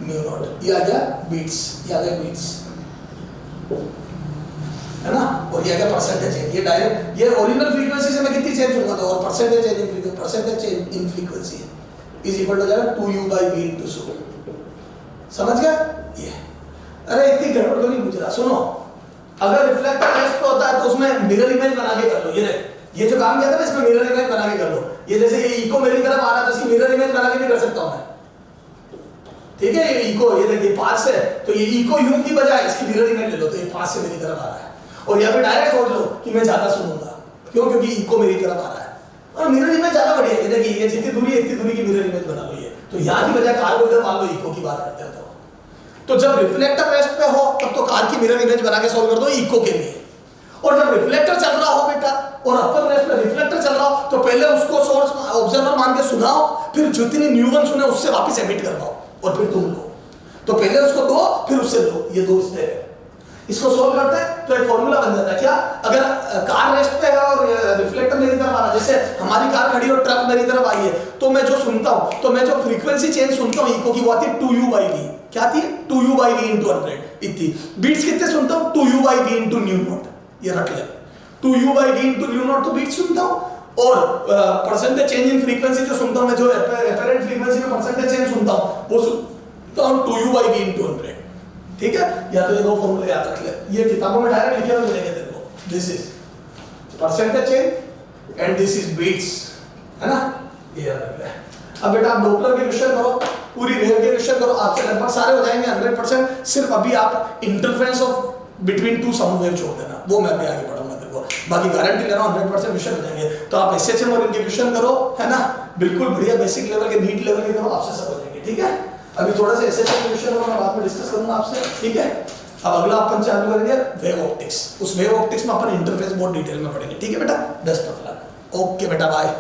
mu naught, ये आ गया बीट्स, ये आ गया बीट्स, है ना। और ये आ गया परसेंटेज चेंज, ये डायरेक्ट, ये ओरिजिनल फ्रीक्वेंसी से मैं कितनी चेंज होगा तो, और percentage change in frequency, percentage change in frequency is equal to जाएगा 2u/v इंटू सो, समझ गया ये। अरे इतनी गड़बड़ तो नहीं पूछ रहा, सुनो, अगर रिफ्लेक्टर टेस्ट पे होता है तो उसमें मिरर इमेज बना के कर लो, ये जो काम किया था ना इसमें मिरर इमेज बना के कर लो, ये जैसे ये इको मेरी तरफ आ रहा है तो इसकी मिरर इमेज बना के भी कर सकता हूं मैं, ठीक है। ये इको, ये देखिए 5 से, तो ये इको यूं की बजाय इसकी मिरर इमेज ले लो, तो ये 5 से मेरी तरफ आ रहा है, और या फिर डायरेक्ट सोच लो कि मैं ज्यादा सुनूंगा, क्यों, क्योंकि इको मेरी तरफ आ रहा है, और मिरर इमेज ज्यादा बढ़िया है, देखिए ये जितनी दूरी है इतनी दूरी की मिरर इमेज बना लो, ये तो यहाँ की बजाय कार को इधर मान लो इको की बात करते हैं तो जब रिफ्लेक्टर रेस्ट पे हो तब तो कार की मिरर इमेज बना के सॉल्व कर दो इको के लिए, और जब रिफ्लेक्टर चल रहा हो बेटा और अपर रेस्ट पे रिफ्लेक्टर चल रहा हो तो पहले उसको सोर्स ऑब्जर्वर मान के सुनाओ, फिर जितनी न्यूटन सुने उससे वापस एमिट करवाओ और फिर तुम लो, तो पहले उसको दो फिर उससे लो, ये दो स्टेप है। इसको सोल्व करते हैं तो एक फॉर्मूला बन जाता है, क्या, अगर कार रेस्ट पे है और रिफ्लेक्टर मेरी तरफ आ रहा है, जैसे हमारी कार खड़ी और ट्रक मेरी तरफ आई है, तो मैं जो सुनता हूं, तो मैं जो फ्रीक्वेंसी चेंज सुनता हूं इको की, वो आती है 2u/v, क्या आती है 2u/v इंटू 100 इतनी। बीट्स कितने सुनता हूं 2u/v इंटू न्यू नॉट, ये रख ले 2u/v इंटू न्यू नॉट, तो बीट्स सुनता हूं। और परसेंटेज चेंज इन फ्रीक्वेंसी जो सुनता हूं मैं, जो एपरेंट फ्रीक्वेंसी में परसेंटेज चेंज सुनता हूं वो सुनता हूं 2u/v इंटू 100, ठीक है। या तो ये दो फॉर्मूले याद रख ले, ये किताबों में डायरेक्ट लिखे हुए मिलेंगे तेरे को, this is percentage change and this is beats, है ना, ये याद रख ले। अब बेटा आप डॉपलर के क्वेश्चन करो, पूरी वेव के क्वेश्चन करो, आपसे लगभग सारे हो जाएंगे 100%। सिर्फ अभी आप interference of between two sound wave छोड़ देना, वो मैं अभी आगे पढ़ाऊंगा तेरे को, बाकी गारंटी ले रहा हूं 100% क्वेश्चन हो जाएंगे। तो आप एसएचएम और इनके क्वेश्चन करो, है ना, बिल्कुल बढ़िया बेसिक लेवल के, नीट लेवल के करो, आपसे सब हो जाएंगे, ठीक है। अभी थोड़ा सा एसएचएम के क्वेश्चन मैं बाद में डिस्कस करूंगा आपसे, ठीक है। अब अगला अपन चालू करेंगे वेव ऑप्टिक्स, उस वेव ऑप्टिक्स में अपन इंटरफेस बहुत डिटेल में पढ़ेंगे, ठीक है बेटा। बेस्ट ऑफ लक, ओके बेटा, बाय।